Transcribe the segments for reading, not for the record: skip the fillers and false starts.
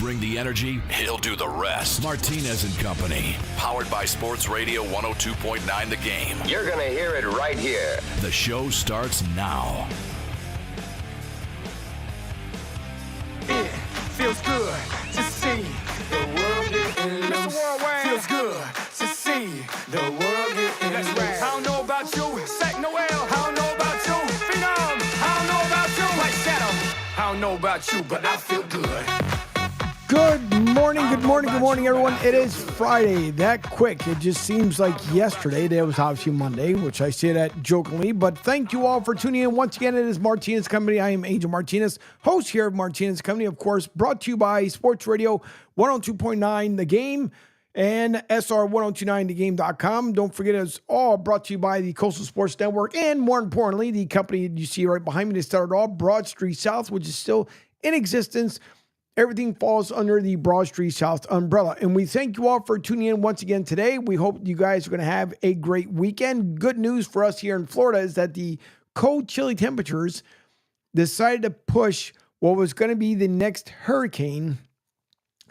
bring the energy, he'll do the rest. Martinez and Company, powered by Sports Radio 102.9 The Game. You're going to hear it right here. The show starts now. It feels good to see the world getting loose. Feels good to see the world getting loose. Right. I don't know about you, Sack Noel. I don't know about you, Phenom. I don't know about you, White Shadow. I don't know about you, but I feel good. Good morning, everyone. It is Friday. That quick. It just seems like yesterday. That was obviously Monday, which I say that jokingly. But thank you all for tuning in. Once again, it is Martinez Company. I am Angel Martinez, host here of Martinez Company, of course, brought to you by Sports Radio 102.9 The Game and SR1029thegame.com. Don't forget, it's all brought to you by the Coastal Sports Network and, more importantly, the company you see right behind me that started all, Broad Street South, which is still in existence. Everything falls under the Broad Street South umbrella. And we thank you all for tuning in once again today. We hope you guys are going to have a great weekend. Good news for us here in Florida is that the cold, chilly temperatures decided to push what was going to be the next hurricane,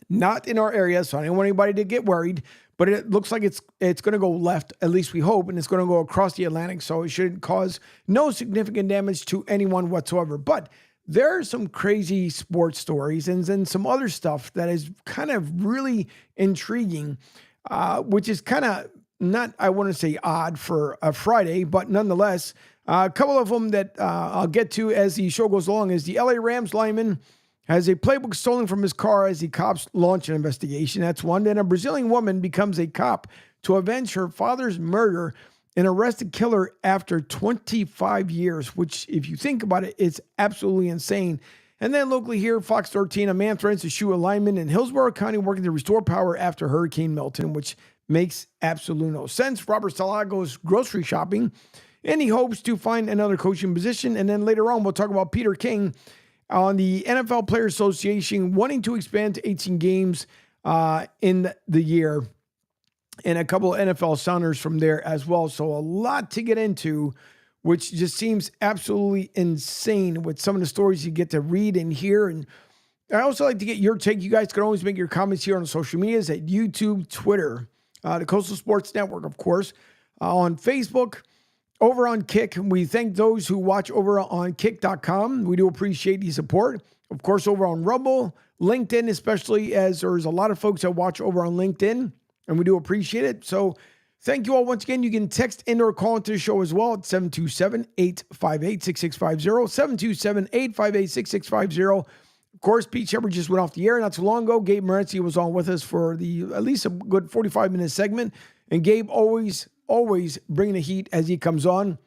not in our area, so I don't want anybody to get worried, but it looks like it's going to go left, at least we hope, and it's going to go across the Atlantic, so it should cause no significant damage to anyone whatsoever. But there are some crazy sports stories and then some other stuff that is kind of really intriguing, which is kind of not, I want to say odd for a Friday, but nonetheless, a couple of them that I'll get to as the show goes along is the LA Rams lineman has a playbook stolen from his car as the cops launch an investigation. That's one. Then a Brazilian woman becomes a cop to avenge her father's murder and arrested killer after 25 years, which, if you think about it, it's absolutely insane. And then locally here, Fox 13, a man threatens to shoot a lineman in Hillsborough County working to restore power after Hurricane Milton, which makes absolutely no sense. Robert Salah goes grocery shopping, and he hopes to find another coaching position. And then later on, we'll talk about Peter King on the NFL Players Association wanting to expand to 18 games in the year, and a couple of NFL sounders from there as well. So a lot to get into, which just seems absolutely insane with some of the stories you get to read and hear. And I also like to get your take. You guys can always make your comments here on social medias at YouTube, Twitter, the Coastal Sports Network, of course, on Facebook, over on Kick. We thank those who watch over on kick.com. We do appreciate the support. Of course, over on Rumble, LinkedIn, especially as there's a lot of folks that watch over on LinkedIn, and we do appreciate it. So thank you all once again. You can text in or call into the show as well at 727-858-6650, 727-858-6650. Of course, Pete Shepard just went off the air not too long ago. Gabe Morency was on with us for at least a good 45-minute segment. And Gabe always bringing the heat as he comes on.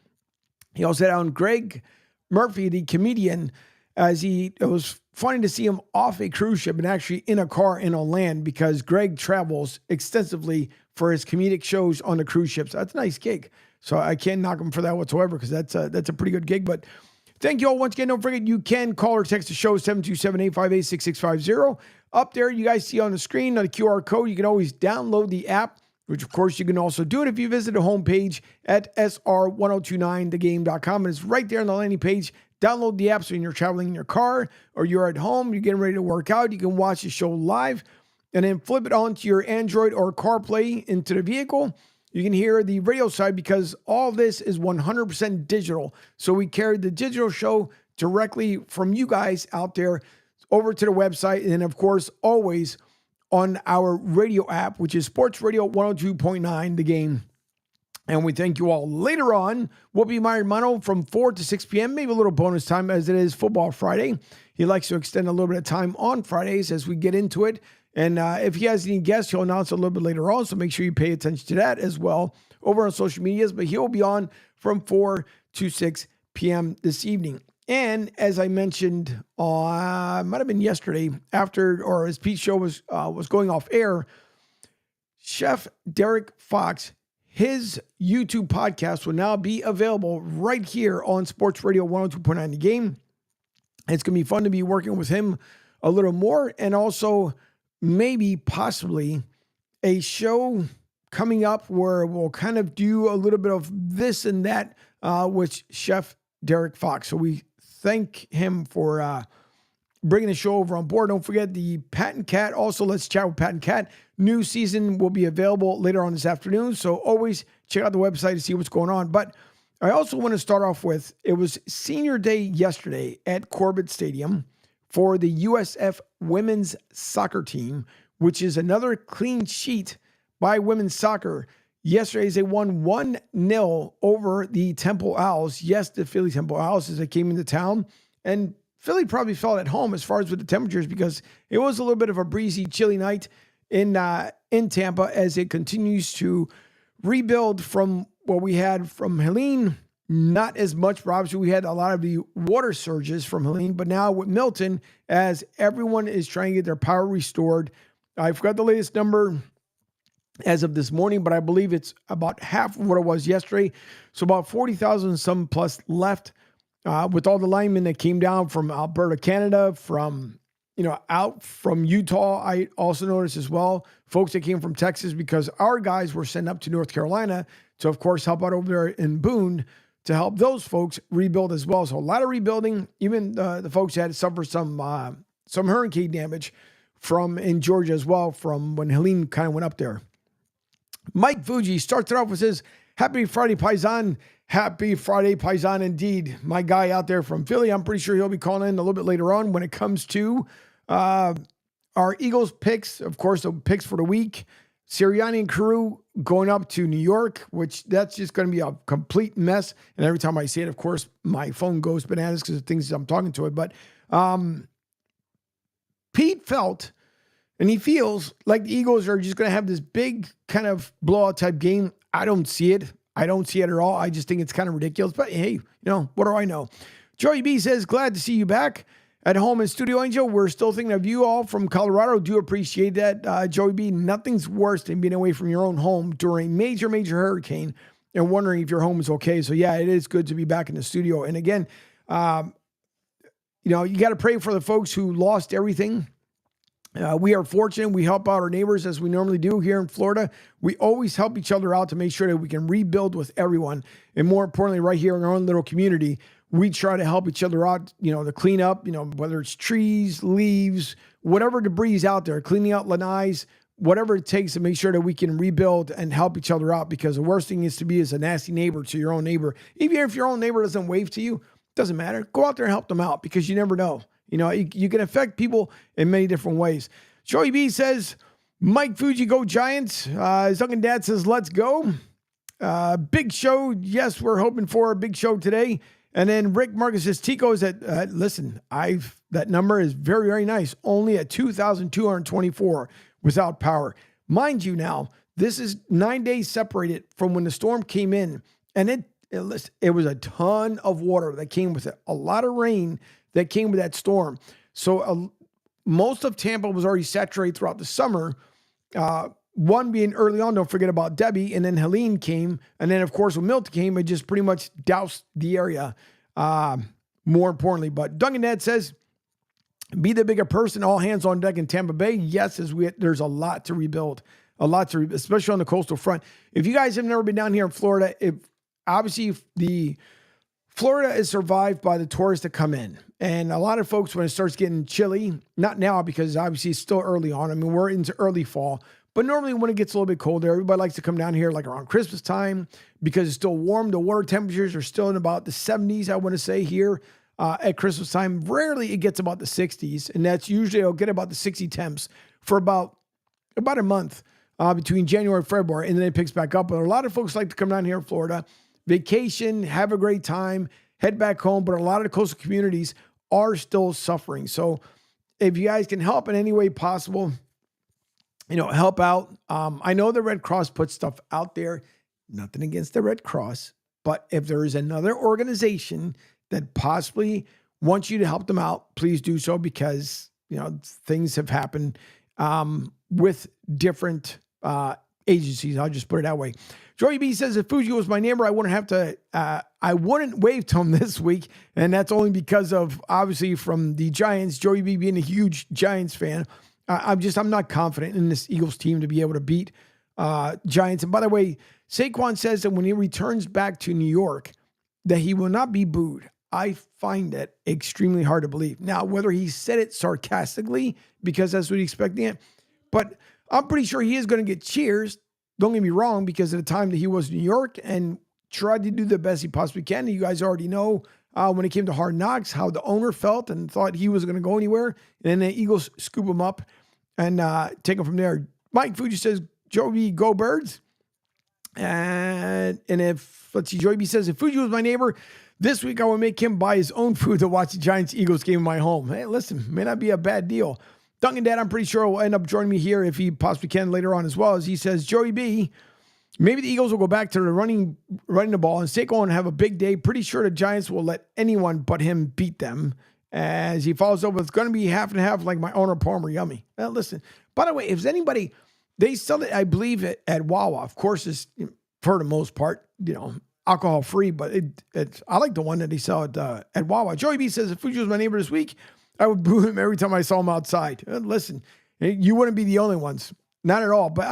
He also had on Greg Murphy, the comedian, as it was funny to see him off a cruise ship and actually in a car in on land because Greg travels extensively for his comedic shows on the cruise ships. That's a nice gig. So I can't knock him for that whatsoever because that's a pretty good gig. But thank you all once again. Don't forget you can call or text the show 727-858-6650. Up there, you guys see on the screen on the QR code, you can always download the app, which of course you can also do it if you visit the homepage at SR1029thegame.com. And it's right there on the landing page. Download the app so when you're traveling in your car or you're at home, you're getting ready to work out, you can watch the show live and then flip it onto your Android or CarPlay into the vehicle. You can hear the radio side because all this is 100% digital. So we carry the digital show directly from you guys out there over to the website. And then, of course, always on our radio app, which is Sports Radio 102.9 The Game. And we thank you all. Later on, we'll be Myron Mono from 4 to 6 p.m., maybe a little bonus time as it is Football Friday. He likes to extend a little bit of time on Fridays as we get into it. And if he has any guests, he'll announce a little bit later on, so make sure you pay attention to that as well over on social medias. But he'll be on from 4 to 6 p.m. this evening. And as I mentioned, might have been yesterday after, or as Pete's show was going off air, Chef Derek Fox, his YouTube podcast will now be available right here on Sports Radio 102.9 The Game. It's going to be fun to be working with him a little more, and also maybe possibly a show coming up where we'll kind of do a little bit of this and that with Chef Derek Fox. So we thank him for bringing the show over on board. Don't forget the Pat and Cat. Also, let's chat with Pat and Cat. New season will be available later on this afternoon. So always check out the website to see what's going on. But I also want to start off with, it was senior day yesterday at Corbett Stadium for the USF women's soccer team, which is another clean sheet by women's soccer. Yesterday, they won 1-0 over the Temple Owls. Yes, the Philly Temple Owls, as they came into town. And Philly probably felt at home as far as with the temperatures, because it was a little bit of a breezy, chilly night in Tampa as it continues to rebuild from what we had from Helene. Not as much, but obviously we had a lot of the water surges from Helene, but now with Milton, as everyone is trying to get their power restored. I forgot the latest number as of this morning, but I believe it's about half of what it was yesterday. So about 40,000 some plus left with all the linemen that came down from Alberta, Canada, from, out from Utah. I also noticed as well, folks that came from Texas, because our guys were sent up to North Carolina to, of course, help out over there in Boone to help those folks rebuild as well. So a lot of rebuilding, even the folks that had suffered some hurricane damage from in Georgia as well, from when Helene kind of went up there. Mike Fuji starts it off with his Happy Friday, Paisan. Happy Friday, Paisan, indeed. My guy out there from Philly, I'm pretty sure he'll be calling in a little bit later on when it comes to our Eagles picks. Of course, the picks for the week. Sirianni and crew going up to New York, which that's just going to be a complete mess. And every time I say it, of course, my phone goes bananas because of things I'm talking to it. But Pete felt, and he feels like the Eagles are just going to have this big kind of blowout type game. I don't see it. I don't see it at all. I just think it's kind of ridiculous. But hey, what do I know? Joey B says, glad to see you back at home in Studio Angel. We're still thinking of you all from Colorado. Do appreciate that, Joey B. Nothing's worse than being away from your own home during major hurricane and wondering if your home is okay. So yeah, it is good to be back in the studio. And again, you got to pray for the folks who lost everything. We are fortunate. We help out our neighbors as we normally do here in Florida. We always help each other out to make sure that we can rebuild with everyone. And more importantly, right here in our own little community, we try to help each other out, to clean up, whether it's trees, leaves, whatever debris is out there, cleaning out lanais, whatever it takes to make sure that we can rebuild and help each other out, because the worst thing is to be as a nasty neighbor to your own neighbor. Even if your own neighbor doesn't wave to you, doesn't matter. Go out there and help them out, because you never know. You can affect people in many different ways. Joey B says, Mike Fuji, go Giants. Duncan Dad says, let's go. Big show. Yes, we're hoping for a big show today. And then Rick Marcus says, Tico is at, listen, that number is very, very nice. Only at 2,224 without power. Mind you now, this is 9 days separated from when the storm came in. And it was a ton of water that came with it. A lot of rain that came with that storm. So most of Tampa was already saturated throughout the summer. One being early on, don't forget about Debbie, and then Helene came. And then, of course, when Milton came, it just pretty much doused the area, more importantly. But Duncan Ned says, be the bigger person, all hands on deck in Tampa Bay. Yes, there's a lot to rebuild, especially on the coastal front. If you guys have never been down here in Florida, the Florida is survived by the tourists that come in. And a lot of folks, when it starts getting chilly, not now because obviously it's still early on. I mean, we're into early fall. But normally when it gets a little bit colder, everybody likes to come down here like around Christmas time because it's still warm. The water temperatures are still in about the 70s, I want to say, here at Christmas time. Rarely it gets about the 60s. And that's usually, it'll get about the 60 temps for about a month between January and February. And then it picks back up. But a lot of folks like to come down here in Florida, vacation, have a great time, head back home. But a lot of the coastal communities are still suffering. So if you guys can help in any way possible, help out. I know the Red Cross puts stuff out there. Nothing against the Red Cross. But if there is another organization that possibly wants you to help them out, please do so, because, things have happened with different agencies. I'll just put it that way. Joey B says, if Fuji was my neighbor, I wouldn't wave to him this week. And that's only because of, obviously, from the Giants, Joey B being a huge Giants fan. I'm not confident in this Eagles team to be able to beat Giants. And by the way, Saquon says that when he returns back to New York, that he will not be booed. I find that extremely hard to believe. Now, whether he said it sarcastically because that's what he's expecting it, but I'm pretty sure he is going to get cheers. Don't get me wrong, because at the time that he was in New York and tried to do the best he possibly can. You guys already know when it came to Hard Knocks how the owner felt and thought he wasn't going to go anywhere. And then the Eagles scoop him up and take him from there. Mike Fuji says, Joey, go Birds. And if, let's see, Joey B says, if Fuji was my neighbor, this week I would make him buy his own food to watch the Giants-Eagles game in my home. Hey, listen, may not be a bad deal. Duncan Dad, I'm pretty sure, will end up joining me here if he possibly can later on as well. As he says, Joey B, maybe the Eagles will go back to the running the ball and Saquon and have a big day. Pretty sure the Giants will let anyone but him beat them. As he follows up with, it's going to be half and half like my owner, Palmer. Yummy. Well, listen, by the way, if there's anybody, they sell it, I believe, at Wawa. Of course, it's, for the most part, alcohol free, but it's I like the one that they sell at Wawa. Joey B says, if Fuji was my neighbor this week, I would boo him every time I saw him outside. Listen, you wouldn't be the only ones. Not at all. But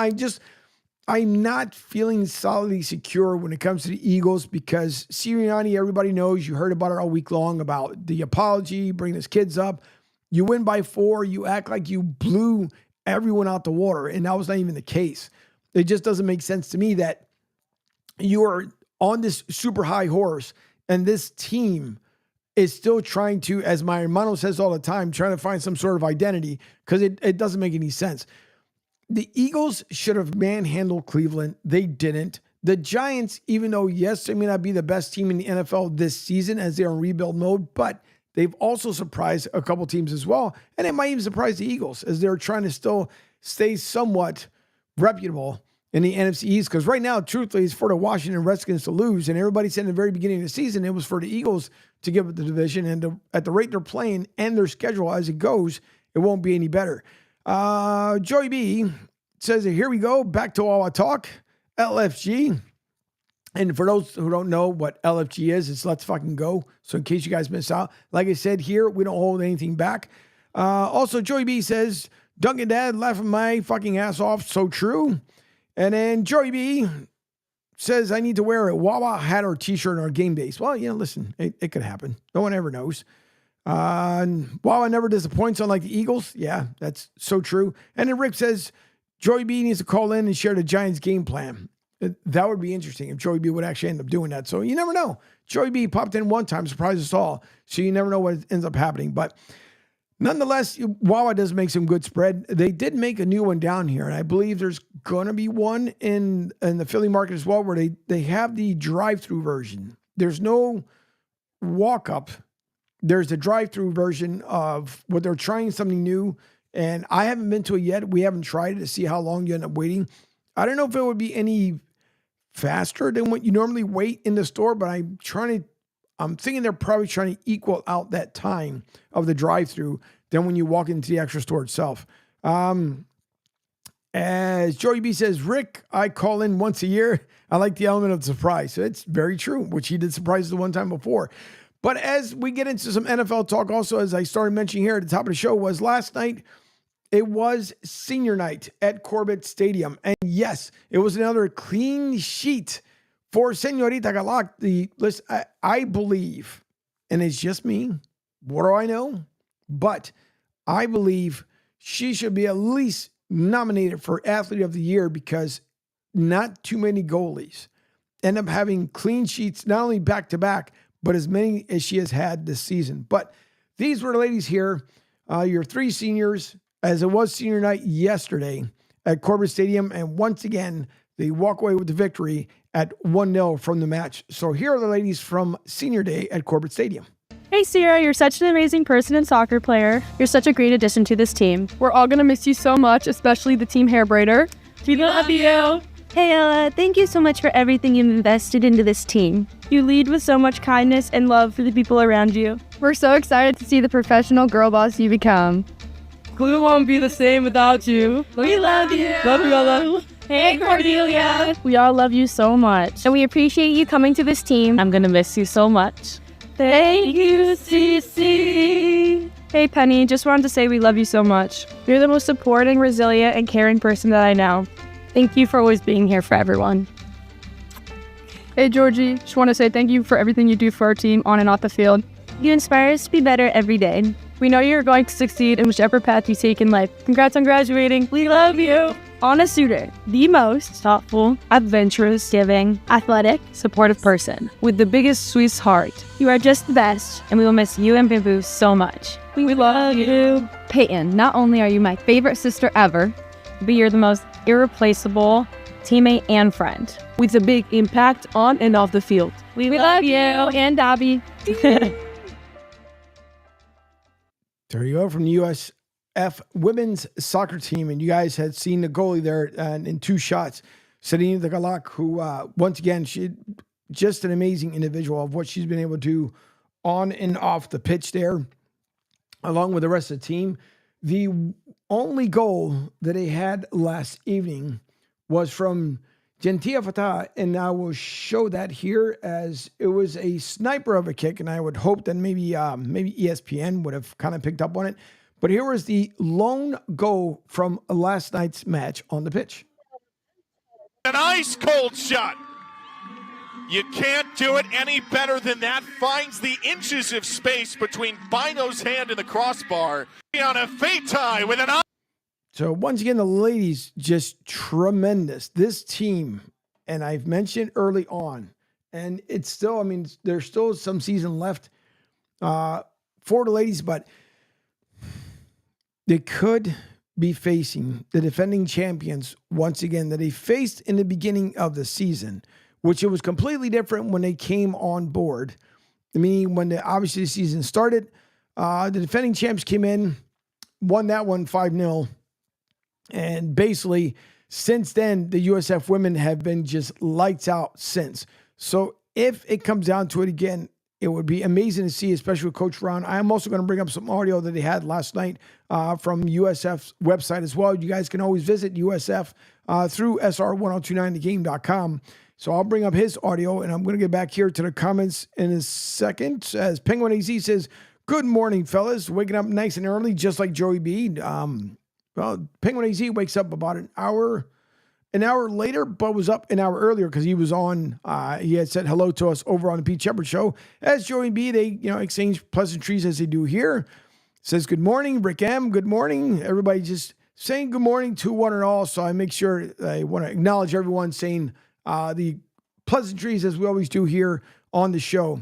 I'm not feeling solidly secure when it comes to the Eagles because Sirianni, everybody knows, you heard about it all week long about the apology, bringing his kids up. You win by 4, you act like you blew everyone out the water, and that was not even the case. It just doesn't make sense to me that you are on this super high horse and this team is still trying to, as my hermano says all the time, trying to find some sort of identity because it doesn't make any sense. The Eagles should have manhandled Cleveland. They didn't. The Giants, even though, yes, they may not be the best team in the NFL this season as they're in rebuild mode, but they've also surprised a couple teams as well. And it might even surprise the Eagles as they're trying to still stay somewhat reputable in the NFC East. Because right now, truthfully, it's for the Washington Redskins to lose. And everybody said in the very beginning of the season, it was for the Eagles to give up the division. And at the rate they're playing and their schedule as it goes, it won't be any better. Joey B says, here we go. Back to Wawa Talk. LFG. And for those who don't know what LFG is, it's Let's Fucking Go. So in case you guys miss out, like I said here, we don't hold anything back. Also, Joey B says, Duncan Dad laughing my fucking ass off. So true. And then Joey B says, I need to wear a Wawa hat or t-shirt on our game days. Well, listen, it could happen. No one ever knows. Wawa never disappoints, unlike the Eagles. Yeah, that's so true. And then Rick says, Joey B needs to call in and share the Giants game plan. That would be interesting if Joey B would actually end up doing that. So you never know. Joey B popped in one time, surprised us all. So you never know what ends up happening. But nonetheless, Wawa does make some good spread. They did make a new one down here. And I believe there's going to be one in the Philly market as well where they have the drive-through version. There's no walk-up. There's the drive-through version of what they're trying something new. And I haven't been to it yet. We haven't tried it to see how long you end up waiting. I don't know if it would be any faster than what you normally wait in the store, but I'm thinking they're probably trying to equal out that time of the drive-through than when you walk into the actual store itself. As Joey B says, Rick, I call in once a year. I like the element of surprise. So it's very true, which he did surprise the one time before. But as we get into some NFL talk also, as I started mentioning here at the top of the show, was last night, it was senior night at Corbett Stadium. And yes, it was another clean sheet for Senorita Galak. Listen, I believe, and it's just me, what do I know? But I believe she should be at least nominated for Athlete of the Year because not too many goalies end up having clean sheets, not only back-to-back, but as many as she has had this season. But these were the ladies here, your 3 seniors, as it was senior night yesterday at Corbett Stadium. And once again, they walk away with the victory at 1-0 from the match. So here are the ladies from senior day at Corbett Stadium. Hey Sierra, you're such an amazing person and soccer player. You're such a great addition to this team. We're all gonna miss you so much, especially the team hair braider. We love you. Hey Ella, thank you so much for everything you've invested into this team. You lead with so much kindness and love for the people around you. We're so excited to see the professional girl boss you become. Glue won't be the same without you. We love you. Love you, Ella. Hey, Cordelia. We all love you so much. And we appreciate you coming to this team. I'm gonna miss you so much. Thank you, CC. Hey Penny, just wanted to say we love you so much. You're the most supporting, resilient, and caring person that I know. Thank you for always being here for everyone. Hey, Georgie. Just want to say thank you for everything you do for our team on and off the field. You inspire us to be better every day. We know you're going to succeed in whichever path you take in life. Congrats on graduating. We love you. On a Suitor, the most thoughtful, Adventurous, giving, athletic, supportive person with the biggest Swiss heart. you are just the best, and we will miss you and Bamboo so much. We love you. Peyton, not only are you my favorite sister ever, but you're the most irreplaceable teammate and friend. With a big impact on and off the field. We love you. And Dobby. There you go from the USF women's soccer team. And you guys had seen the goalie there in two shots. Sedina de Galak, who, once again, she just an amazing individual of what she's been able to do on and off the pitch there, along with the rest of the team. The only goal that they had last evening was from Gentia Fatah, and I will show that here as it was a sniper of a kick, and I would hope that maybe ESPN would have kind of picked up on it. But here was the lone goal from last night's match on the pitch. An ice cold shot. You can't do it any better than that. Finds the inches of space between Bino's hand and the crossbar. On a Fatai with an. So once again, the ladies just tremendous. This team, and I've mentioned early on, and it's still, I mean, there's still some season left for the ladies, but they could be facing the defending champions once again that they faced in the beginning of the season, which it was completely different when they came on board. I mean, when obviously the season started, the defending champs came in, won that one 5-0. And basically, since then, the USF women have been just lights out since. So if it comes down to it again, it would be amazing to see, especially with Coach Brown. I'm also going to bring up some audio that they had last night from USF's website as well. You guys can always visit USF through sr1029thegame.com. So I'll bring up his audio, and I'm going to get back here to the comments in a second. As Penguin AZ says, good morning, fellas. Waking up nice and early, just like Joey B. Well, Penguin AZ wakes up about an hour later, but was up an hour earlier because he was on. He had said hello to us over on the Pete Shepard Show. As Joey B, they exchange pleasantries as they do here. Says good morning, Rick M. Good morning, everybody. Just saying good morning to one and all. So I make sure I want to acknowledge everyone saying the pleasantries as we always do here on the show.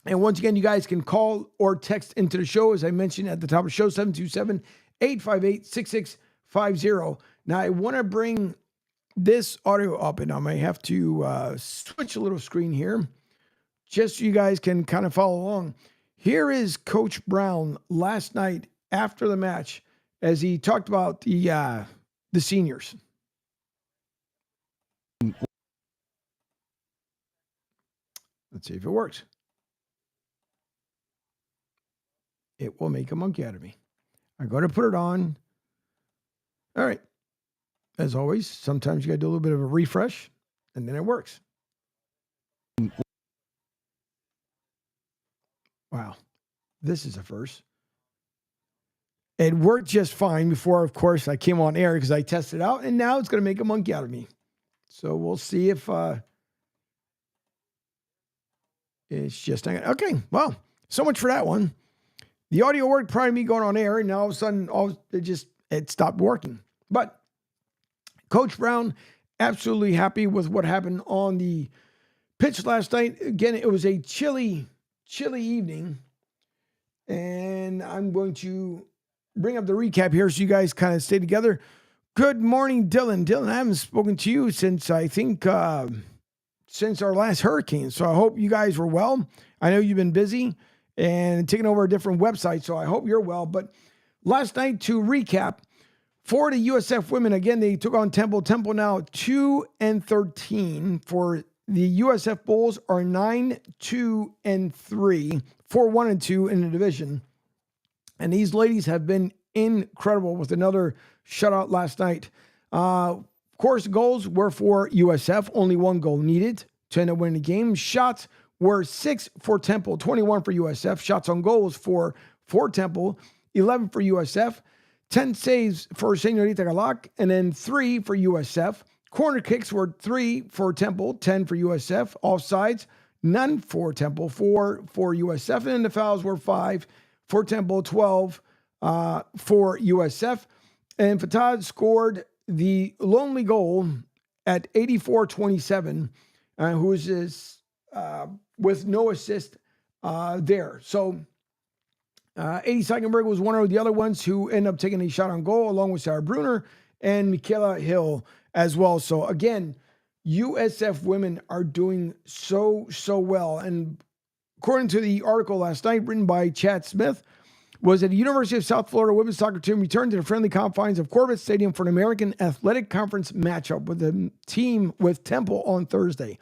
And once again, you guys can call or text into the show, as I mentioned at the top of the show, 727-858-6650. Now, I want to bring this audio up, and I may have to switch a little screen here, just so you guys can kind of follow along. Here is Coach Brown last night after the match, as he talked about the seniors. Let's see if it works. It will make a monkey out of me. I'm going to put it on. All right. As always, sometimes you got to do a little bit of a refresh, and then it works. Wow. This is a first. It worked just fine before, of course, I came on air because I tested it out, and now it's going to make a monkey out of me. So we'll see if it's just okay. Well, so much for that one. The audio worked prior to me going on air, and now all of a sudden, it stopped working. But Coach Brown, absolutely happy with what happened on the pitch last night. Again, it was a chilly evening, and I'm going to bring up the recap here so you guys kind of stay together. Good morning, Dylan. Dylan, I haven't spoken to you since I think since our last hurricane, so I hope you guys were well. I know you've been busy and taking over a different website, so I hope you're well. But last night, to recap, for the USF women, again, they took on Temple. Temple now 2-13. For the USF Bulls are 9-2-3, 4-1-2 in the division. And these ladies have been incredible with another shutout last night. Of course, the goals were for USF. Only one goal needed to end up winning the game. Shots were 6 for Temple, 21 for USF. Shots on goals for Temple, 11 for USF. 10 saves for Señorita Galak, and then 3 for USF. Corner kicks were 3 for Temple, 10 for USF. Offsides, none for Temple, 4 for USF. And then the fouls were 5 for Temple, 12 for USF. And Fatah scored the lonely goal at 84-27, who is with no assist there. So 80 Seichenberg was one of the other ones who ended up taking a shot on goal, along with Sarah Bruner and Michaela Hill as well. So again, USF women are doing so well. And according to the article last night written by Chad Smith, was that the University of South Florida women's soccer team returned to the friendly confines of Corbett Stadium for an American Athletic Conference matchup with the team with Temple on Thursday.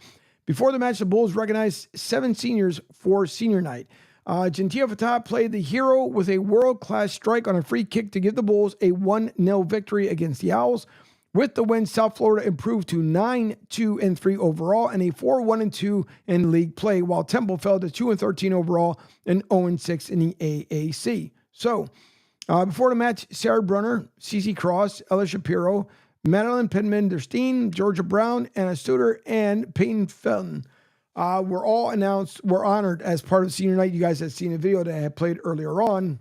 Before the match, the Bulls recognized 7 seniors for senior night. Gentia Fatah played the hero with a world-class strike on a free kick to give the Bulls a 1-0 victory against the Owls. With the win, South Florida improved to 9-2-3 overall and a 4-1-2 in league play, while Temple fell to 2-13 overall and 0-6 in the AAC. So, before the match, Sarah Brunner, Cece Cross, Ella Shapiro, Madeline Penman-Derstein, Georgia Brown, Anna Studer, and Peyton Felton were all were honored as part of senior night. You guys had seen a video that I had played earlier on.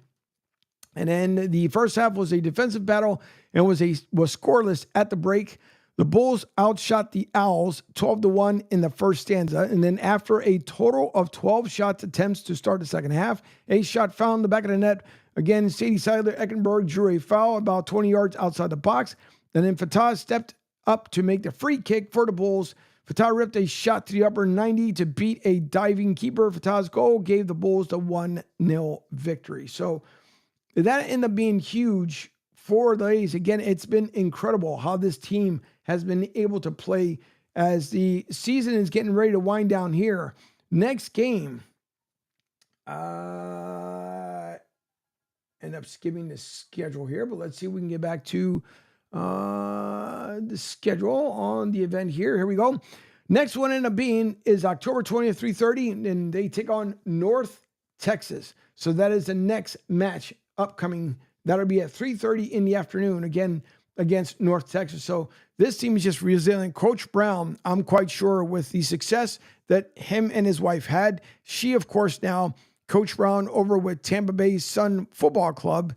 And then the first half was a defensive battle and was scoreless at the break. The Bulls outshot the Owls 12-1 in the first stanza. And then after a total of 12 shot attempts to start the second half, a shot found in the back of the net. Again, Sadie Seidler-Eckenberg drew a foul about 20 yards outside the box. And then Fatah stepped up to make the free kick for the Bulls. Fatah ripped a shot to the upper 90 to beat a diving keeper. Fatah's goal gave the Bulls the 1-0 victory. So that ended up being huge for the ladies. Again, it's been incredible how this team has been able to play as the season is getting ready to wind down here. Next game, end up skipping the schedule here, but let's see if we can get back to the schedule on the event here. Here we go. Next one ended up being is October 20th, 3:30, and they take on North Texas. So that is the next match upcoming. That'll be at 3:30 in the afternoon, again, against North Texas. So this team is just resilient. Coach Brown, I'm quite sure with the success that him and his wife had, she, of course, now, Coach Brown over with Tampa Bay Sun Football Club,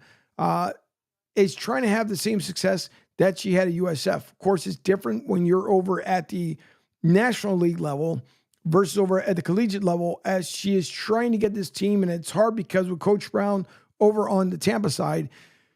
is trying to have the same success that she had at USF. Of course, it's different when you're over at the National League level versus over at the collegiate level, as she is trying to get this team, and it's hard because with Coach Brown over on the Tampa side,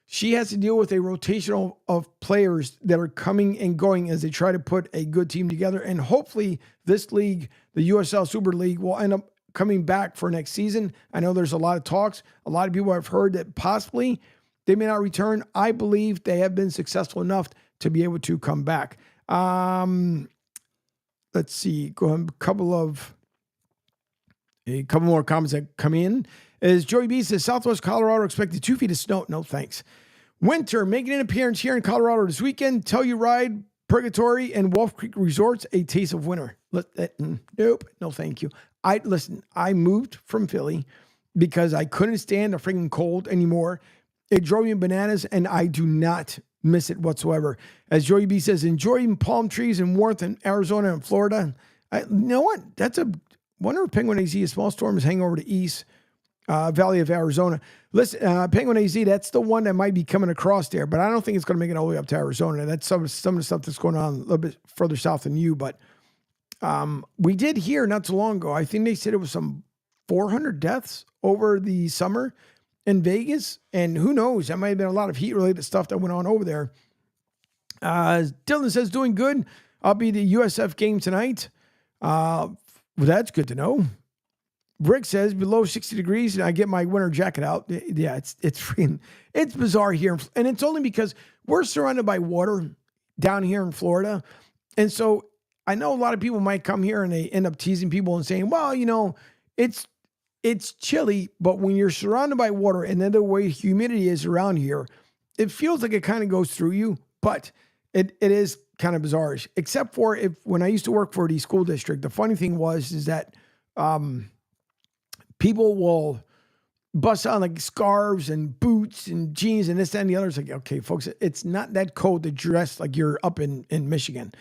she has to deal with a rotational of players that are coming and going as they try to put a good team together. And hopefully this league, the USL Super League, will end up coming back for next season. I know there's a lot of talks. A lot of people have heard that possibly they may not return. I believe they have been successful enough to be able to come back. Let's see. Go ahead. A couple more comments that come in. As Joey B says, Southwest Colorado expected 2 feet of snow. No, thanks. Winter making an appearance here in Colorado this weekend. Telluride, Purgatory, and Wolf Creek Resorts, a taste of winter. Nope. No, thank you. I moved from Philly because I couldn't stand the freaking cold anymore. It drove me bananas, and I do not miss it whatsoever. As Joey B says, enjoying palm trees and warmth in Arizona and Florida. You know what? Wonder if Penguin AZ, a small storm is hanging over the east Valley of Arizona. Listen, Penguin AZ, that's the one that might be coming across there, but I don't think it's going to make it all the way up to Arizona. That's some of the stuff that's going on a little bit further south than you, but we did hear not too long ago, I think they said it was some 400 deaths over the summer in Vegas, and who knows, that might have been a lot of heat-related stuff that went on over there. Dylan says, doing good. I'll be the USF game tonight. Well, that's good to know. Rick says below 60 degrees and I get my winter jacket out. Yeah, it's bizarre here. And it's only because we're surrounded by water down here in Florida. And so I know a lot of people might come here and they end up teasing people and saying, well, you know, it's chilly, but when you're surrounded by water and then the way humidity is around here, it feels like it kind of goes through you, but it is kind of bizarre, except for when I used to work for the school district. The funny thing is that people will bust on like scarves and boots and jeans and this, that, and the other. It's like, okay, folks, it's not that cold to dress like you're up in Michigan.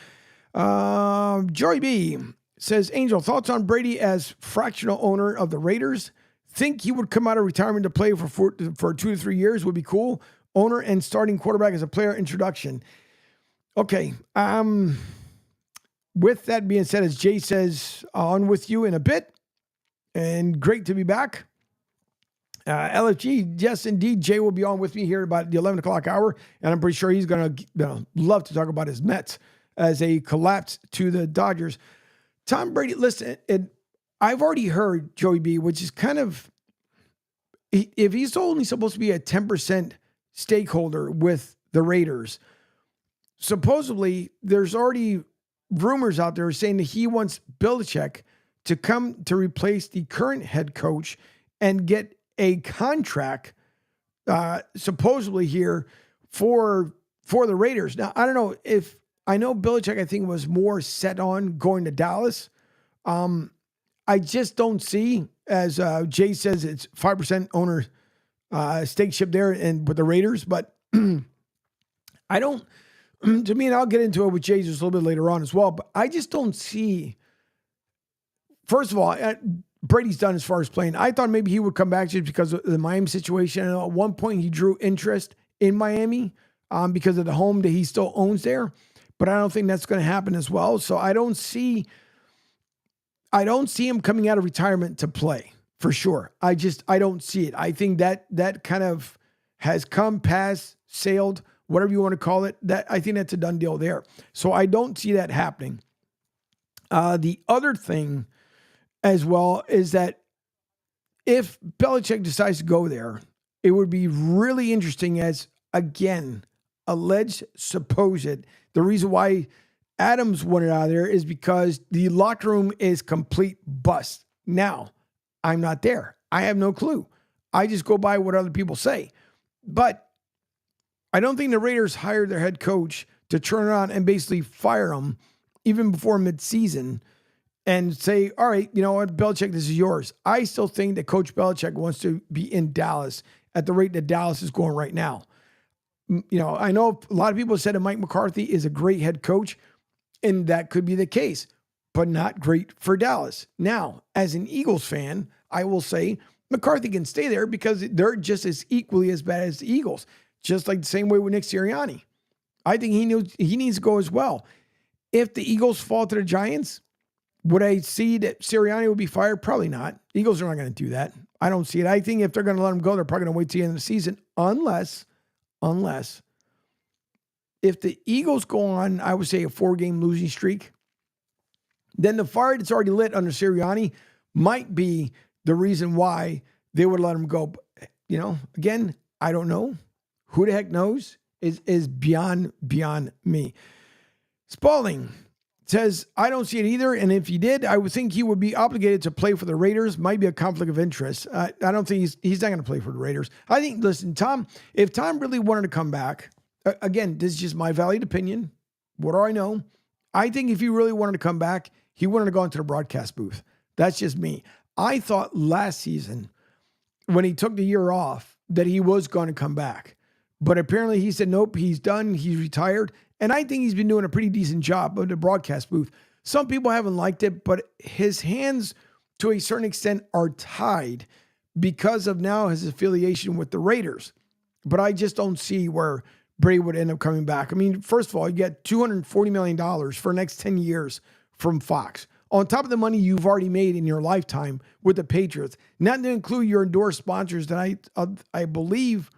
Joey B says, Angel, thoughts on Brady as fractional owner of the Raiders? Think he would come out of retirement to play for 2 to 3 years would be cool. Owner and starting quarterback as a player introduction. Okay. With that being said, as Jay says, on with you in a bit. And great to be back. LFG, yes, indeed. Jay will be on with me here about the 11 o'clock hour. And I'm pretty sure he's going to love to talk about his Mets as a collapse to the Dodgers. Tom Brady, listen, I've already heard Joey B, which is kind of, if he's only supposed to be a 10% stakeholder with the Raiders, supposedly there's already rumors out there saying that he wants Belichick to come to replace the current head coach and get a contract supposedly here for the Raiders. Now, I don't know if, I know Belichick, I think, was more set on going to Dallas. I just don't see, as Jay says, it's 5% owner stake ship there and with the Raiders, but I don't, to me, and I'll get into it with Jay just a little bit later on as well, but I just don't see, first of all, Brady's done as far as playing. I thought maybe he would come back just because of the Miami situation. And at one point, he drew interest in Miami because of the home that he still owns there. But I don't think that's going to happen as well. So I don't see him coming out of retirement to play for sure. I don't see it. I think that kind of has come, passed, sailed, whatever you want to call it. I think that's a done deal there. So I don't see that happening. The other thing as well is that if Belichick decides to go there, it would be really interesting as, again, alleged, supposed. The reason why Adams wanted out of there is because the locker room is complete bust. Now, I'm not there. I have no clue. I just go by what other people say. But I don't think the Raiders hired their head coach to turn around and basically fire him even before midseason and say, all right, you know what, Belichick, this is yours. I still think that Coach Belichick wants to be in Dallas at the rate that Dallas is going right now. You know, I know a lot of people said that Mike McCarthy is a great head coach, and that could be the case, but not great for Dallas. Now, as an Eagles fan, I will say McCarthy can stay there because they're just as equally as bad as the Eagles, just like the same way with Nick Sirianni. I think he needs to go as well. If the Eagles fall to the Giants, would I see that Sirianni would be fired? Probably not. Eagles are not going to do that. I don't see it. I think if they're going to let him go, they're probably going to wait till the end of the season, unless if the Eagles go on, I would say, a 4-game losing streak, then the fire that's already lit under Sirianni might be the reason why they would let him go. But, you know, again, I don't know. Who the heck knows is beyond me. Spalding says, I don't see it either. And if he did, I would think he would be obligated to play for the Raiders. Might be a conflict of interest. I don't think he's not going to play for the Raiders. I think, listen, if Tom really wanted to come back, again, this is just my valued opinion. What do I know? I think if he really wanted to come back, he wanted to go into the broadcast booth. That's just me. I thought last season when he took the year off that he was going to come back. But apparently he said, nope, he's done. He's retired. And I think he's been doing a pretty decent job of the broadcast booth. Some people haven't liked it, but his hands, to a certain extent, are tied because of now his affiliation with the Raiders. But I just don't see where Brady would end up coming back. I mean, first of all, you get $240 million for the next 10 years from Fox. On top of the money you've already made in your lifetime with the Patriots, not to include your endorsed sponsors that I believe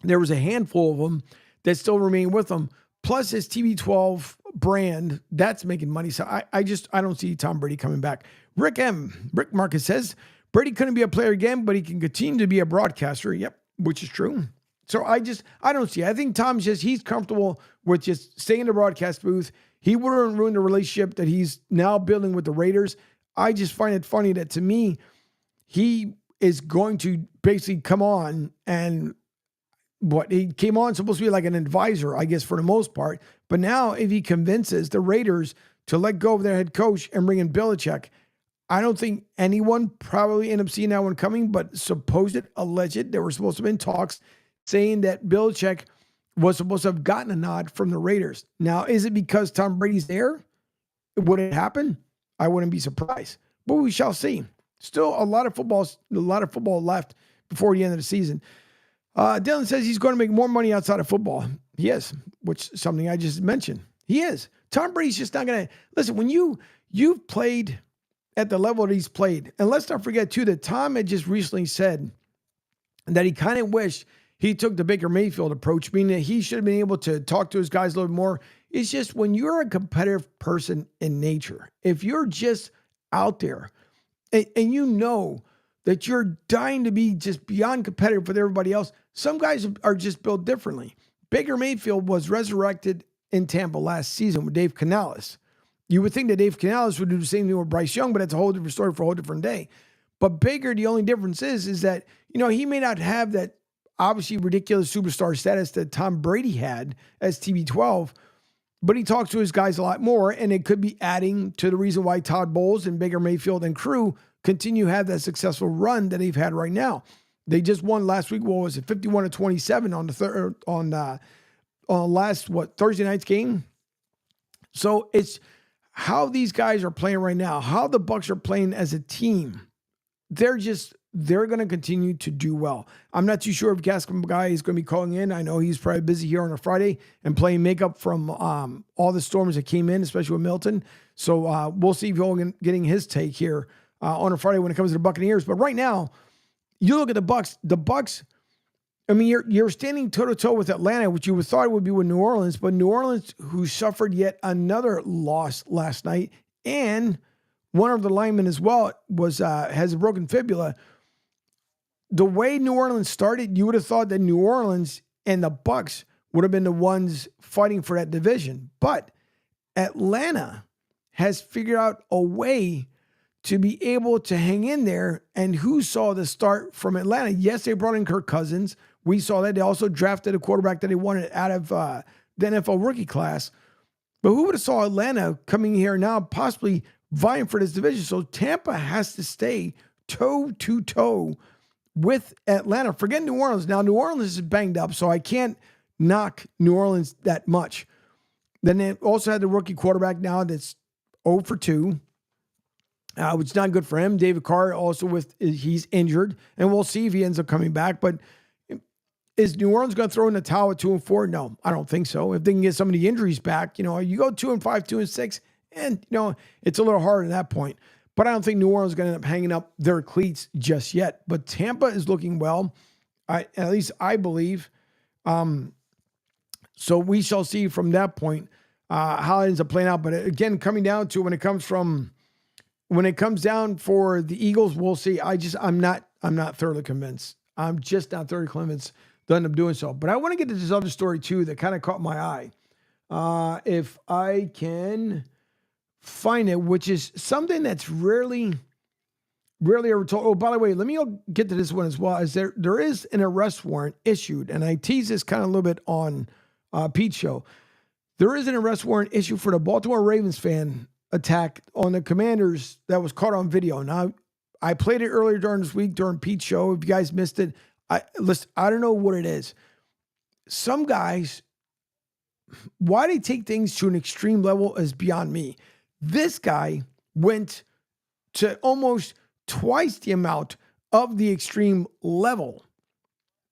there was a handful of them that still remain with them. Plus his TB12 brand, that's making money. So I don't see Tom Brady coming back. Rick Marcus says, Brady couldn't be a player again, but he can continue to be a broadcaster. Yep, which is true. So I don't see it. I think Tom's he's comfortable with just staying in the broadcast booth. He wouldn't ruin the relationship that he's now building with the Raiders. I just find it funny that, to me, he is going to basically come on and he came on supposed to be like an advisor, I guess, for the most part. But now if he convinces the Raiders to let go of their head coach and bring in Belichick, I don't think anyone probably end up seeing that one coming, but alleged, there were supposed to have been talks saying that Belichick was supposed to have gotten a nod from the Raiders. Now, is it because Tom Brady's there? Would it happen? I wouldn't be surprised, but we shall see. Still a lot of football left before the end of the season. Dylan says he's going to make more money outside of football. He is, which is something I just mentioned. He is. Tom Brady's just not going to listen. When you've played at the level that he's played, and let's not forget too that Tom had just recently said that he kind of wished he took the Baker Mayfield approach, meaning that he should have been able to talk to his guys a little bit more. It's just when you're a competitive person in nature, if you're just out there and you know that you're dying to be just beyond competitive with everybody else, some guys are just built differently. Baker Mayfield was resurrected in Tampa last season with Dave Canales. You would think that Dave Canales would do the same thing with Bryce Young, but that's a whole different story for a whole different day. But Baker, the only difference is that, he may not have that obviously ridiculous superstar status that Tom Brady had as TB12, but he talks to his guys a lot more, and it could be adding to the reason why Todd Bowles and Baker Mayfield and crew continue to have that successful run that they've had right now. They just won last week. What was it? 51-27 on the third Thursday night's game. So it's how these guys are playing right now, how the Bucs are playing as a team. They're going to continue to do well. I'm not too sure if Gascon Guy is going to be calling in. I know he's probably busy here on a Friday and playing makeup from all the storms that came in, especially with Milton. So we'll see if he'll getting his take here on a Friday when it comes to the Buccaneers. But right now, you look at the Bucs. The Bucs, I mean, you're standing toe-to-toe with Atlanta, which you would thought it would be with New Orleans, but New Orleans, who suffered yet another loss last night, and one of the linemen as well has a broken fibula. The way New Orleans started, you would have thought that New Orleans and the Bucs would have been the ones fighting for that division. But Atlanta has figured out a way to be able to hang in there. And who saw the start from Atlanta? Yes, they brought in Kirk Cousins. We saw that. They also drafted a quarterback that they wanted out of the NFL rookie class. But who would have saw Atlanta coming here now, possibly vying for this division? So Tampa has to stay toe-to-toe with Atlanta. Forget New Orleans. Now, New Orleans is banged up, so I can't knock New Orleans that much. Then they also had the rookie quarterback now that's 0 for 2, which is not good for him. David Carr also he's injured, and we'll see if he ends up coming back. But is New Orleans going to throw in the towel at 2-4? No, I don't think so. If they can get some of the injuries back, you go 2-5, 2-6, and it's a little hard at that point. But I don't think New Orleans is going to end up hanging up their cleats just yet. But Tampa is looking well, at least I believe. So we shall see from that point how it ends up playing out. But again, coming down to when it comes down for the Eagles, we'll see. I'm not thoroughly convinced. I'm just not thoroughly convinced they'll end up doing so. But I want to get to this other story too that kind of caught my eye. If I can find it, which is something that's rarely ever told. Oh, by the way, let me get to this one as well. As there is an arrest warrant issued, and I tease this kind of a little bit on Pete's show. There is an arrest warrant issued for the Baltimore Ravens fan attack on the Commanders that was caught on video. Now, I played it earlier during this week during Pete's show. If you guys missed it, I don't know what it is. Some guys, why they take things to an extreme level is beyond me. This guy went to almost twice the amount of the extreme level,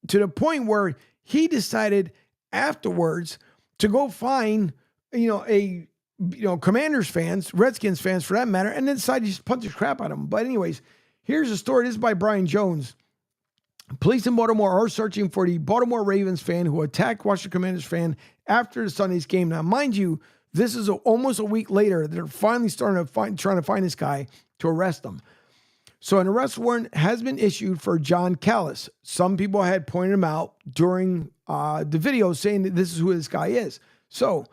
to the point where he decided afterwards to go find, Commanders fans, Redskins fans for that matter, and then decided to just punch the crap out of them. But anyways, here's the story. This is by Brian Jones. Police in Baltimore are searching for the Baltimore Ravens fan who attacked Washington Commanders fan after the Sunday's game. Now, mind you, this is almost a week later. They're finally trying to find this guy to arrest him. So an arrest warrant has been issued for John Callis. Some people had pointed him out during the video saying that this is who this guy is. So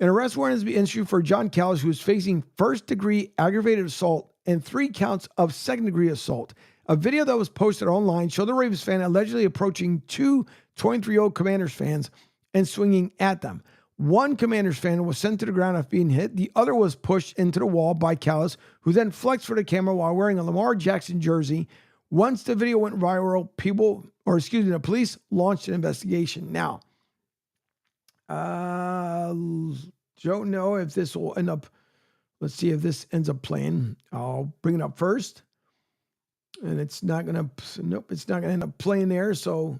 an arrest warrant has been issued for John Callis, who is facing first-degree aggravated assault and 3 counts of second-degree assault. A video that was posted online showed the Ravens fan allegedly approaching 2 23-year-old Commanders fans and swinging at them. One Commanders fan was sent to the ground after being hit. The other was pushed into the wall by Callis, who then flexed for the camera while wearing a Lamar Jackson jersey. Once the video went viral, the police launched an investigation. Now, Don't know if this will end up. Let's see if this ends up playing. I'll bring it up first. And it's not going to, nope, it's not going to end up playing there. So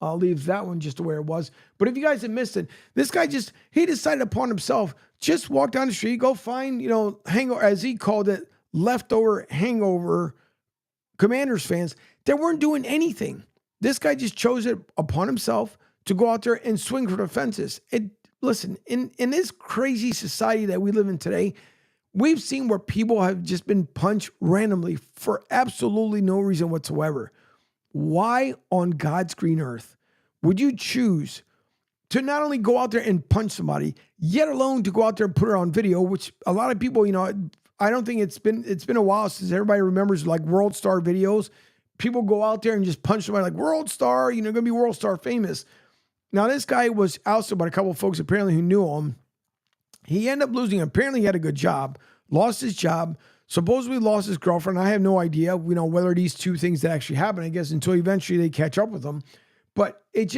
I'll leave that one just where it was. But if you guys have missed it, this guy he decided upon himself, just walk down the street, go find, hangover, as he called it, leftover hangover Commanders fans that weren't doing anything. This guy just chose it upon himself to go out there and swing for the fences. Listen, in this crazy society that we live in today, we've seen where people have just been punched randomly for absolutely no reason whatsoever. Why on God's green earth would you choose to not only go out there and punch somebody, yet alone to go out there and put it on video, which a lot of people, I don't think it's been a while since everybody remembers like World Star videos. People go out there and just punch somebody like World Star, going to be World Star famous. Now, this guy was ousted by a couple of folks apparently who knew him. He ended up losing. Apparently, he had a good job, lost his job, supposedly lost his girlfriend. I have no idea, whether these two things that actually happen, I guess, until eventually they catch up with him. But it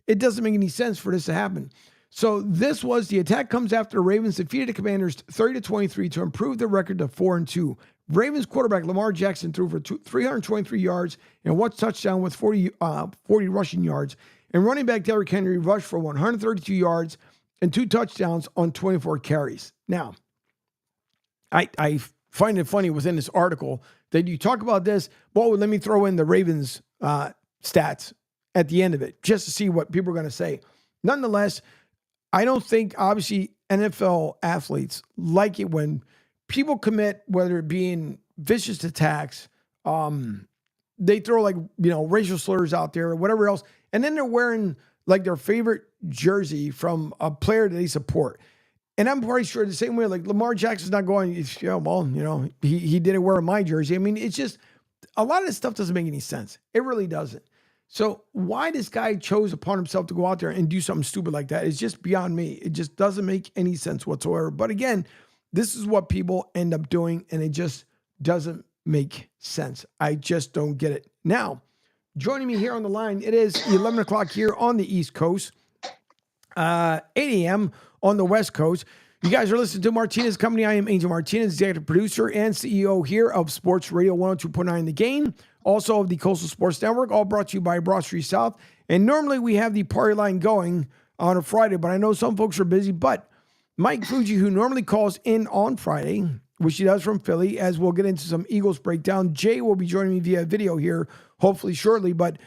doesn't make any sense for this to happen. So the attack comes after the Ravens defeated the Commanders 30-23 to improve their record to 4-2. Ravens quarterback Lamar Jackson threw for 323 yards and one touchdown with 40 rushing yards. And running back Derrick Henry rushed for 132 yards and 2 touchdowns on 24 carries. Now, I find it funny within this article that you talk about this. Well, let me throw in the Ravens stats at the end of it just to see what people are going to say. Nonetheless, I don't think, obviously, NFL athletes like it when people commit, whether it be in vicious attacks, they throw racial slurs out there or whatever else, and then they're wearing like their favorite jersey from a player that they support. And I'm pretty sure the same way, like Lamar Jackson's not going, he did it wearing my jersey. I mean, it's just, a lot of this stuff doesn't make any sense. It really doesn't. So why this guy chose upon himself to go out there and do something stupid like that is just beyond me. It just doesn't make any sense whatsoever. But again, this is what people end up doing, and it just doesn't make sense. I just don't get it. Now, joining me here on the line, it is 11 o'clock here on the East Coast, 8 a.m. on the West Coast. You guys are listening to Martinez Company. I am Angel Martinez, executive producer and CEO here of Sports Radio 102.9 The Game, also of the Coastal Sports Network, all brought to you by Broad Street South. And normally we have the party line going on a Friday, but I know some folks are busy. But Mike Fuji, who normally calls in on Friday, which he does from Philly, as we'll get into some Eagles breakdown. Jay will be joining me via video here, hopefully shortly. But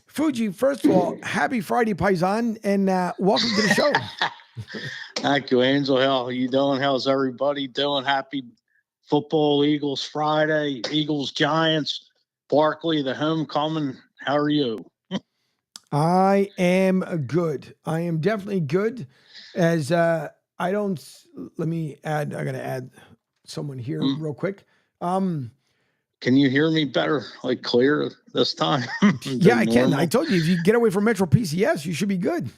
Fuji, first of all, happy Friday, Paisan, and welcome to the show. Thank you, Angel. How are you doing? How's everybody doing? Happy football Eagles Friday, Eagles Giants, Barkley, the homecoming. How are you? I am good. I am definitely good. As I got to add someone here real quick. Can you hear me better, like clear this time? Yeah, I can. I told you, if you get away from Metro PCS, you should be good.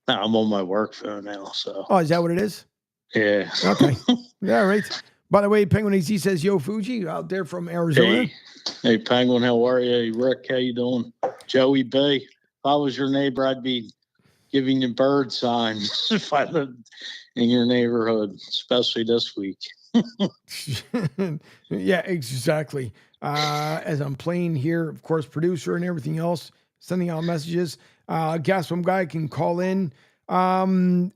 No, I'm on my work phone now. So. Oh, is that what it is? Yeah. Okay. Yeah, right. By the way, Penguin AZ says, yo, Fuji, out there from Arizona. Hey, Penguin, how are you? Hey, Rick, how you doing? Joey B. If I was your neighbor, I'd be giving you bird signs if I lived in your neighborhood, especially this week. Yeah, exactly. As I'm playing here, of course, producer and everything else, sending out messages. Gas from guy can call in. And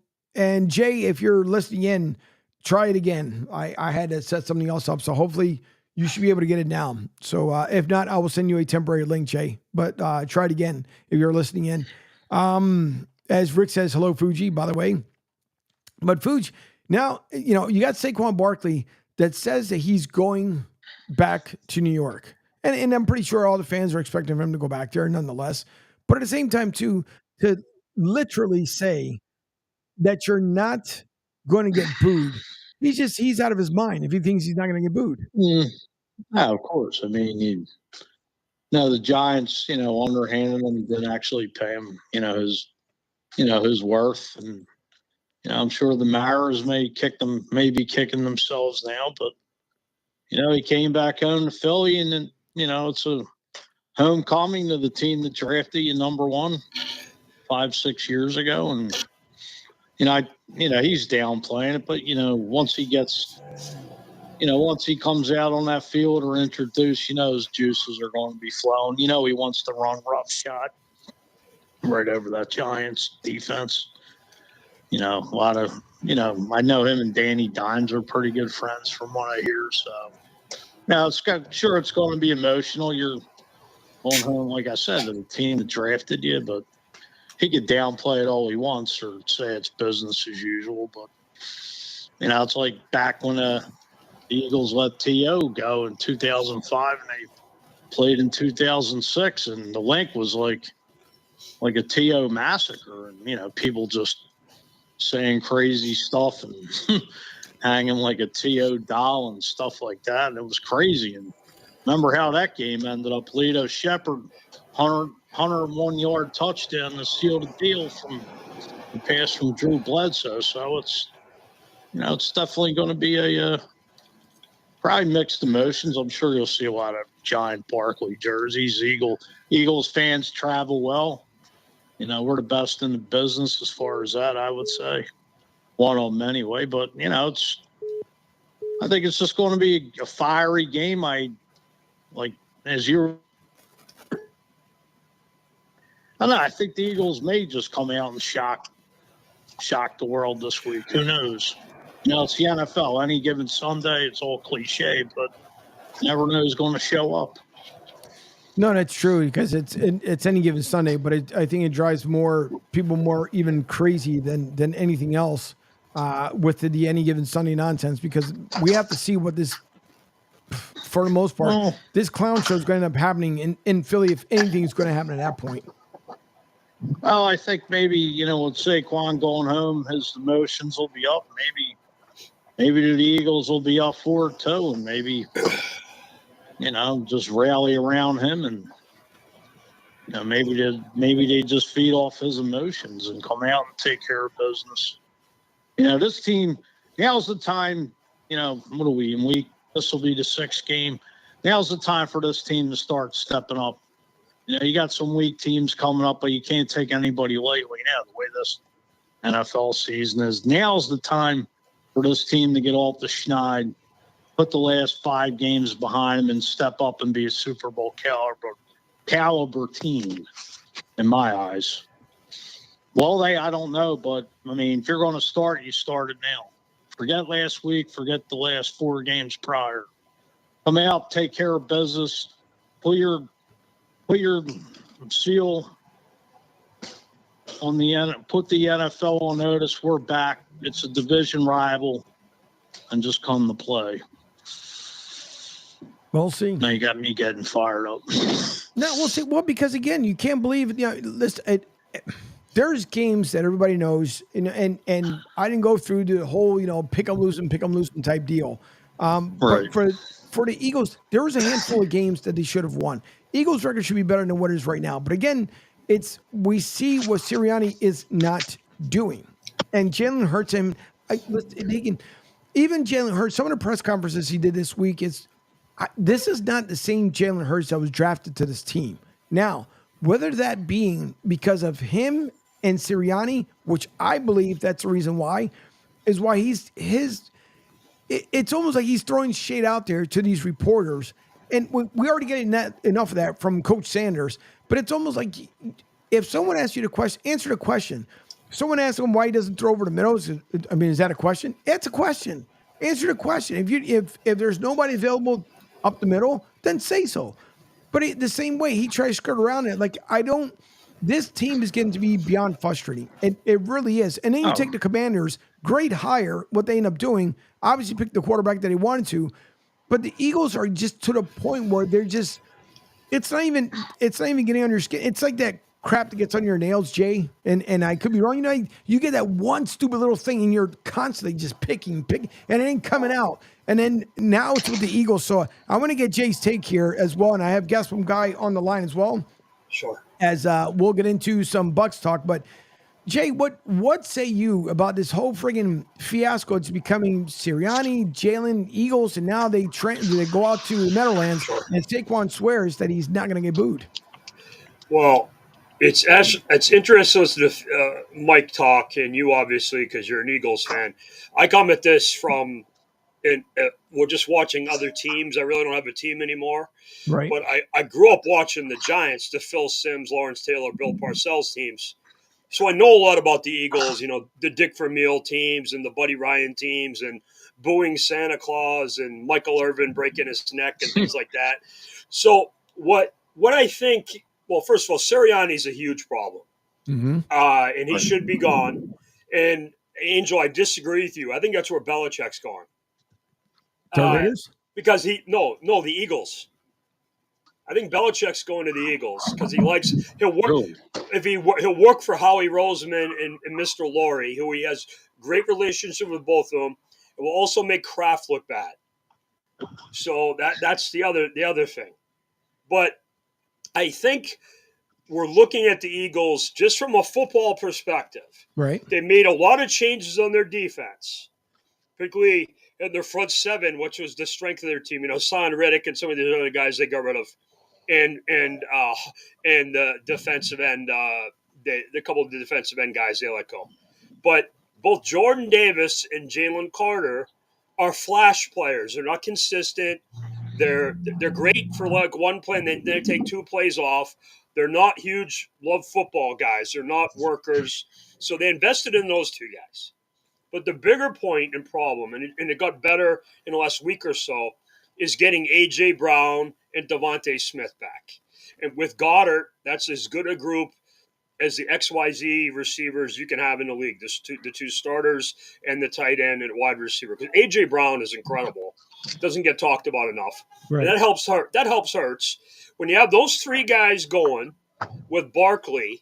Jay, if you're listening in, try it again. I had to set something else up, so hopefully you should be able to get it now. So if not, I will send you a temporary link, Jay. But try it again if you're listening in. As Rick says, hello, Fuji, by the way. But Fuji, now, you got Saquon Barkley that says that he's going back to New York. And I'm pretty sure all the fans are expecting him to go back there nonetheless. But at the same time, too, to literally say that you're not going to get booed, he's out of his mind if he thinks he's not going to get booed. No, of course. I mean, the Giants, underhanded him, didn't actually pay him, his worth. And, I'm sure the Mariners may be kicking themselves now, but, he came back home to Philly, and then, it's a homecoming to the team that drafted you number one 5-6 years ago. And, he's downplaying it, but once he gets, once he comes out on that field or introduced, his juices are going to be flowing. He wants to run rough shot right over that Giants defense. A lot of, I know him and Danny Dimes are pretty good friends from what I hear. So now it's going to be emotional. You're going home, like I said, to the team that drafted you, but he could downplay it all he wants or say it's business as usual. But, it's like back when the Eagles let T.O. go in 2005 and they played in 2006, and the link was like a T.O. massacre, and, people just saying crazy stuff and hanging like a T.O. doll and stuff like that. And it was crazy. And remember how that game ended up. Lito Shepherd, 101-yard touchdown to seal the deal from the pass from Drew Bledsoe. So it's, it's definitely going to be a probably mixed emotions. I'm sure you'll see a lot of giant Barkley jerseys. Eagles fans travel well. We're the best in the business as far as that, I would say. One of them anyway. But, I think it's just going to be a fiery game. I think the Eagles may just come out and shock the world this week. Who knows? It's the NFL. Any given Sunday, it's all cliche, but you never know who's going to show up. No, that's true because it's any given Sunday, but I think it drives people more even crazy than anything else with the any given Sunday nonsense, because we have to see what this, for the most part, this clown show is going to end up happening in Philly, if anything is going to happen at that point. Well, I think maybe, with Saquon going home, his emotions will be up. Maybe the Eagles will be up for it too, and maybe just rally around him, and maybe they just feed off his emotions and come out and take care of business. This team, now's the time. What are we in week? This will be the 6th game. Now's the time for this team to start stepping up. You got some weak teams coming up, but you can't take anybody lightly now. The way this NFL season is, now's the time for this team to get off the schneid, put the last 5 games behind them, and step up and be a Super Bowl caliber team, in my eyes. Well, I don't know, but, if you're going to start, you start it now. Forget last week. Forget the last 4 games prior. Come out, take care of business, put your seal on put the NFL on notice. We're back. It's a division rival, and just come to play. We'll see. Now you got me getting fired up. No, we'll see. Well, because again, you can't believe. Listen, there's games that everybody knows, and I didn't go through the whole pick 'em lose 'em type deal. Right. But for the Eagles, there was a handful of games that they should have won. Eagles' record should be better than what it is right now. But again, we see what Sirianni is not doing, and Jalen Hurts him. Even Jalen Hurts. Some of the press conferences he did this week this is not the same Jalen Hurts that was drafted to this team. Now, whether that being because of him and Sirianni, which I believe that's the reason why, is why it's almost like he's throwing shade out there to these reporters. And we already get enough of that from Coach Sanders, but it's almost like if someone asks you the question, answer the question. If someone asks him why he doesn't throw over the middle, is that a question? It's a question. Answer the question. If there's nobody available up the middle, then say so. But the same way he tries to skirt around it, this team is getting to be beyond frustrating. It really is. And then you take the Commanders, great hire, what they end up doing, obviously picked the quarterback that he wanted to, but the Eagles are just to the point where they're just, it's not even getting on your skin. It's like that crap that gets on your nails, Jay, and I could be wrong. You get that one stupid little thing and you're constantly just picking, and it ain't coming out. And then now it's with the Eagles. So I want to get Jay's take here as well. And I have guests from Guy on the line as well. Sure. As we'll get into some Bucks talk. But Jay, what say you about this whole friggin' fiasco? It's becoming Sirianni, Jalen, Eagles, and now they go out to the Meadowlands, and Saquon swears that he's not going to get booed. Well, It's interesting to listen to Mike talk, and you obviously because you're an Eagles fan. I come at this from, and we're just watching other teams. I really don't have a team anymore, Right. but I grew up watching the Giants, the Phil Simms, Lawrence Taylor, Bill Parcells teams. So I know a lot about the Eagles. The Dick Vermeil teams and the Buddy Ryan teams, and booing Santa Claus and Michael Irvin breaking his neck and things like that. So what I think. Well, first of all, Sirianni's a huge problem, and he should be gone. And Angel, I disagree with you. I think that's where Belichick's gone. Because the Eagles. I think Belichick's going to the Eagles because he'll work he'll work for Howie Roseman and Mr. Laurie, who he has great relationship with both of them. It will also make Kraft look bad. So that's the other thing. But I think we're looking at the Eagles just from a football perspective. Right. They made a lot of changes on their defense, particularly in their front seven, which was the strength of their team. Son Reddick and some of the other guys they got rid of, and the defensive end, the couple of the defensive end guys they let go. But both Jordan Davis and Jalen Carter are flash players. They're not consistent. They're great for like one play, and then they take two plays off. They're not huge love football guys. They're not workers. So they invested in those two guys. But the bigger point and problem, and it got better in the last week or so, is getting A.J. Brown and Devontae Smith back. And with Goddard, that's as good a group as the XYZ receivers you can have in the league. The two starters and the tight end and wide receiver. Because A.J. Brown is incredible. Doesn't get talked about enough. Right. And that helps Hurts. When you have those three guys going with Barkley,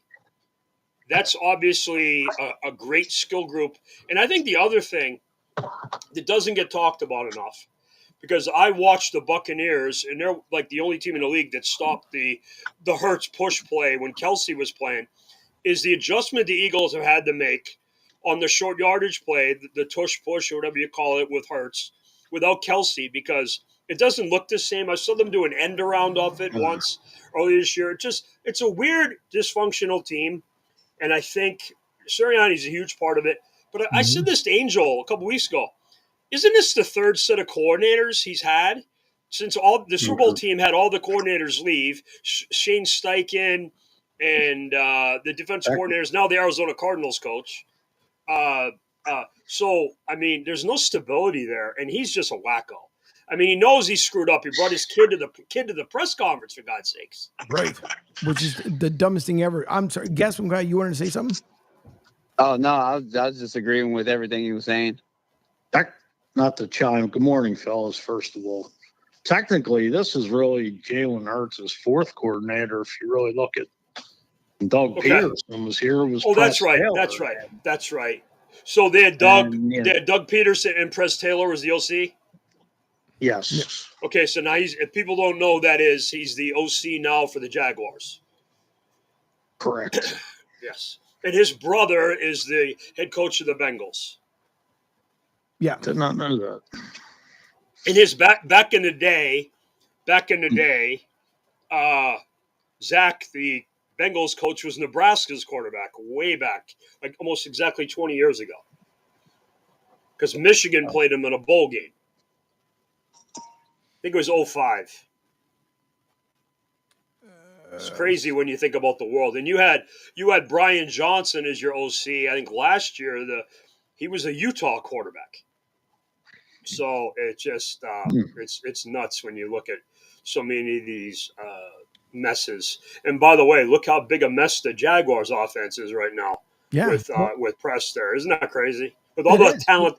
that's obviously a great skill group. And I think the other thing that doesn't get talked about enough, because I watched the Buccaneers, and they're like the only team in the league that stopped the Hurts push play when Kelsey was playing, is the adjustment the Eagles have had to make on the short yardage play, the tush push or whatever you call it with Hurts, without Kelsey, because it doesn't look the same. I saw them do an end around off it once earlier this year. It's a weird, dysfunctional team, and I think Sirianni's a huge part of it. But I said this to Angel a couple weeks ago. Isn't this the third set of coordinators he's had since all the Super Bowl team had all the coordinators leave? Shane Steichen and the defensive coordinators, now the Arizona Cardinals coach. So, I mean, there's no stability there, and he's just a wacko. I mean, he knows he screwed up. He brought his kid to the press conference, for God's sakes. Right. Which is the dumbest thing ever. I'm sorry. Guess what, guy? You wanted to say something? Oh, no, I was just agreeing with everything he was saying. Not to chime. Good morning, fellas, first of all. Technically, this is really Jalen Hurts' fourth coordinator, if you really look at Doug Peterson was here. That's right. Taylor. That's right. So they had Doug Peterson and Press Taylor was the OC? Yes. Okay, so now if people don't know who that is, he's the OC now for the Jaguars. Correct. Yes. And his brother is the head coach of the Bengals. Yeah. Did not know that. And his back in the day, Zach, the Bengals coach, was Nebraska's quarterback way back, like almost exactly 20 years ago. Because Michigan played him in a bowl game. I think it was 2005. It's crazy when you think about the world. And you had Brian Johnson as your OC. I think last year he was a Utah quarterback. So it just it's nuts when you look at so many of these messes. And by the way, look how big a mess the Jaguars' offense is right now. Yeah. With Press there, isn't that crazy? With all that talent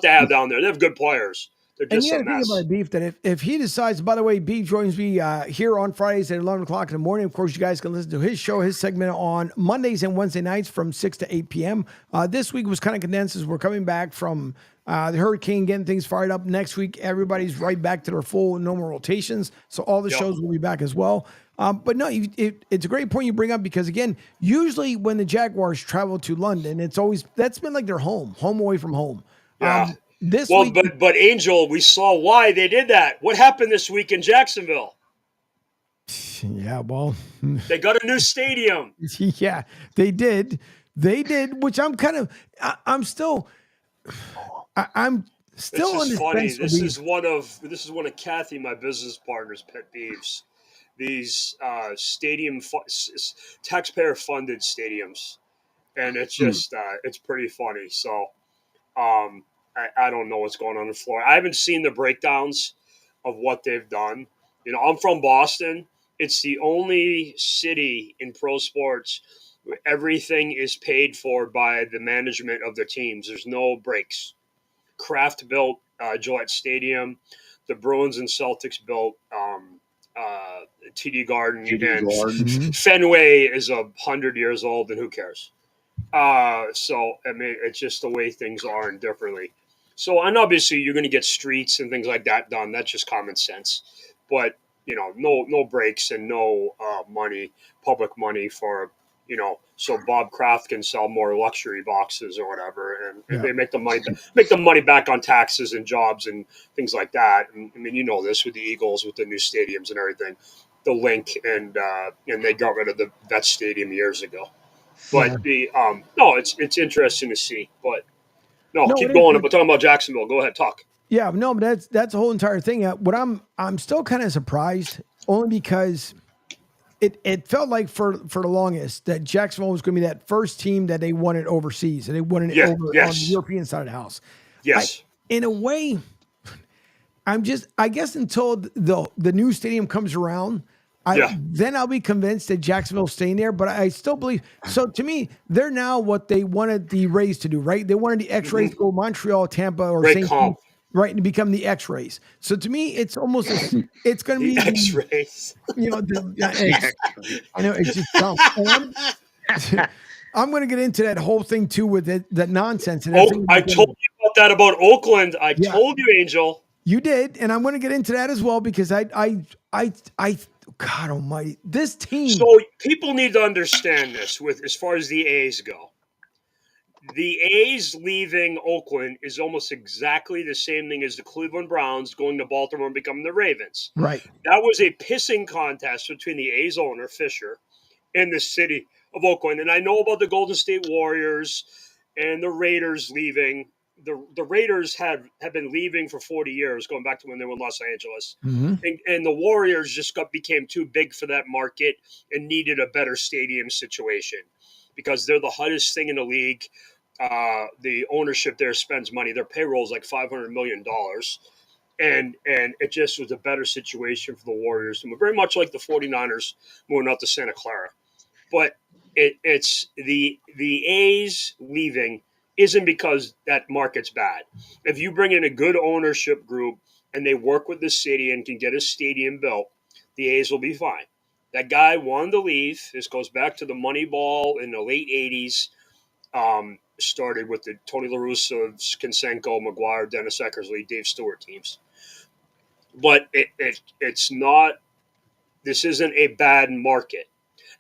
they have down there, they have good players. They're just and you got to think about Beef that if he decides, by the way, Beef joins me here on Fridays at 11 o'clock in the morning. Of course, you guys can listen to his show, his segment on Mondays and Wednesday nights from 6 to 8 p.m. This week was kind of condensed as we're coming back from the hurricane, getting things fired up. Next week, everybody's right back to their full normal rotations. So all the shows will be back as well. But no, it's a great point you bring up because, again, usually when the Jaguars travel to London, that's been like their home away from home. Yeah. This week, but Angel, we saw why they did that. What happened this week in Jacksonville? Yeah, well, They got a new stadium. yeah, they did. They did, which I'm kind of, I'm still, I'm It's still on just the funny. fence with This these. is one of Kathy, my business partner's pet peeves. These taxpayer funded stadiums, and it's just it's pretty funny. So I don't know what's going on in Florida. I haven't seen the breakdowns of what they've done. I'm from Boston. It's the only city in pro sports where everything is paid for by the management of the teams. There's no breaks. Kraft built Gillette Stadium. The Bruins and Celtics built TD Garden, and Fenway is 100 years old, and who cares? So I mean, it's just the way things are and differently. So, and obviously, you're going to get streets and things like that done. That's just common sense. But no breaks and no public money for so Bob Kraft can sell more luxury boxes or whatever, and they make the money back on taxes and jobs and things like that. And I mean, this with the Eagles, with the new stadiums and everything, the link and they got rid of the vet stadium years ago. But no, it's interesting to see. But no, No, keep it is. going. We're talking about Jacksonville. Go ahead, talk. Yeah, no, but that's the whole entire thing. What I'm still kind of surprised, only because it felt like for the longest that Jacksonville was going to be that first team that they wanted overseas and they wanted it over on the European side of the house. Yes, in a way, I guess until the new stadium comes around, then I'll be convinced that Jacksonville's staying there. But I still believe. So to me, they're now what they wanted the Rays to do, right? They wanted the X-Rays to go Montreal, Tampa, or St. Pete, right, and become the X-Rays. So to me, it's almost it's going to be X-Rays. I know it's just dumb. I'm going to get into that whole thing too with that nonsense. And I told you about that about Oakland. I told you, Angel. You did, and I'm going to get into that as well because I God Almighty, this team. So people need to understand this as far as the A's go. The A's leaving Oakland is almost exactly the same thing as the Cleveland Browns going to Baltimore and becoming the Ravens. Right. That was a pissing contest between the A's owner, Fisher, and the city of Oakland. And I know about the Golden State Warriors and the Raiders leaving. The Raiders have been leaving for 40 years, going back to when they were in Los Angeles. Mm-hmm. And the Warriors just became too big for that market and needed a better stadium situation because they're the hottest thing in the league. The ownership there spends money. Their payroll is like $500 million. And it just was a better situation for the Warriors. And very much like the 49ers moving out to Santa Clara. But it's the A's leaving isn't because that market's bad. If you bring in a good ownership group and they work with the city and can get a stadium built, the A's will be fine. That guy wanted to leave. This goes back to the Moneyball in the late 80s. Started with the Tony La Russa, Konsenko, McGuire, Dennis Eckersley, Dave Stewart teams. But it's not – this isn't a bad market.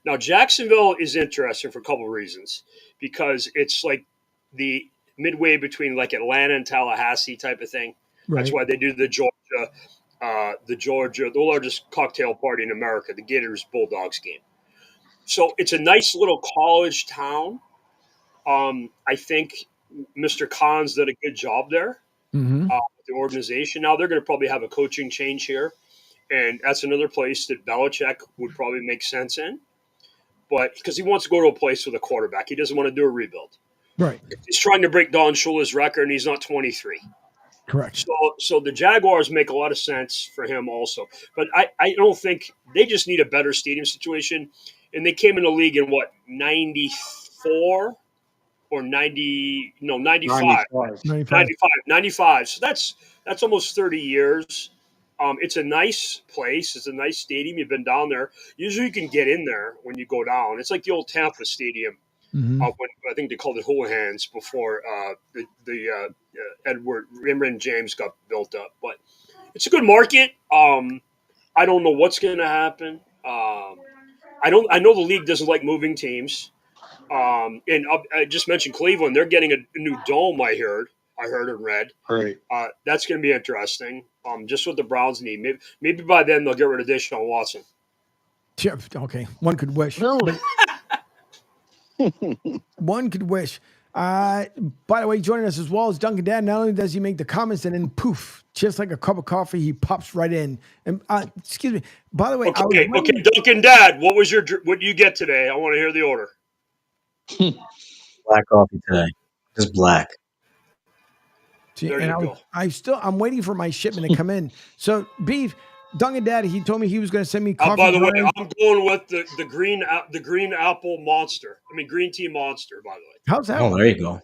Now, Jacksonville is interesting for a couple of reasons because it's like the midway between like Atlanta and Tallahassee type of thing. Right. That's why they do the largest cocktail party in America, the Gators Bulldogs game. So it's a nice little college town. I think Mr. Khan's did a good job there. Mm-hmm. The organization. Now they're going to probably have a coaching change here. And that's another place that Belichick would probably make sense in. But because he wants to go to a place with a quarterback. He doesn't want to do a rebuild. Right. He's trying to break Don Shula's record, and he's not 23. Correct. So the Jaguars make a lot of sense for him also. But I don't think – they just need a better stadium situation. And they came in the league in, 94? Or 95. 95. So that's almost 30 years. It's a nice place. It's a nice stadium. You've been down there. Usually you can get in there when you go down. It's like the old Tampa Stadium. Mm-hmm. When, I think they called it Houlihan's before the Edward Raymond James got built up. But it's a good market. I don't know what's going to happen. I know the league doesn't like moving teams. And I just mentioned Cleveland. They're getting a new dome, I heard and read. Right. That's going to be interesting. Just what the Browns need. Maybe by then they'll get rid of Deshaun Watson. Yeah, okay, one could wish. Really? One could wish. By the way, joining us as well as Duncan Dad. Not only does he make the comments, and then poof, just like a cup of coffee, he pops right in. And excuse me. By the way, Okay, Duncan Dad, what do you get today? I want to hear the order. Black coffee today, just black. There you go. I'm waiting for my shipment to come in. So, Beef, Duncan Dad, he told me he was going to send me coffee. By the way, I'm going with the green apple monster. I mean, green tea monster. By the way, how's that? Oh, there you go.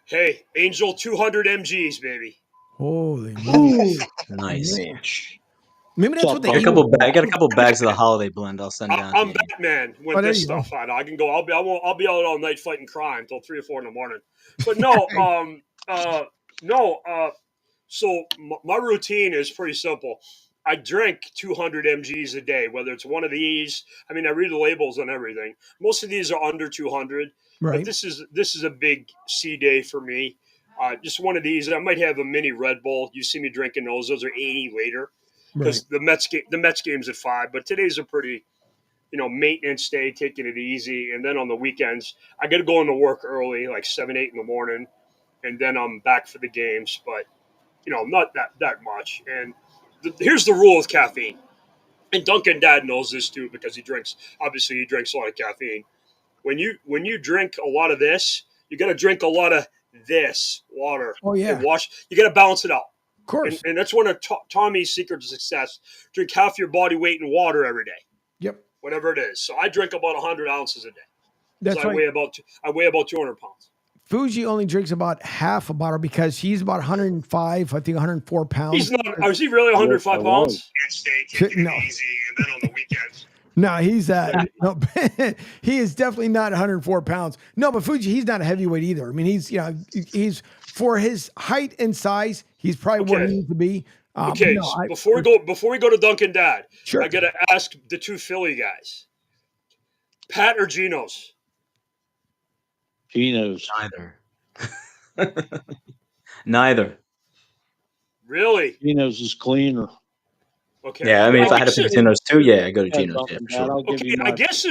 Hey, Angel 200 mgs, baby. Holy moly. Nice. Man. Maybe that's what they got a couple bags of the holiday blend. I'll send down. I'm Batman with this stuff on. I can go. I'll be out all night fighting crime until 3 or 4 in the morning. But no, So my routine is pretty simple. I drink 200 mgs a day, whether it's one of these. I mean, I read the labels on everything. Most of these are under 200, right. But this is a big C day for me. Just one of these. I might have a mini Red Bull. You see me drinking those. Those are 80 later because the Mets game's at 5. But today's a pretty, maintenance day, taking it easy. And then on the weekends, I got to go into work early, like 7, 8 in the morning, and then I'm back for the games. But not that much. And here's the rule with caffeine. And Duncan Dad knows this too because he drinks a lot of caffeine. When you drink a lot of this, you got to drink a lot of this water. Oh yeah. And wash. You got to balance it out. Of course. And that's one of Tommy's secrets to success. Drink half your body weight in water every day. Yep. Whatever it is. So I drink about 100 ounces a day. That's so right. I weigh about 200 pounds. Fuji only drinks about half a bottle because he's about 105, I think 104 pounds. He's not. Is he really 105 pounds? No. Easy, and then on the weekends. No, he's no, he is definitely not 104 pounds. No, but Fuji, he's not a heavyweight either. I mean, he's for his height and size, he's probably where he needs to be. Before we go to Duncan Dad, sure. I got to ask the two Philly guys, Pat or Geno's? Geno's. Neither. Really? Geno's is cleaner. Okay. Yeah, I mean, if I had to pick between those two, I go to Geno's. Yeah, for sure. Okay, I guess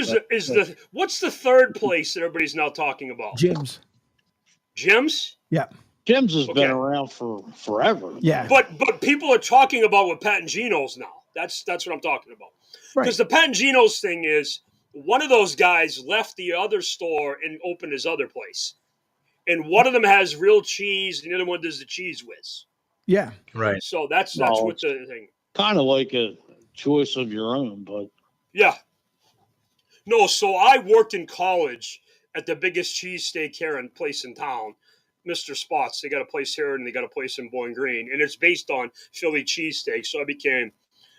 what's the third place that everybody's now talking about? Jim's. Jim's? Yeah. Jim's has been around for forever. Yeah. But people are talking about with Pat and Geno's now. That's what I'm talking about. Because the Pat and Geno's thing is one of those guys left the other store and opened his other place. And one of them has real cheese, and the other one does the cheese whiz. Yeah. Right. So that's what the thing. Kind of like a choice of your own, but yeah. No, so I worked in college at the biggest cheesesteak place in town, Mr. Spots. They got a place here and they got a place in Bowling Green, and it's based on Philly cheesesteak. So I became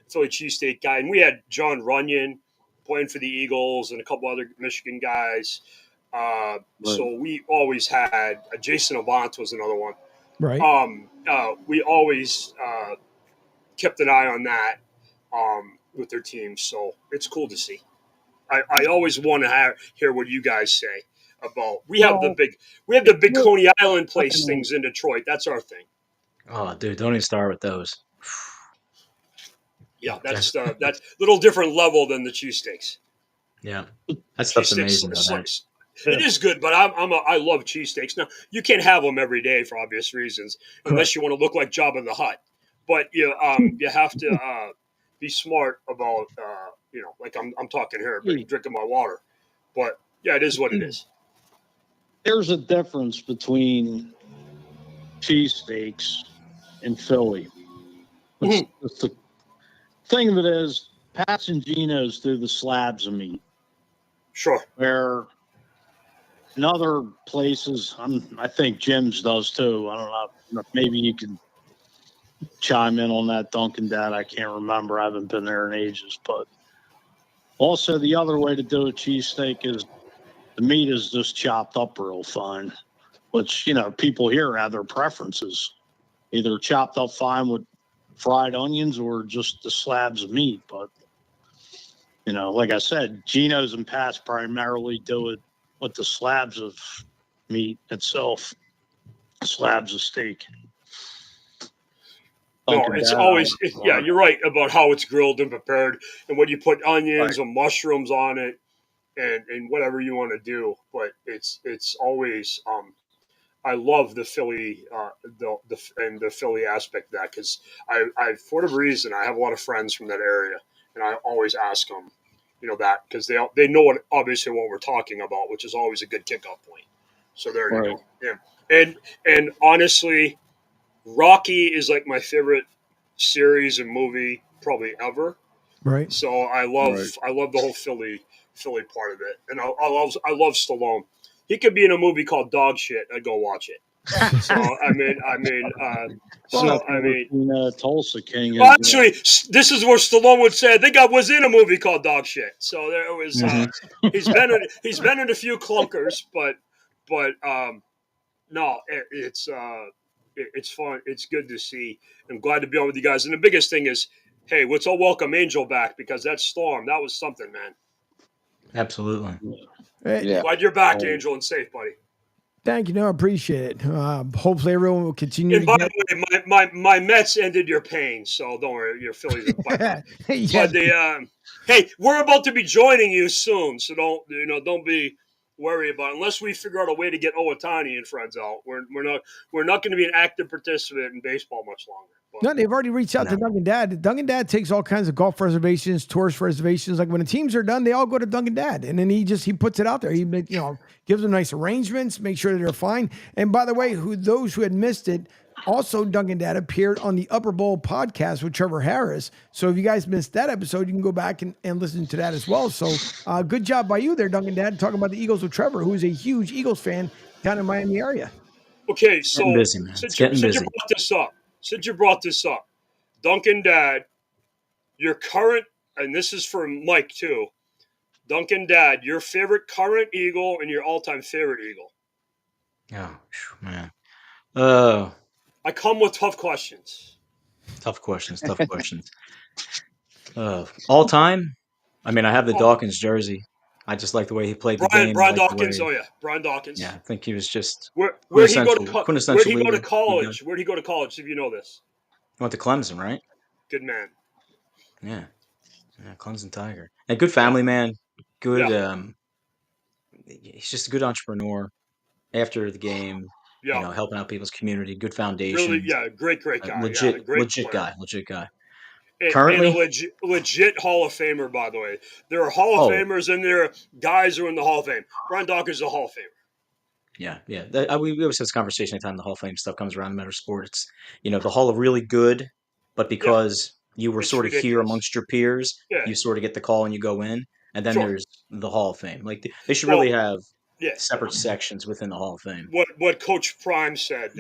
a Philly cheesesteak guy, and we had John Runyon playing for the Eagles and a couple other Michigan guys. So we always had Jason Avant was another one. Right. We always kept an eye on that with their team, so it's cool to see. I always want to hear what you guys say about. We have the big Coney Island place things in Detroit. That's our thing. Oh, dude, don't even start with those. Yeah, that's a little different level than the cheesesteaks. Yeah, that stuff's amazing. It is good, but I love cheesesteaks. Now you can't have them every day for obvious reasons, unless you want to look like Jabba the Hutt. But you have to be smart about like I'm talking here, drinking my water. But yeah, it is what it is. There's a difference between cheesesteaks and Philly. The thing of it is, Pat's and Geno's do the slabs of meat. Sure. Where in other places, I think Jim's does too. I don't know. Maybe you can chime in on that, Duncan Dad. I can't remember. I haven't been there in ages. But also the other way to do a cheesesteak is the meat is just chopped up real fine, which, people here have their preferences. Either chopped up fine with fried onions or just the slabs of meat. But, like I said, Geno's and Pat's primarily do it with the slabs of meat itself, slabs of steak. No, it's always you're right about how it's grilled and prepared, and when you put onions or mushrooms on it, and whatever you want to do. But it's always I love the Philly the Philly aspect of that because I for whatever reason I have a lot of friends from that area, and I always ask them, that because they know obviously what we're talking about, which is always a good kickoff point. So there you go. Yeah, and honestly, Rocky is like my favorite series and movie probably ever. Right. So I love the whole Philly part of it, and I love Stallone. He could be in a movie called Dog Shit. I'd go watch it. So Tulsa King. Well, actually, this is where Stallone would say, "I think I was in a movie called Dog Shit." So there was. He's been in a few clunkers, but no, it's fun. It's good to see. I'm glad to be on with you guys. And the biggest thing is, hey, let's all welcome Angel back because that storm, that was something, man. Absolutely. Glad you're back, Angel, and safe, buddy. Thank you. No, I appreciate it. Hopefully everyone will continue And to by get... the way, my Mets ended your pain, so don't worry, your Phillies are fine. But hey, we're about to be joining you soon, so don't be worried about it. Unless we figure out a way to get Owatani and friends out. We're not going to be an active participant in baseball much longer. No, they've already reached out to Duncan Dad. Duncan Dad takes all kinds of golf reservations, tourist reservations. Like when the teams are done, they all go to Duncan Dad, and then he puts it out there. He gives them nice arrangements, make sure that they're fine. And by the way, those who had missed it, also Duncan Dad appeared on the Upper Bowl podcast with Trevor Harris. So if you guys missed that episode, you can go back and listen to that as well. So good job by you there, Duncan Dad, talking about the Eagles with Trevor, who is a huge Eagles fan down in Miami area. Okay, so busy, man. Since you brought this up, Duncan Dad, your current, and this is for Mike too, Duncan Dad, your favorite current Eagle and your all-time favorite Eagle. Oh, man. I come with tough questions. Tough questions. All time, I mean, I have the Dawkins jersey. I just like the way he played the game. Brian Dawkins. Brian Dawkins. Yeah, I think he was just Where'd he go to college? Where'd he go to college? If you know this, he went to Clemson, right? Good man. Yeah, Clemson Tiger. And good family man. Good. He's just a good entrepreneur. After the game, helping out people's community. Good foundation. Really, great guy. Legit guy. Currently, and a legit Hall of Famer, by the way. There are Hall of Famers and there are guys who are in the Hall of Fame. Brian Dawkins is a Hall of Famer. Yeah. We always have this conversation anytime the Hall of Fame stuff comes around in matter of sports. The Hall of really good, but because you were sort of here amongst your peers, you sort of get the call and you go in. And then there's the Hall of Fame. Like they should really have separate sections within the Hall of Fame. What Coach Prime said,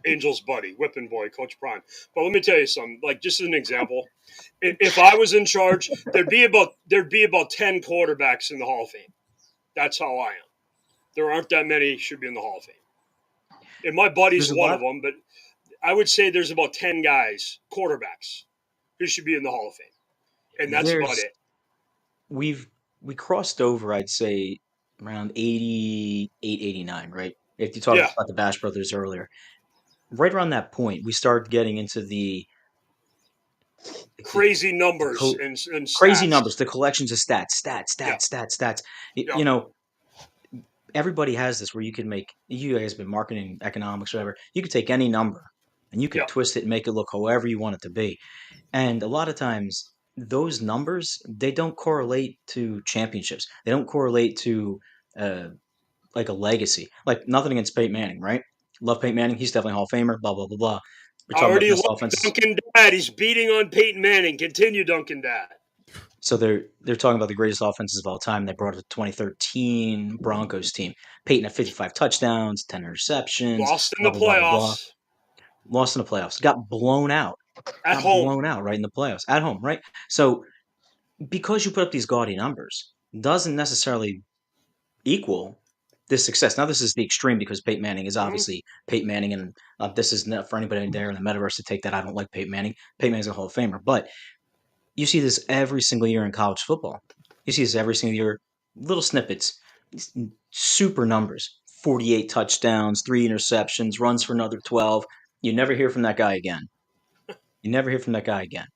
Angel's buddy, whipping boy, Coach Prime. But let me tell you something. Like just as an example, if I was in charge, there'd be about 10 quarterbacks in the Hall of Fame. That's how I am. There aren't that many should be in the Hall of Fame. And my buddy's one of them, but I would say there's about 10 guys, quarterbacks, who should be in the Hall of Fame. And that's about it. We crossed over, I'd say, around 88, 89, right? If you talked about the Bash Brothers earlier. Right around that point, we started getting into the crazy numbers and stats. Crazy numbers, the collections of stats. Everybody has this where you guys have been marketing, economics, whatever. You could take any number and you could twist it and make it look however you want it to be. And a lot of times, those numbers, they don't correlate to championships. They don't correlate to like a legacy. Like nothing against Peyton Manning, right? Love Peyton Manning. He's definitely a Hall of Famer, blah, blah, blah, blah. I already love Duncan Dad. He's beating on Peyton Manning. Continue, Duncan Dad. So they're talking about the greatest offenses of all time. They brought up the 2013 Broncos team. Peyton had 55 touchdowns, 10 interceptions. Lost in the playoffs. Lost in the playoffs. Got blown out. At home. Blown out right in the playoffs. At home, right? So because you put up these gaudy numbers doesn't necessarily equal this success. Now, this is the extreme because Peyton Manning is obviously Peyton Manning, and this is not for anybody there in the metaverse to take that. I don't like Peyton Manning. Peyton Manning's a Hall of Famer. But you see this every single year in college football. You see this every single year. Little snippets, super numbers, 48 touchdowns, 3 interceptions, runs for another 12. You never hear from that guy again. You never hear from that guy again,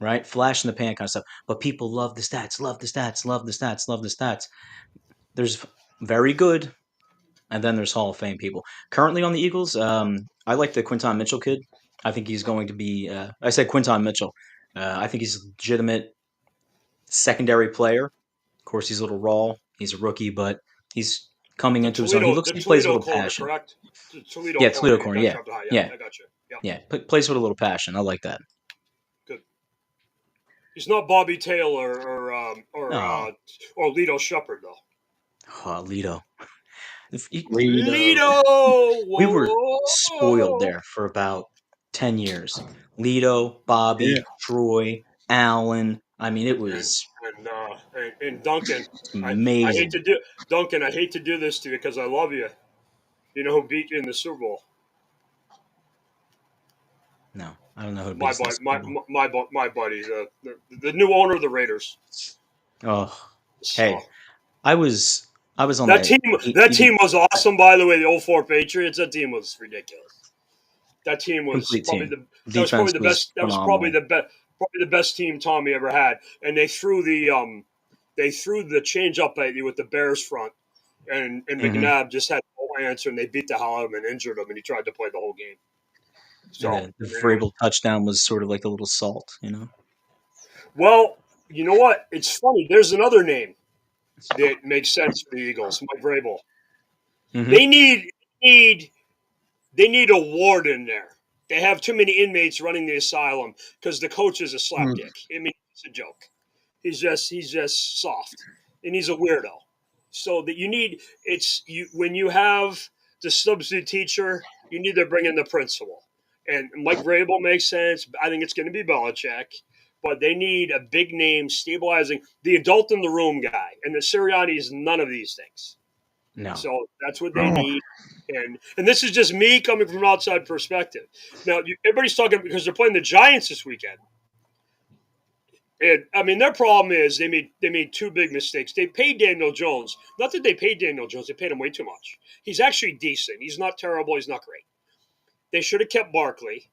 right? Flash in the pan kind of stuff. But people love the stats, love the stats, love the stats, love the stats. There's very good, and then there's Hall of Fame people. Currently on the Eagles, I like the Quinton Mitchell kid. I think he's going to be. I said Quinton Mitchell. I think he's a legitimate secondary player. Of course, he's a little raw. He's a rookie, but he's coming into his own. The He plays with a Toledo little corner, passion. correct? The Toledo Yeah, corner. Toledo corner. Got Yeah, dropped high. yeah, I got you. Yeah. yeah. Plays with a little passion. I like that. Good. He's not Bobby Taylor No. or Lito Shepard though. Oh, Lito. Lito. We were Whoa. spoiled there for about 10 years. Lito, Bobby, Troy, Allen. I mean, it was And Duncan. amazing. Duncan. I hate to do this to you because I love you. You know who beat you in the Super Bowl? No, I don't know who My beats this. my buddy, the new owner of the Raiders. Oh, So, hey, I was on that team. That team was awesome. By the way, the 04 Patriots. That team was ridiculous. That team was Complete probably team. that was probably the Defense best. That was probably the best team Tommy ever had. And they threw the change up at you with the Bears front, and McNabb just had no answer, and they beat the hell out of him and injured him, and he tried to play the whole game. So And the Vrabel touchdown was sort of like a little salt, you know. Well, you know what? It's funny. There's another name that makes sense for the Eagles, Mike Vrabel. Mhm. They need a warden there. They have too many inmates running the asylum because the coach is a slapdick. I mean, it's a joke. He's just soft, and he's a weirdo. So that when you have the substitute teacher, you need to bring in the principal. And Mike Vrabel makes sense. I think it's going to be Belichick, but they need a big name stabilizing the adult in the room guy. And the Sirianni is none of these things. No. So that's what they need. And this is just me coming from an outside perspective. Now, everybody's talking because they're playing the Giants this weekend. And I mean, their problem is they made two big mistakes. They paid Daniel Jones. Not that they paid Daniel Jones; they paid him way too much. He's actually decent. He's not terrible. He's not great. They should have kept Barkley,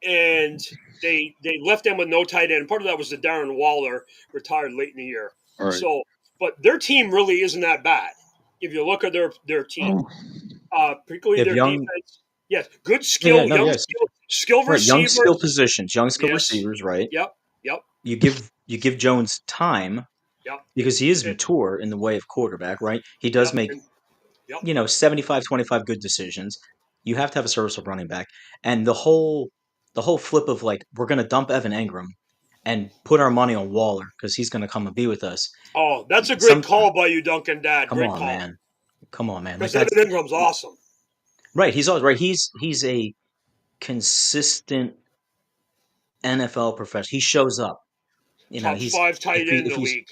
and they left them with no tight end. Part of that was the Darren Waller retired late in the year. Right. So, but their team really isn't that bad if you look at their team, particularly their defense. Yes, good skill, skill receivers, young skill positions, young skill receivers, right? Yep. You give Jones time, because he is mature in the way of quarterback, right? He does make 75-25 good decisions. You have to have a serviceable running back, and the whole flip of like we're going to dump Evan Engram and put our money on Waller because he's going to come and be with us. Oh, that's a great call by you, Duncan Dad. Come great on, call. man. Come on, man. Because Evan Ingram's awesome. Right, he's a consistent NFL professional. He shows up. Top 5 tight end in the league.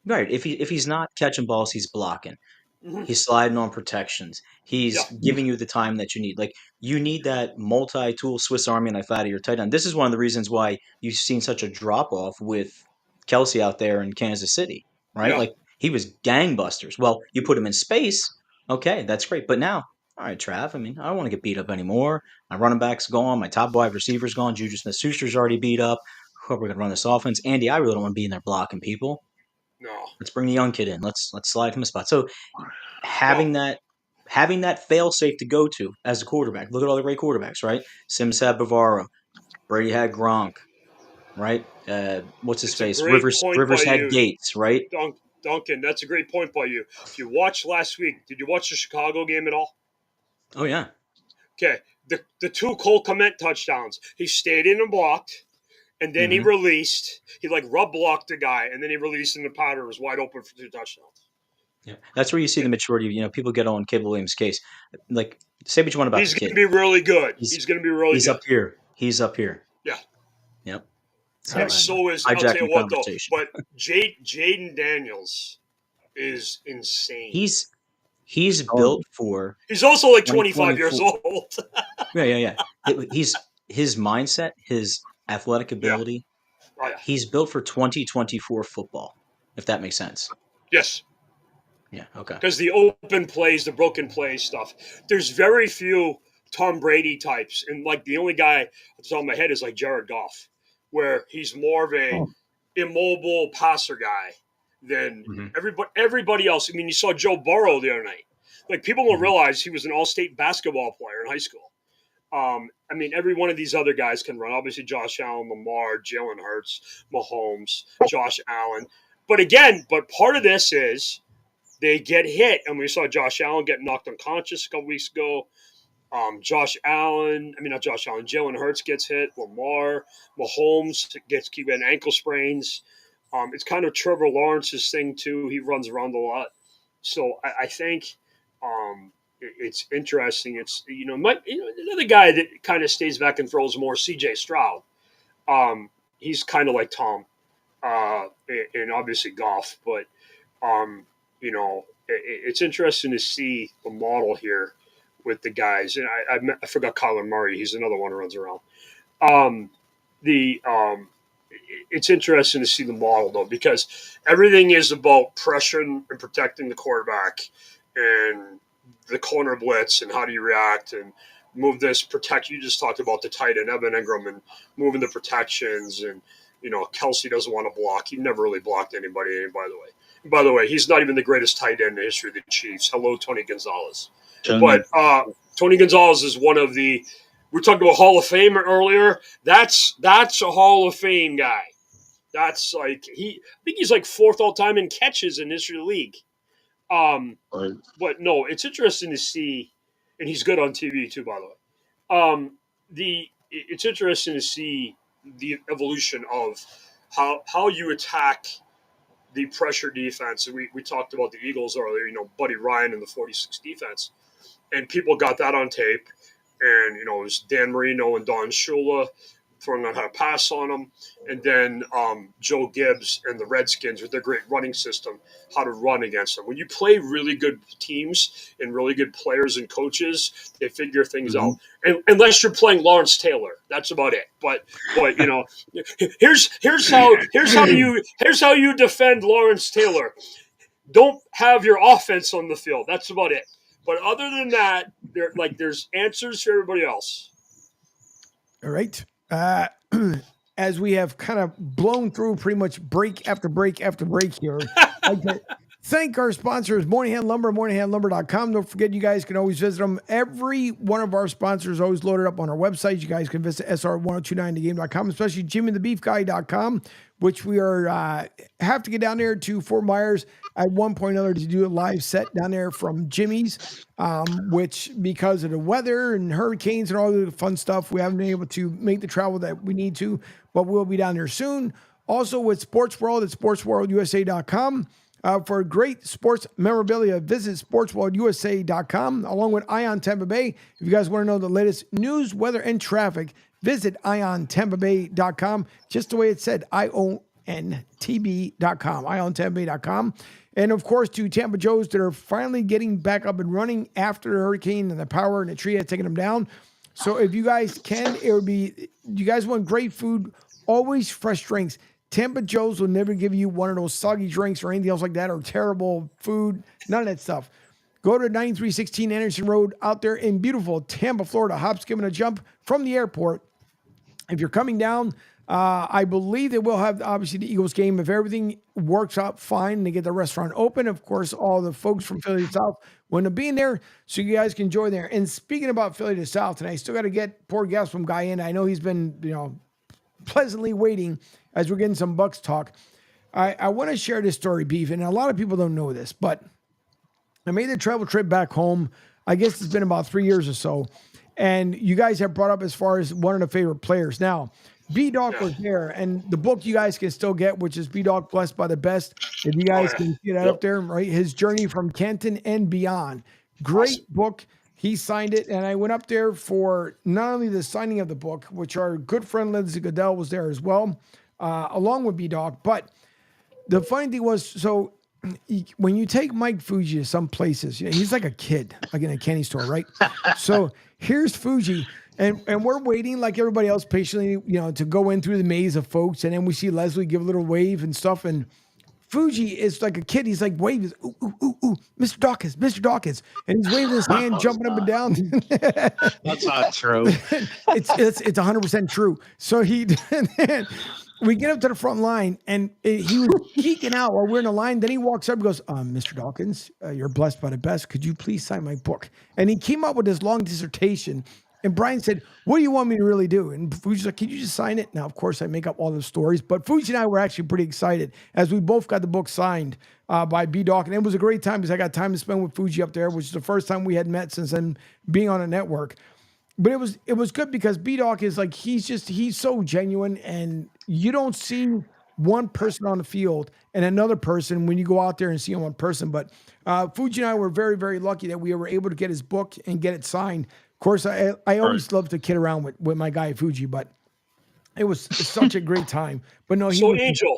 Right. If he's not catching balls, he's blocking. Mm-hmm. He's sliding on protections. He's giving you the time that you need. Like you need that multi-tool Swiss Army knife out of your tight end. This is one of the reasons why you've seen such a drop off with Kelsey out there in Kansas City, right? Yeah. Like he was gangbusters. Well, you put him in space, okay, that's great. But now, all right, Trav. I mean, I don't want to get beat up anymore. My running back's gone. My top wide receiver's gone. Juju Smith-Schuster's already beat up. Who are we gonna run this offense? Andy, I really don't want to be in there blocking people. No. Let's bring the young kid in. Let's slide him a spot. So having that fail safe to go to as a quarterback. Look at all the great quarterbacks, right? Sims had Bavaro. Brady had Gronk, right? What's his face? Rivers had Gates, right? Duncan, that's a great point by you. If you watched last week, did you watch the Chicago game at all? Oh, yeah. Okay. The two Cole Kmet touchdowns. He stayed in and blocked. And then he released. He rub blocked the guy, and then he released, and the powder was wide open for 2 touchdowns. Yeah, that's where you see the maturity. People get on Caleb Williams' case. Like, say what you want about He's the kid. He's going to be really good. He's going to be really good. He's up here. Yeah. Yep. So is I'll tell you what though. But Jaden Daniels is insane. He's built for. He's also 25 years old. Yeah. His mindset, his athletic ability. Oh, yeah. He's built for 2024 football, if that makes sense. Yes. Yeah, okay. Because the open plays, the broken play stuff. There's very few Tom Brady types. And like the only guy at the top of my head is like Jared Goff, where he's more of a immobile passer guy than everybody else. I mean, you saw Joe Burrow the other night. Like people don't realize he was an all-state basketball player in high school. I mean, every one of these other guys can run. Obviously, Josh Allen, Lamar, Jalen Hurts, Mahomes, Josh Allen. But again, part of this is they get hit. And we saw Josh Allen get knocked unconscious a couple weeks ago. Jalen Hurts gets hit. Lamar, Mahomes keep getting ankle sprains. It's kind of Trevor Lawrence's thing too. He runs around a lot. So I think it's interesting. It's another guy that kind of stays back and throws more. C.J. Stroud. He's kind of like Tom, and obviously Goff. But it's interesting to see the model here with the guys. And I forgot Kyler Murray. He's another one who runs around. It's interesting to see the model though, because everything is about pressure and protecting the quarterback and the corner blitz and how do you react and move this, protect. You just talked about the tight end, Evan Ingram, and moving the protections. And, Kelsey doesn't want to block. He never really blocked anybody, by the way, he's not even the greatest tight end in the history of the Chiefs. Hello, Tony Gonzalez. But Tony Gonzalez is one of the – we talked about Hall of Fame earlier. That's a Hall of Fame guy. That's like – I think he's like fourth all-time in catches in the history of the league. But no, it's interesting to see – and he's good on TV too, by the way. It's interesting to see the evolution of how you attack the pressure defense. And we talked about the Eagles earlier, Buddy Ryan in the 46 defense. And people got that on tape. And, it was Dan Marino and Don Shula throwing out how to pass on them. And then Joe Gibbs and the Redskins with their great running system, how to run against them. When you play really good teams and really good players and coaches, they figure things out. And unless you're playing Lawrence Taylor, that's about it. But here's how you defend Lawrence Taylor. Don't have your offense on the field. That's about it. But other than that, there's answers for everybody else. All right. As we have kind of blown through pretty much break after break after break here, I'd like to thank our sponsors, Moynihan Lumber, MoynihanLumber.com. Don't forget, you guys can always visit them. Every one of our sponsors is always loaded up on our website. You guys can visit sr1029thegame.com, especially JimmyTheBeefGuy.com, which we are have to get down there to Fort Myers at one point or another to do a live set down there from Jimmy's, which because of the weather and hurricanes and all the fun stuff, we haven't been able to make the travel that we need to, but we'll be down there soon. Also with Sports World at sportsworldusa.com. For great sports memorabilia, visit sportsworldusa.com, along with Ion Tampa Bay. If you guys want to know the latest news, weather, and traffic, visit iontampabay.com, just the way it said, iontb.com, iontampabay.com. And, of course, to Tampa Joes that are finally getting back up and running after the hurricane and the power and the tree had taken them down. So if you guys can, you guys want great food, always fresh drinks. Tampa Joe's will never give you one of those soggy drinks or anything else like that or terrible food, none of that stuff. Go to 9316 Anderson Road out there in beautiful Tampa, Florida. Hop, skip, and a jump from the airport. If you're coming down, I believe they will have, obviously, the Eagles game. If everything works out fine and they get the restaurant open, of course, all the folks from Philly to South want to be in there so you guys can enjoy there. And speaking about Philly to South, and I still got to get poor Gasp guy in. I know he's been, pleasantly waiting as we're getting some Bucks talk. I want to share this story, Beef, and a lot of people don't know this, but I made the travel trip back home. I guess it's been about 3 years or so. And you guys have brought up as far as one of the favorite players. Now, B-Dog was there, and the book you guys can still get, which is B-Dog Blessed by the Best. If you guys can see that up there, right? His journey from Canton and beyond. Great book. He signed it, and I went up there for not only the signing of the book, which our good friend Lindsay Goodell was there as well, along with B-Dog. But the funny thing was, so when you take Mike Fuji to some places, he's like a kid, like in a candy store, right? So here's Fuji, and we're waiting like everybody else patiently, to go in through the maze of folks, and then we see Leslie give a little wave and stuff, and Fuji is like a kid. He's like waving, ooh, ooh, ooh, ooh, Mr. Dawkins, Mr. Dawkins. And he's waving his hand, jumping up and down. That's not true. It's 100% true. So we get up to the front line, and he was geeking out while we're in the line. Then he walks up and goes, Mr. Dawkins, you're blessed by the best. Could you please sign my book? And he came up with this long dissertation. And Brian said, what do you want me to really do? And Fuji's like, can you just sign it? Now, of course, I make up all the stories. But Fuji and I were actually pretty excited as we both got the book signed by B-Doc. And it was a great time because I got time to spend with Fuji up there, which is the first time we had met since then being on a network. But it was good because B-Doc is like, he's so genuine, and you don't see one person on the field and another person when you go out there and see him in person. But Fuji and I were very, very lucky that we were able to get his book and get it signed. Of course, I always love to kid around with my guy Fuji, but it was such a great time. But no, Angel,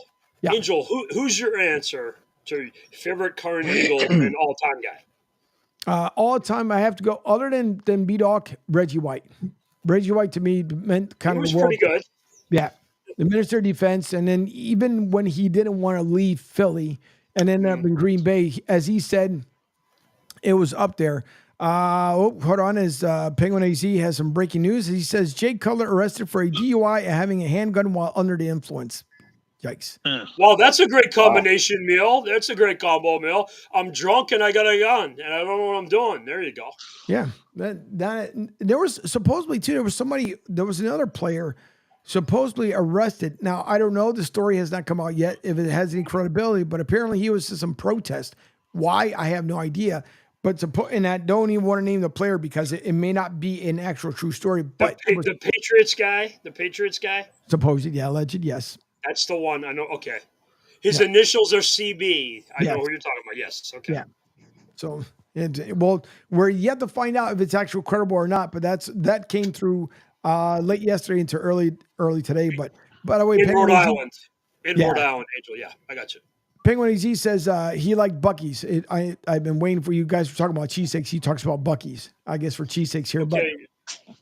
who's your answer to favorite current Eagle and all-time guy? All time, I have to go. Other than B-Doc, Reggie White. Reggie White to me meant kind of was the world. Pretty good. Yeah, the Minister of Defense, and then even when he didn't want to leave Philly and ended up in Green Bay, as he said, it was up there. Hold on. As Penguin AZ has some breaking news. He says Jake Cutler arrested for a DUI and having a handgun while under the influence. Yikes. Well, that's a great combination meal. That's a great combo meal. I'm drunk and I got a gun and I don't know what I'm doing. There you go. Yeah. That there was supposedly too, there was another player supposedly arrested. Now, I don't know. The story has not come out yet if it has any credibility, but apparently he was to some protest. Why? I have no idea. But to put in that, don't even want to name the player because it may not be an actual true story. But the Patriots guy. Supposedly, yeah, alleged, yes. That's the one I know. Okay, his initials are CB. I know who you're talking about. Yes. Okay. Yeah. So, we're yet to find out if it's actual credible or not. But that came through late yesterday into early today. But by the way, in Rhode Island, Angel. Yeah, I got you. Penguin AZ says he liked Buc-ee's. I've been waiting for you guys to talk about cheesesteaks. He talks about Buc-ee's, I guess, for cheesesteaks here. Okay.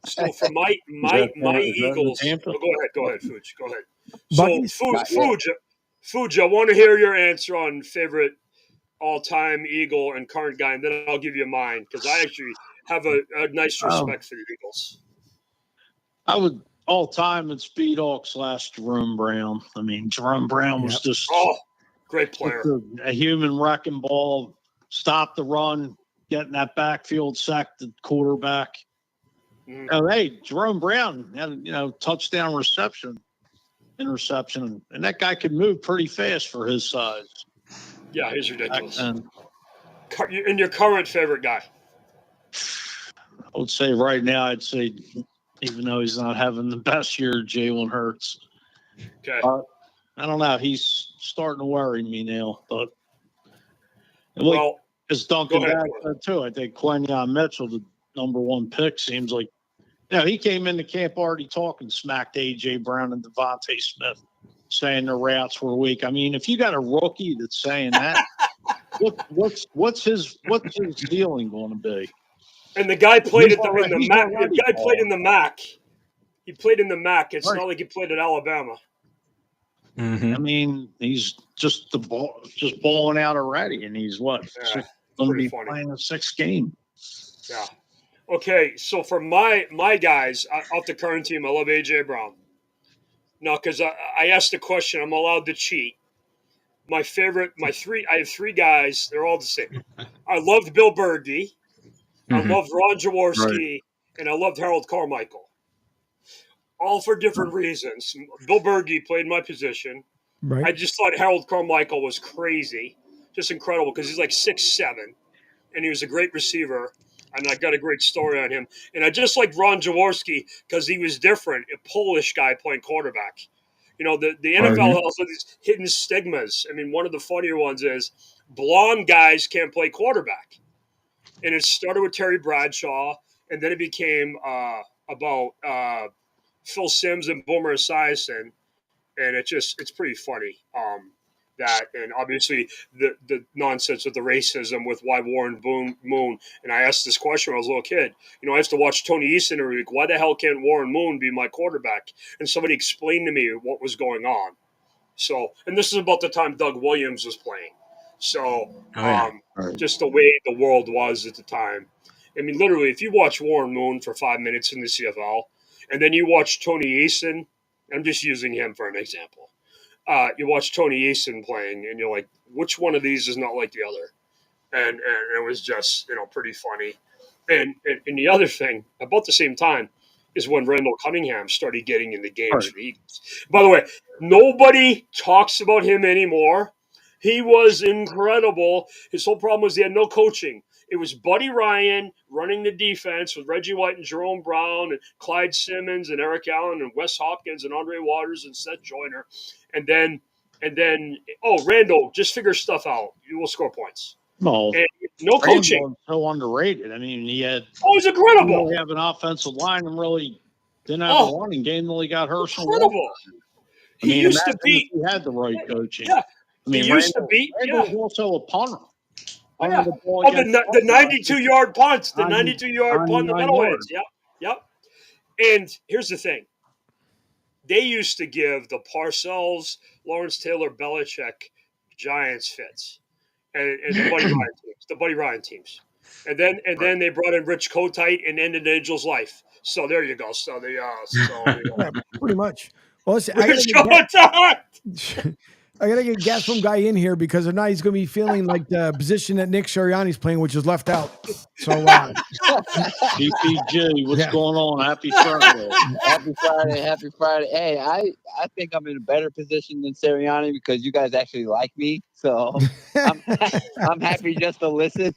So for my Eagles, go ahead, Fuji. Go ahead. So Fuji, I want to hear your answer on favorite all-time Eagle and current guy, and then I'll give you mine because I actually have a nice respect for the Eagles. I would all-time it's B-Doc / Jerome Brown. I mean, Jerome Brown was just great player. A human wrecking ball, stop the run, getting that backfield sack to quarterback. Oh, hey, Jerome Brown had, touchdown interception, and that guy could move pretty fast for his size. Yeah, he's ridiculous. And your current favorite guy? I would say right now, even though he's not having the best year, Jalen Hurts. Okay. I don't know. He's starting to worry me now, but as Duncan Back said too, I think Quentin Mitchell, the number one pick, seems like he came into camp already talking smack to A.J. Brown and Devontae Smith, saying their routes were weak. I mean, if you got a rookie that's saying that, what's his ceiling going to be? And the guy played in the MAC. The guy played in the MAC. He played in the MAC. It's not like he played at Alabama. Mm-hmm. I mean, he's just balling out already, and he's going to be playing a sixth game. Yeah. Okay, so for my guys off the current team, I love A.J. Brown. No, because I asked the question, I'm allowed to cheat. I have three guys. They're all the same. I loved Bill Bergey. I loved Ron Jaworski, and I loved Harold Carmichael. All for different reasons. Bill Bergey played my position. Right. I just thought Harold Carmichael was crazy, just incredible because he's like 6'7", and he was a great receiver. And I got a great story on him. And I just like Ron Jaworski because he was different, a Polish guy playing quarterback. The NFL has these hidden stigmas. I mean, one of the funnier ones is blonde guys can't play quarterback. And it started with Terry Bradshaw, and then it became about Phil Simms and Boomer Esiason. And it's pretty funny. That and obviously the nonsense with the racism with why Warren Moon. And I asked this question when I was a little kid. I used to watch Tony Easton every week. Why the hell can't Warren Moon be my quarterback? And somebody explained to me what was going on. So, and this is about the time Doug Williams was playing. So, yeah. just the way the world was at the time. I mean, literally, if you watch Warren Moon for 5 minutes in the CFL, and then you watch Tony Eason, I'm just using him for an example. You watch Tony Eason playing, and you're like, which one of these is not like the other? And it was just pretty funny. And the other thing about the same time is when Randall Cunningham started getting in the games for the Eagles. By the way, nobody talks about him anymore. He was incredible. His whole problem was he had no coaching. It was Buddy Ryan running the defense with Reggie White and Jerome Brown and Clyde Simmons and Eric Allen and Wes Hopkins and Andre Waters and Seth Joyner. And then, Randall, just figure stuff out. You will score points. Well, and no coaching. Was so underrated. I mean, he was incredible. Really have an offensive line and really didn't have a running game until he got Herschel. Incredible. He used to beat. He had the right coaching. Yeah. I mean, he used to beat. Randall was also a punter. The 92-yard punt. The 92-yard punt in the metalweights. Yep. And here's the thing. They used to give the Parcells, Lawrence Taylor, Belichick, Giants fits. And the Buddy Ryan teams. And then they brought in Rich Kotite and ended Angel's life. So there you go. So yeah, pretty much. Well, listen, Rich Kotite! I got to get gas from guy in here because if not, he's going to be feeling like the position that Nick Sirianni's playing, which is left out. So, DPG, what's going on? Happy Friday. Happy Friday. Hey, I think I'm in a better position than Sirianni because you guys actually like me. So I'm happy just to listen.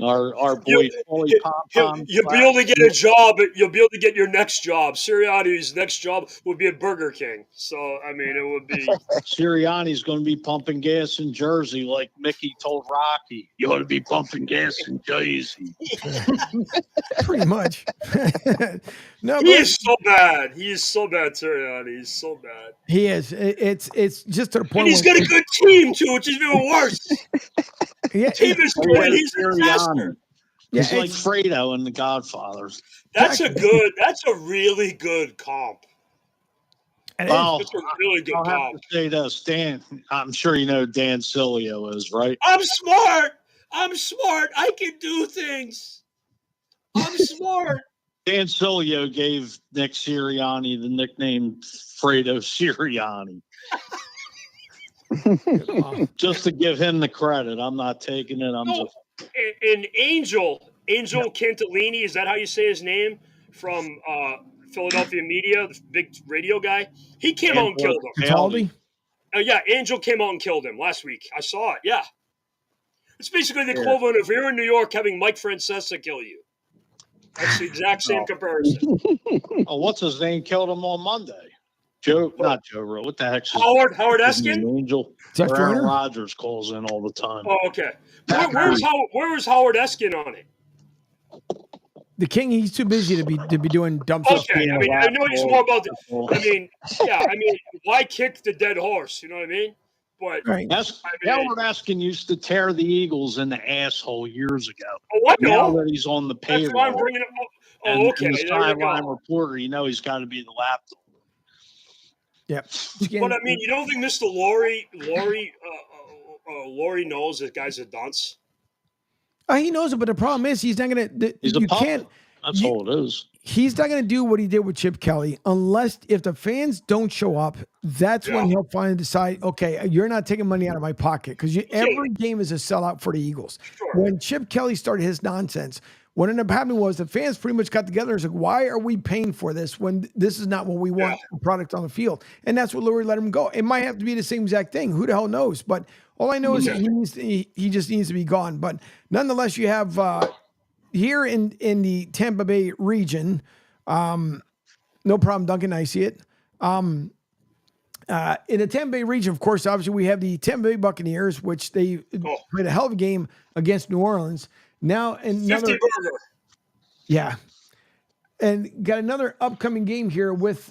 Our boy Fully Pom-Pom. You'll be able to get a job. You'll be able to get your next job. Sirianni's next job would be at Burger King. So, I mean, it would be. Sirianni's going to be pumping gas in Jersey like Mickey told Rocky. You ought to be pumping gas in Jersey. Pretty much. No, he is so bad. He is so bad, Sirianni. He's so bad. He is. It's just to the point. And he's got a good team too, which is even worse. Yeah, team is good. And he's a disaster. He's like Fredo in The Godfathers. That's a really good comp. Well, it's a really good I'll comp. have to say this, Dan. I'm sure you know Dan Silio is, right? I'm smart. I can do things. I'm smart. Dan Silio gave Nick Sirianni the nickname Fredo Sirianni. Just to give him the credit. I'm not taking it. And Angel Cantalini, is that how you say his name? From Philadelphia Media, the big radio guy. He came out and killed him. Yeah, Angel came out and killed him last week. I saw it. Yeah. It's basically the equivalent of here in New York having Mike Francesa kill you. That's the exact same comparison. What's his name? Killed him on Monday. Not Joe Rowe. What the heck's Howard Eskin? Angel. Aaron Rodgers calls in all the time. Oh, okay. Where was Howard Eskin on it? The King, he's too busy to be doing dumb stuff. Okay, I mean, I know he's more about why kick the dead horse? You know what I mean? But Howard Eskin used to tear the Eagles in the asshole years ago. Oh, I know. Now that he's on the payroll. That's why I'm bringing it up. And the sideline reporter, he's got to be the laptop. Yep. But I mean, you don't think Mr. Laurie knows that guy's a dunce? He knows it, but the problem is he's not going to. He's a puppet. That's all it is. He's not going to do what he did with Chip Kelly unless if the fans don't show up. That's when he'll finally decide. Okay, you're not taking money out of my pocket because every game is a sellout for the Eagles. Sure. When Chip Kelly started his nonsense, what ended up happening was the fans pretty much got together and said, "Why are we paying for this when this is not what we want product on the field?" And that's what Lurie let him go. It might have to be the same exact thing. Who the hell knows? But all I know is he just needs to be gone. But nonetheless, you have here in the Tampa Bay region, no problem, Duncan. I see it. In the Tampa Bay region, of course, obviously we have the Tampa Bay Buccaneers, which they played a hell of a game against New Orleans. Now another, and got another upcoming game here with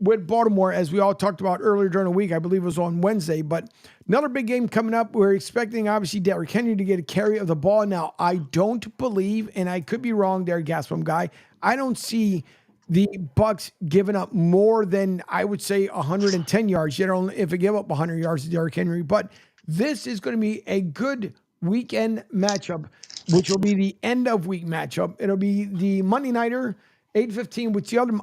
Baltimore, as we all talked about earlier during the week. I believe it was on Wednesday, but another big game coming up. We're expecting obviously Derrick Henry to get a carry of the ball. Now I don't believe, and I could be wrong there, Gaspam guy. I don't see the Bucks giving up more than, I would say, 110 yards. You know, if they give up 100 yards to Derrick Henry. But this is going to be a good weekend matchup, which will be the end of week matchup. It'll be the Monday nighter, 8:15. Which the other,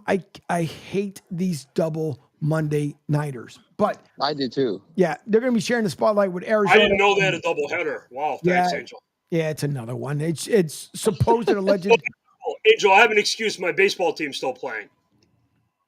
I hate these double Monday nighters, but I do too. yeah, they're going to be sharing the spotlight with Arizona. I didn't know they had a doubleheader. Wow, thanks, Angel. Yeah, it's another one. It's supposed and alleged. Angel, I have an excuse. My baseball team's still playing.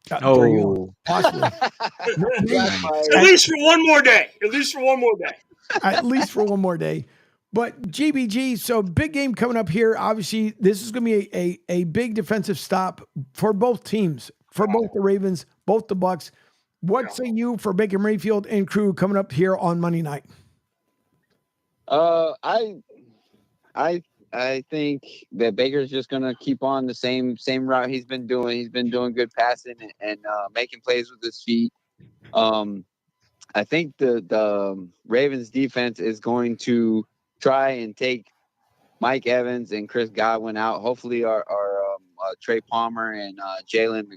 Possibly. At least for one more day. At least for one more day. At least for one more day. But GBG, so big game coming up here. Obviously, this is going to be a big defensive stop for both teams, for both the Ravens, both the Bucks. What say you for Baker Mayfield and crew coming up here on Monday night? I think that Baker's just gonna keep on the same route he's been doing. He's been doing good passing and making plays with his feet. I think the Ravens defense is going to try and take Mike Evans and Chris Godwin out. Hopefully, our Trey Palmer and Jalen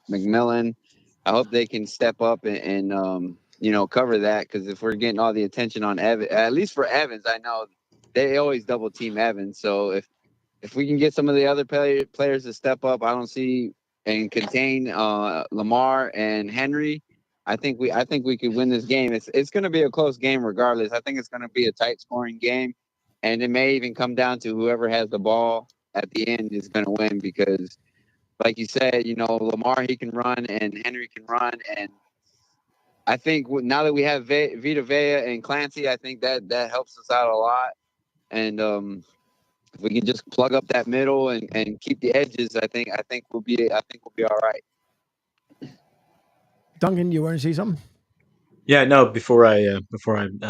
McMillan. I hope they can step up and cover that, because if we're getting all the attention on Evans, at least for Evans, I know they always double team Evans. So if we can get some of the other players to step up, I don't see and contain Lamar and Henry. I think we could win this game. It's going to be a close game regardless. I think it's going to be a tight scoring game, and it may even come down to whoever has the ball at the end is going to win, because, like you said, Lamar, he can run and Henry can run, and I think now that we have Vita Vea and Clancy, I think that helps us out a lot. And if we can just plug up that middle and keep the edges, I think we'll be all right. Duncan, you want to say something? Yeah, no. Before I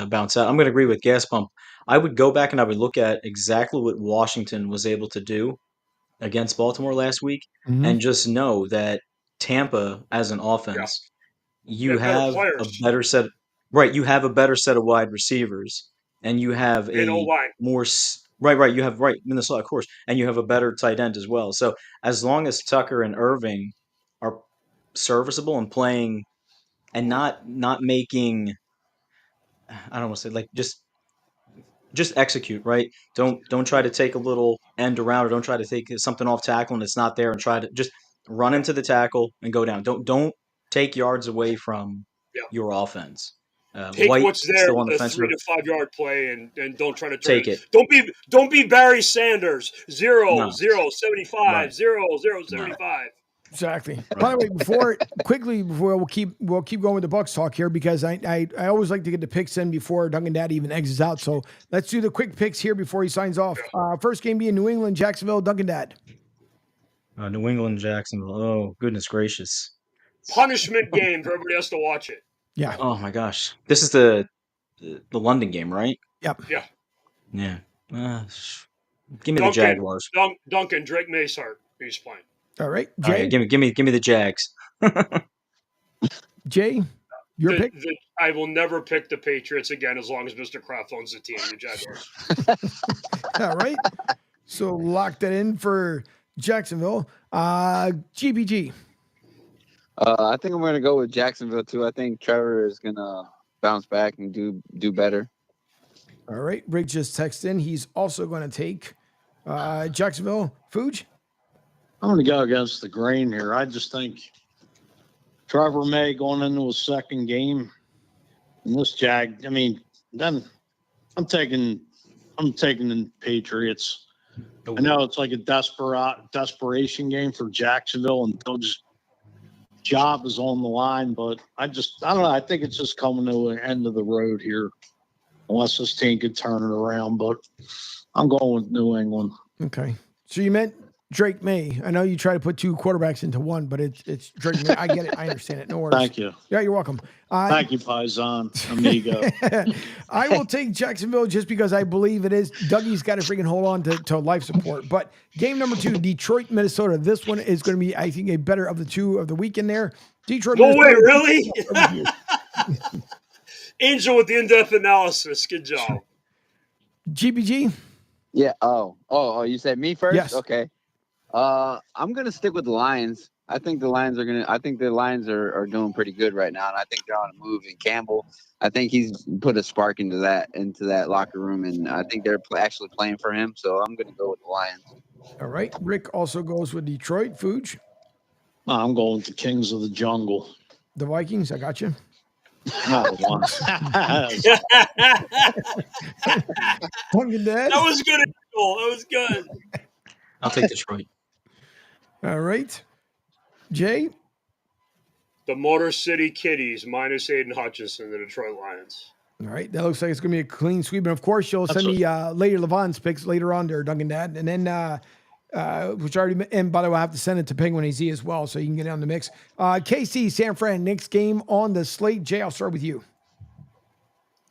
bounce out, I'm going to agree with Gas Pump. I would go back and I would look at exactly what Washington was able to do against Baltimore last week, and just know that Tampa, as an offense, you have a better set. Right, you have a better set of wide receivers, and you have more. Right. You have Minnesota, of course, and you have a better tight end as well. So as long as Tucker and Irving are serviceable and playing, and not making, I don't want to say, like, just execute, right? Don't try to take a little end around, or don't try to take something off tackle and it's not there, and try to just run into the tackle and go down. Don't take yards away from your offense. Take White what's there still on with the a fence. 3 to 5 yard play, and don't try to Take it. Don't be Barry Sanders. 0, No. 0, 75, Right. 0, 0, 75. Exactly. By the way, before we'll keep going with the Bucks talk here, because I always like to get the picks in before Duncan Daddy even exits out. So let's do the quick picks here before he signs off. First game being New England, Jacksonville, Duncan Dad. New England, Jacksonville. Oh, goodness gracious. Punishment game for everybody else to watch it. Yeah. Oh my gosh. This is the London game, right? Yep. Yeah. Yeah. Give me the Jaguars. Duncan, Drake May's hurt. He's playing. All right. Jay? All right, give me the Jags. Jay, your pick? I will never pick the Patriots again as long as Mr. Kraft owns the team. The Jaguars. All right. So lock that in for Jacksonville. GBG. I think I'm going to go with Jacksonville too. I think Trevor is going to bounce back and do better. All right. Rick just texted in. He's also going to take Jacksonville. Fuge? I'm going to go against the grain here. I just think Trevor May going into his second game, and this then I'm taking the Patriots. I know it's like a desperation game for Jacksonville, and Doug's job is on the line, but I don't know. I think it's just coming to an end of the road here, unless this team could turn it around. But I'm going with New England. Okay. So you meant Drake May. I know you try to put two quarterbacks into one, but it's Drake May. I get it. I understand it. No worries. Thank you. Yeah, you're welcome. Thank you, Paisan, amigo. I will take Jacksonville just because I believe it is. Dougie's got to freaking hold on to life support. But game number 2, Detroit, Minnesota. This one is going to be, I think, a better of the two of the weekend there. Detroit, no Minnesota. way, really? Angel with the in-depth analysis. Good job. GBG? Yeah. Oh, you said me first? Yes. Okay. I'm going to stick with the Lions. I think the Lions are doing pretty good right now, and I think they're on a move. And Campbell, I think he's put a spark into that locker room, and I think they're actually playing for him. So I'm going to go with the Lions. All right. Rick also goes with Detroit. Fuge. I'm going with the Kings of the Jungle. The Vikings. I got you. Not one. Duncan Dad. That was good. That was good. I'll take Detroit. All right. Jay. The Motor City Kitties minus Aiden Hutchinson, the Detroit Lions. All right. That looks like it's going to be a clean sweep. And of course, you'll send me later Levon's picks later on there, Duncan Dad. And then, which I already, and by the way, I have to send it to Penguin AZ as well, so you can get it on the mix. KC, San Fran, next game on the slate. Jay, I'll start with you.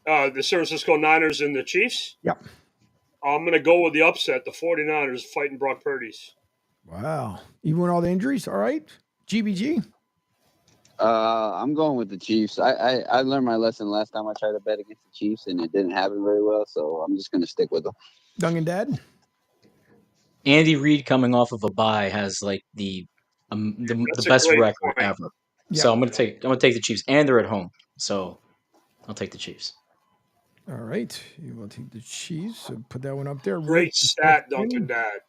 The San Francisco Niners and the Chiefs? Yep. I'm going to go with the upset, the 49ers fighting Brock Purdy's. Wow. Even with all the injuries? All right. GBG? I'm going with the Chiefs. I learned my lesson last time I tried to bet against the Chiefs, and it didn't happen very well, so I'm just going to stick with them. Duncan Dad? Andy Reid coming off of a bye has like the best record ever. Yeah. So I'm gonna take the Chiefs, and they're at home, so I'll take the Chiefs. All right, you will take the Chiefs. So put that one up there. Great stat, Duncan Dad.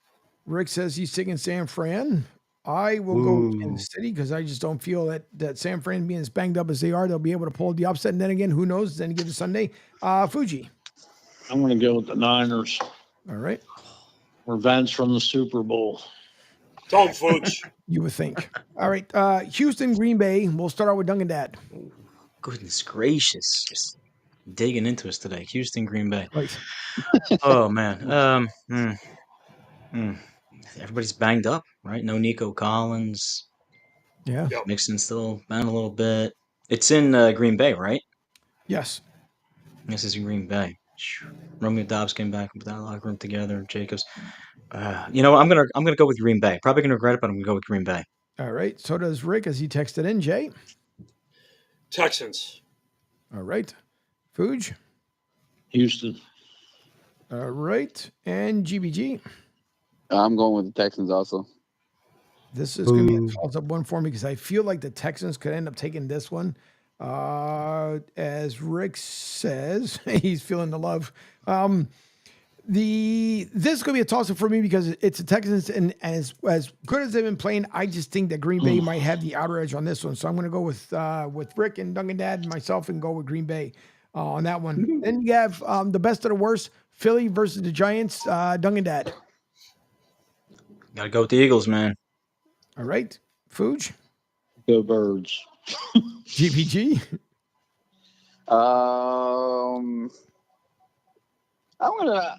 Rick says he's taking San Fran. I will go with Kansas City because I just don't feel that San Fran being as banged up as they are, they'll be able to pull the upset. And then again, who knows? Then give it Sunday. Fuji. I'm going to go with the Niners. All right. Revenge from the Super Bowl. Don't Fuji. You would think. All right. Houston, Green Bay. We'll start out with Duncan Dad. Goodness gracious. Just digging into us today. Houston, Green Bay. Right. Oh, man. Everybody's banged up, right? No Nico Collins. Yeah. Mixon's still down a little bit. It's in Green Bay, right? Yes. This is in Green Bay. Romeo Dobbs came back and put that locker room together. Jacobs. I'm gonna go with Green Bay. Probably gonna regret it, but I'm gonna go with Green Bay. All right. So does Rick as he texted in. Jay. Texans. All right. Fuge. Houston. All right. And GBG. I'm going with the Texans also. This is going to be a toss-up one for me because I feel like the Texans could end up taking this one. As Rick says, he's feeling the love. This is going to be a toss-up for me because it's the Texans, and as good as they've been playing, I just think that Green Bay might have the outer edge on this one. So I'm going to go with Rick and Duncan Dad and myself and go with Green Bay on that one. Then you have the best of the worst, Philly versus the Giants. Duncan Dad. Got to go with the Eagles, man. All right. Fuge. Go Birds. GPG. I'm gonna.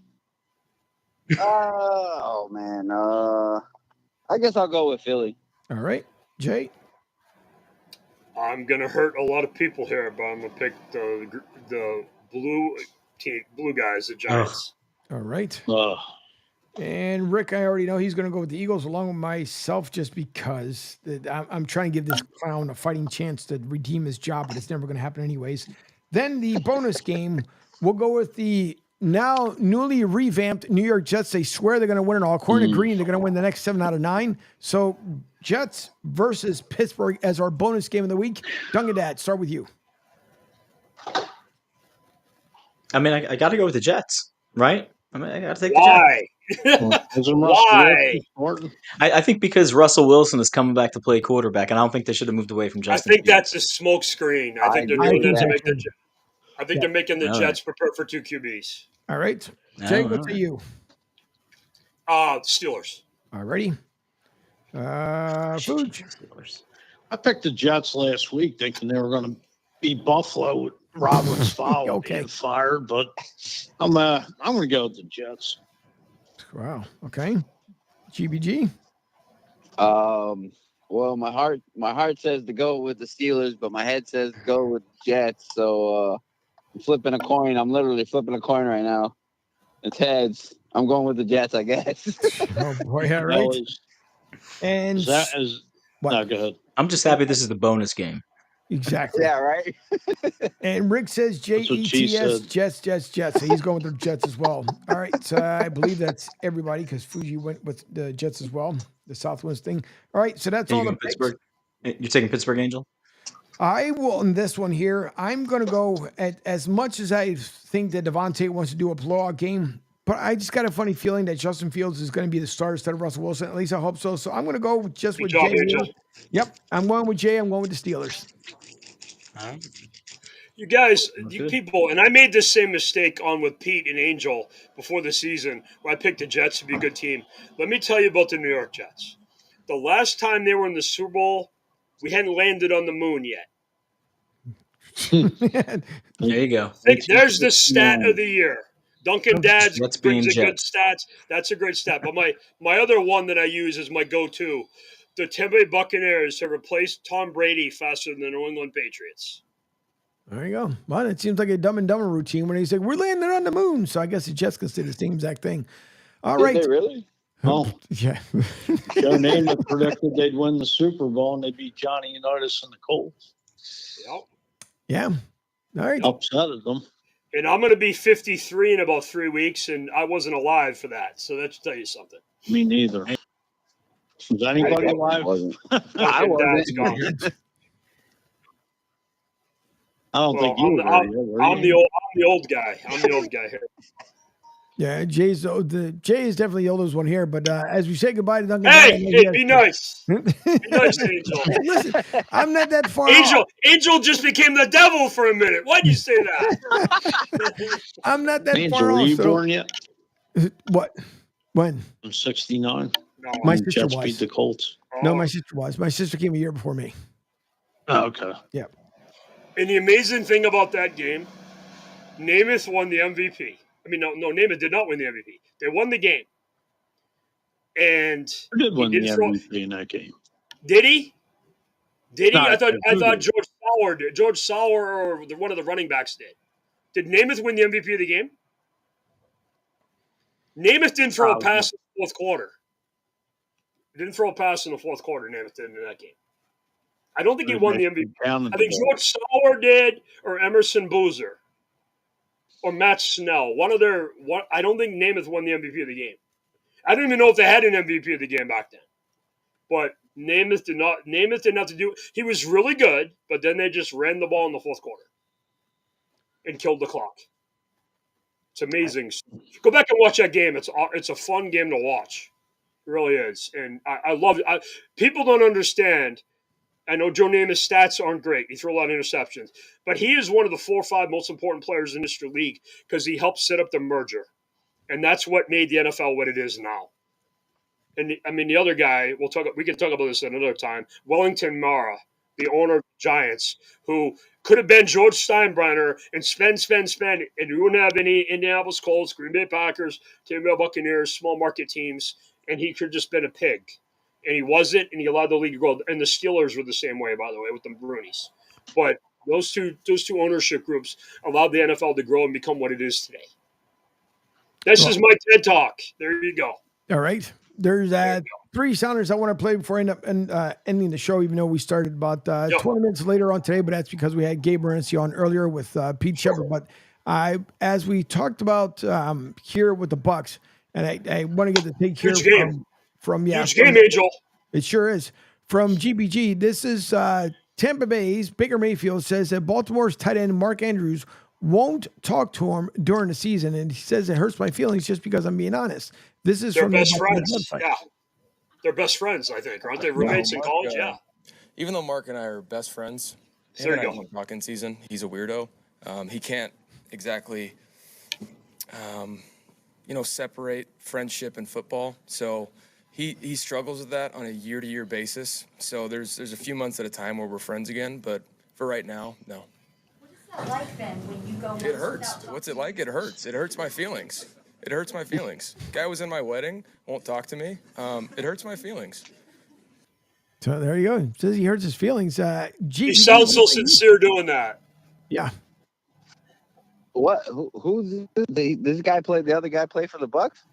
Oh man. I guess I'll go with Philly. All right, Jay. I'm gonna hurt a lot of people here, but I'm gonna pick the blue guys, the Giants. All right. And Rick, I already know he's going to go with the Eagles along with myself just because I'm trying to give this clown a fighting chance to redeem his job, but it's never going to happen anyways. Then the bonus game, we'll go with the now newly revamped New York Jets. They swear they're going to win it all. According to Green, they're going to win the next 7 out of 9. So Jets versus Pittsburgh as our bonus game of the week. Duncan Dad, start with you. I mean, I got to go with the Jets, right? I mean, I got to take the Jets. Why? I think because Russell Wilson is coming back to play quarterback, and I don't think they should have moved away from Justin. I think that's a smoke screen. I think they're doing that to make the. I think they're making the Jets prepare for 2 QBs. All right, Jay, what's to you? Steelers. All righty. Fuge. I picked the Jets last week, thinking they were going to beat Buffalo with Robert's foul being fired, but I'm going to go with the Jets. Wow. Okay. GBG. Well, my heart says to go with the Steelers, but my head says to go with the Jets. So I'm flipping a coin. I'm literally flipping a coin right now. It's heads. I'm going with the Jets, I guess. Oh boy! All right. And that is. what? No, go ahead. I'm just happy this is the bonus game. Exactly. Yeah, right. And Rick says what she Jets, said. Jets. So he's going with the Jets as well. All right. So I believe that's everybody because Fuji went with the Jets as well, the Southwinds thing. All right. So that's And all you the going picks. Pittsburgh? You're taking Pittsburgh Angel? I will in this one here. I'm going to go at as much as I think that Devontae wants to do a blowout game, but I just got a funny feeling that Justin Fields is going to be the starter instead of Russell Wilson. At least I hope so. So I'm going to go just Good with job, Jay. Angel. Yep. I'm going with Jay. I'm going with the Steelers. You guys, you good. people, and I made this same mistake on with Pete and Angel before the season where I picked the Jets to be a good team. Let me tell you about the New York Jets. The last time they were in the Super Bowl, we hadn't landed on the moon yet. There you go. There's the stat of the year. Duncan Dads Jets brings being a good Jets. stats. That's a great stat. But my other one that I use as my go-to, the Tampa Bay Buccaneers have replaced Tom Brady faster than the New England Patriots. There you go. Well, it seems like a Dumb and Dumber routine when he's like, "We're landing on the moon." So I guess the Jets can say the same exact thing. All Did right. they really? Oh, Yeah. Joe Namath predicted they'd win the Super Bowl and they beat Johnny Unitas and the Colts. Yep. Yeah. All right. Upsetted them. And I'm going to be 53 in about 3 weeks, and I wasn't alive for that. So that should tell you something. Me neither. Was anybody I alive? wasn't. I wasn't. gone. I don't Well, think you were there yet, were I'm you? the old guy. I'm the old guy here. Yeah, Jay is definitely the oldest one here. But as we say goodbye to Duncan, Hey, be nice. Be nice, Angel. Listen, I'm not that far Angel, off. Angel just became the devil for a minute. Why'd you say that? I'm not that Angel, far were off. you So born yet? what? When? I'm 69. No, My When sister Jets was. beat the Colts. No, my sister was. My sister came a year before me. Oh, okay. Yeah. And the amazing thing about that game, Namath won the MVP. I mean, no, Namath did not win the MVP. They won the game. And Who did win the didn't throw- MVP in that game? Did he? Did he? No, I thought who did? George Sauer did. George Sauer or one of the running backs did. Did Namath win the MVP of the game? Namath didn't throw a pass in the fourth quarter. He didn't throw a pass in the fourth quarter, Namath did in that game. I don't think he won the MVP. I think George Sauer did, or Emerson Boozer, or Matt Snell. I don't think Namath won the MVP of the game. I don't even know if they had an MVP of the game back then. But Namath did not. Namath didn't have to do. He was really good, but then they just ran the ball in the fourth quarter and killed the clock. It's amazing. Go back and watch that game. It's a fun game to watch. It really is, and I love it. People don't understand. I know Joe Namath's stats aren't great. He threw a lot of interceptions. But he is one of the 4 or 5 most important players in this league because he helped set up the merger. And that's what made the NFL what it is now. And I mean, the other guy, we can talk about this another time. Wellington Mara, the owner of the Giants, who could have been George Steinbrenner and spend, and you wouldn't have any Indianapolis Colts, Green Bay Packers, Tampa Bay Buccaneers, small market teams, and he could have just been a pig. And he wasn't, and he allowed the league to grow. And the Steelers were the same way, by the way, with the Roonies. But those two ownership groups allowed the NFL to grow and become what it is today. This is my TED Talk. There you go. All right. There's 3 sounders I want to play before I end up ending the show, even though we started about 20 minutes later on today, but that's because we had Gabe Morency on earlier with Pete Shepard. But as we talked about here with the Bucks, and I want to get the take here from Huge game, Angel. It sure is. From GBG, this is Tampa Bay's Baker Mayfield says that Baltimore's tight end Mark Andrews won't talk to him during the season, and he says it hurts my feelings just because I'm being honest. This is They're from best friends. Yeah, they're best friends. I think, aren't they? Roommates in college. Yeah. Even though Mark and I are best friends, there you go. Talking season, he's a weirdo. He can't exactly, separate friendship and football. So he struggles with that on a year-to-year basis. So there's a few months at a time where we're friends again, but for right now, no. What's that like then when you go? It hurts. What's it like? It hurts. It hurts my feelings. It hurts my feelings. Guy was in my wedding, won't talk to me. It hurts my feelings. So there you go. Says he hurts his feelings. He sounds so sincere doing that. Yeah. What? Who's this guy play? The other guy play for the Bucks?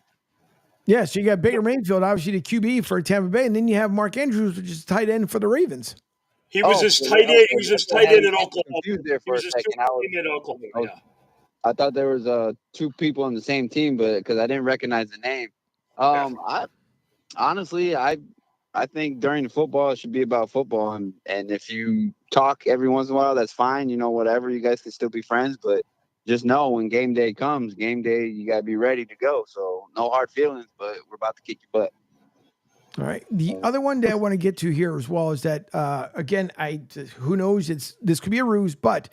Yeah, so you got Baker Mayfield, obviously the QB for Tampa Bay, and then you have Mark Andrews, which is tight end for the Ravens. He was his tight end. He was his tight end in Oklahoma. Confused there He for a was his second. teammate in Oklahoma. Yeah. I thought there was two people on the same team, but because I didn't recognize the name. I honestly, I think during the football it should be about football, and if you talk every once in a while, that's fine. Whatever, you guys can still be friends, but just know when game day comes, you gotta be ready to go. So no hard feelings, but we're about to kick your butt. All right. The other one that I want to get to here as well is that again, who knows? This could be a ruse, but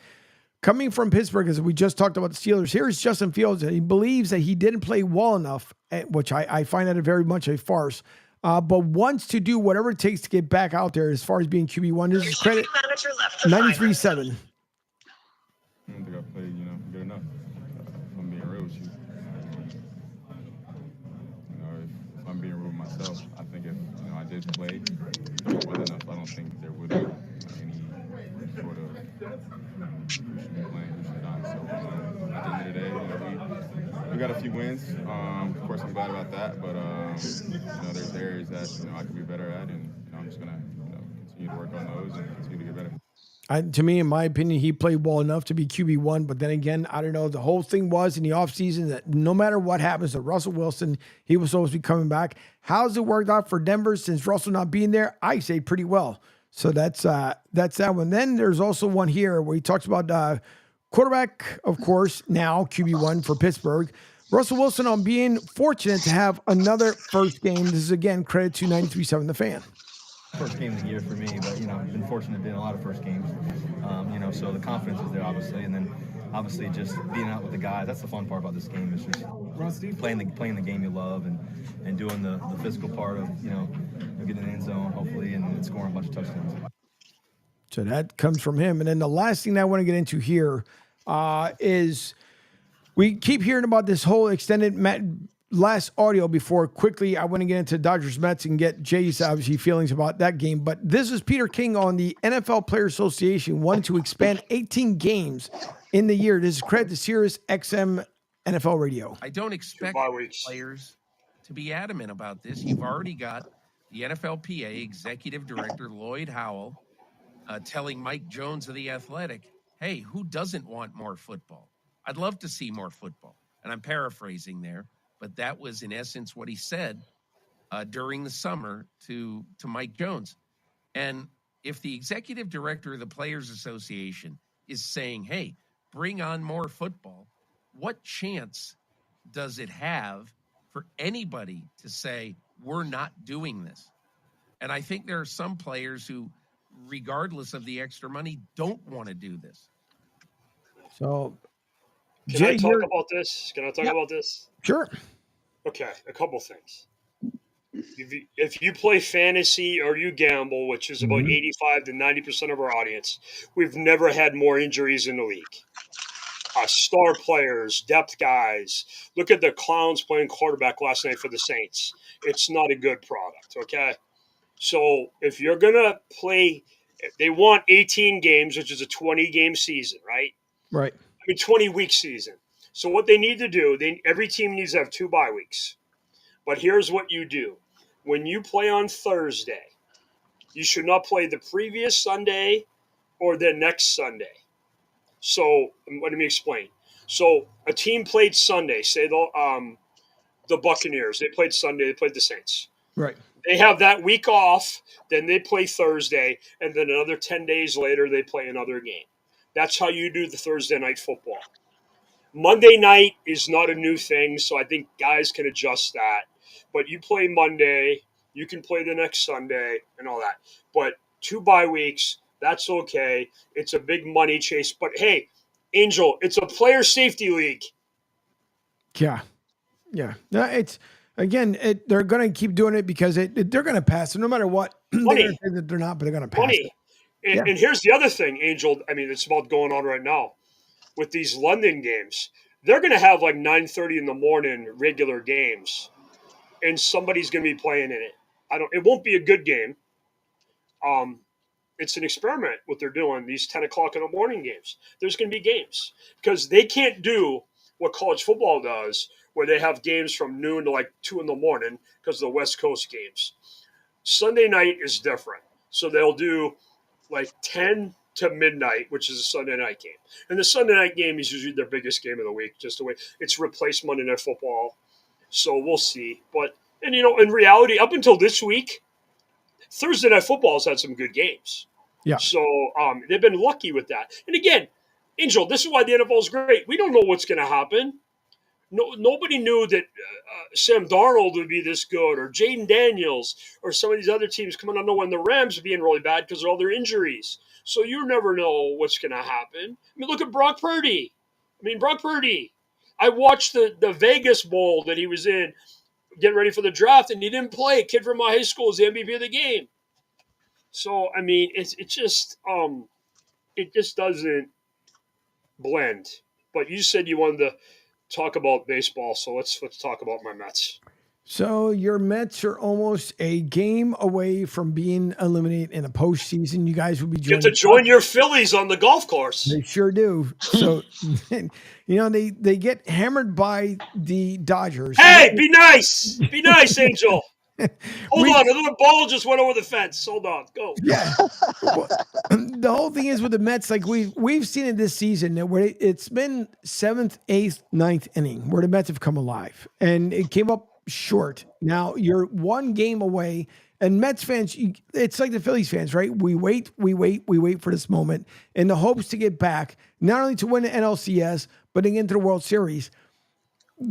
coming from Pittsburgh, as we just talked about the Steelers, here's Justin Fields, and he believes that he didn't play well enough, which I find that very much a farce. But wants to do whatever it takes to get back out there as far as being QB1. This is credit 93.7. I don't think I played, good enough. If I'm being real with you. If I'm being real with myself, I think if I did play well enough, I don't think there would be any sort of who should be playing, who should not. So at the end of the day, we got a few wins. Of course, I'm glad about that, but there's areas that I could be better at, and I'm just gonna continue to work on those and continue to get better. To me, in my opinion, he played well enough to be QB1, but then again, I don't know. The whole thing was in the offseason that no matter what happens to Russell Wilson, he was supposed to be coming back. How's it worked out for Denver since Russell not being there? I say pretty well. So that's that one. Then there's also one here where he talks about quarterback, of course, now QB1 for Pittsburgh. Russell Wilson on being fortunate to have another first game. This is, again, credit to 93.7 The Fan. First game of the year for me, but I've been fortunate to be in a lot of first games. So the confidence is there, obviously, and then obviously just being out with the guys. That's the fun part about this game is just playing the game you love and doing the physical part of getting in the end zone hopefully and scoring a bunch of touchdowns. So that comes from him. And then the last thing that I want to get into here is we keep hearing about this whole extended last audio before quickly I want to get into Dodgers Mets and get Jay's obviously feelings about that game. But this is Peter King on the NFL Players Association wanting to expand 18 games in the year. This is credit to Sirius XM NFL Radio. I don't expect players to be adamant about this. You've already got the NFLPA Executive Director Lloyd Howell telling Mike Jones of The Athletic, hey, who doesn't want more football? I'd love to see more football. And I'm paraphrasing there. But that was, in essence, what he said during the summer to Mike Jones. And if the executive director of the Players Association is saying, hey, bring on more football, what chance does it have for anybody to say, we're not doing this? And I think there are some players who, regardless of the extra money, don't want to do this. So, Can I talk about this? About this? Sure. Okay, a couple things. If you play fantasy or you gamble, which is about 85 to 90% of our audience, we've never had more injuries in the league. Star players, depth guys. Look at the Clowns playing quarterback last night for the Saints. It's not a good product, okay? So if you're going to play, they want 18 games, which is a 20-game season, right? Right. 20-week season. So what they need to do, every team needs to have 2 bye weeks. But here's what you do. When you play on Thursday, you should not play the previous Sunday or the next Sunday. So let me explain. So a team played Sunday, say the Buccaneers. They played Sunday. They played the Saints. Right. They have that week off. Then they play Thursday. And then another 10 days later, they play another game. That's how you do the Thursday night football. Monday night is not a new thing, so I think guys can adjust that. But you play Monday, you can play the next Sunday and all that. But 2 bye weeks, that's okay. It's a big money chase. But, hey, Angel, it's a player safety league. Yeah. It's again, they're going to keep doing it because they're going to pass it no matter what. Money. They're going to say that they're not, but they're going to pass Money. it. And here's the other thing, Angel. I mean, it's about going on right now. With these London games, they're going to have like 9:30 in the morning regular games, and somebody's going to be playing in it. It won't be a good game. It's an experiment what they're doing. These 10 o'clock in the morning games. There's going to be games because they can't do what college football does, where they have games from noon to like 2 in the morning because of the West Coast games. Sunday night is different, so they'll do like 10 to midnight, which is a Sunday night game. And the Sunday night game is usually their biggest game of the week, just the way it's replaced Monday Night Football. So we'll see. But, and in reality, up until this week, Thursday Night Football has had some good games. Yeah. So they've been lucky with that. And again, Angel, this is why the NFL is great. We don't know what's going to happen. Nobody knew that Sam Darnold would be this good, or Jaden Daniels, or some of these other teams coming on. When the Rams are being really bad because of all their injuries. So you never know what's going to happen. I mean, look at Brock Purdy. Brock Purdy. I watched the Vegas Bowl that he was in, getting ready for the draft, and he didn't play. A kid from my high school is the MVP of the game. So it just doesn't blend. But you said you wanted to talk about baseball, so let's talk about my Mets. So your Mets are almost a game away from being eliminated in a postseason. You guys will be You joining. get to join your Phillies on the golf course. They sure do. So, they get hammered by the Dodgers. Hey, be nice. Be nice, Angel. Hold on. Another ball just went over the fence. Hold on. Go. Yeah. Well, the whole thing is with the Mets, like we've seen it this season, where it's been 7th, 8th, 9th inning where the Mets have come alive, and it came up short. Now you're one game away, and Mets fans, it's like the Phillies fans, right? We wait for this moment in the hopes to get back, not only to win the NLCS, but to get into the World Series.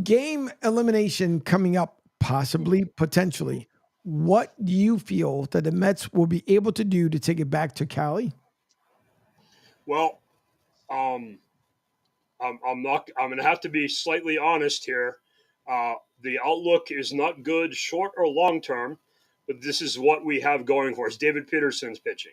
Game elimination coming up, possibly, potentially. What do you feel that the Mets will be able to do to take it back to Cali? Well, I'm going to have to be slightly honest here. The outlook is not good short or long term, but this is what we have going for us. David Peterson's pitching,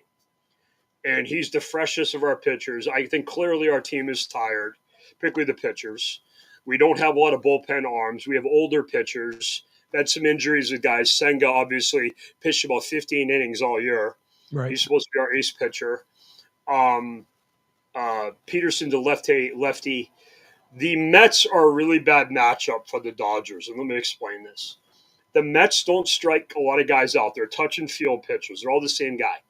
and he's the freshest of our pitchers. I think clearly our team is tired, particularly the pitchers. We don't have a lot of bullpen arms. We have older pitchers. Had some injuries with guys. Senga obviously pitched about 15 innings all year. Right. He's supposed to be our ace pitcher. Peterson, the lefty. The Mets are a really bad matchup for the Dodgers, and let me explain this. The Mets don't strike a lot of guys out. They're touch and field pitchers. They're all the same guy.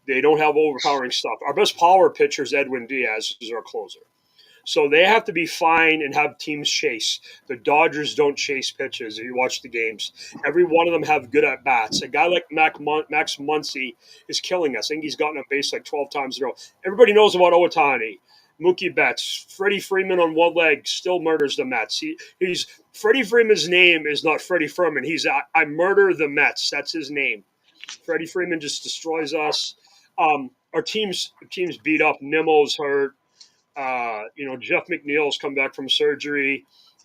They don't have overpowering stuff. Our best power pitcher is Edwin Diaz, who's our closer. So they have to be fine and have teams chase. The Dodgers don't chase pitches. If you watch the games, every one of them have good at bats. A guy like Max Muncy is killing us. I think he's gotten a base like 12 times in a row. Everybody knows about Ohtani. Mookie Betts, Freddie Freeman on one leg still murders the Mets. He's Freddie Freeman's name is not Freddie Freeman. He's I murder the Mets. That's his name. Freddie Freeman just destroys us. Our team's beat up. Nimmo's hurt. Jeff McNeil's come back from surgery.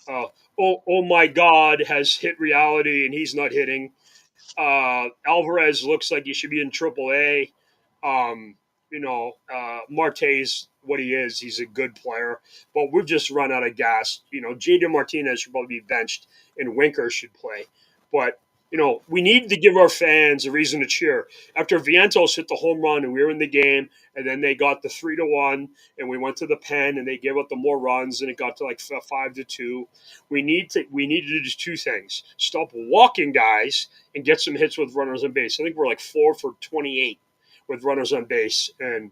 Oh my God has hit reality and he's not hitting. Alvarez looks like he should be in AAA. Marte's what he is. He's a good player, but we've just run out of gas. J.D. Martinez should probably be benched and Winker should play. But, we need to give our fans a reason to cheer. After Vientos hit the home run and we were in the game, and then they got the 3-1, and we went to the pen and they gave up the more runs and it got to like 5-2. We need to do two things: stop walking guys and get some hits with runners on base. I think we're like 4 for 28 with runners on base, and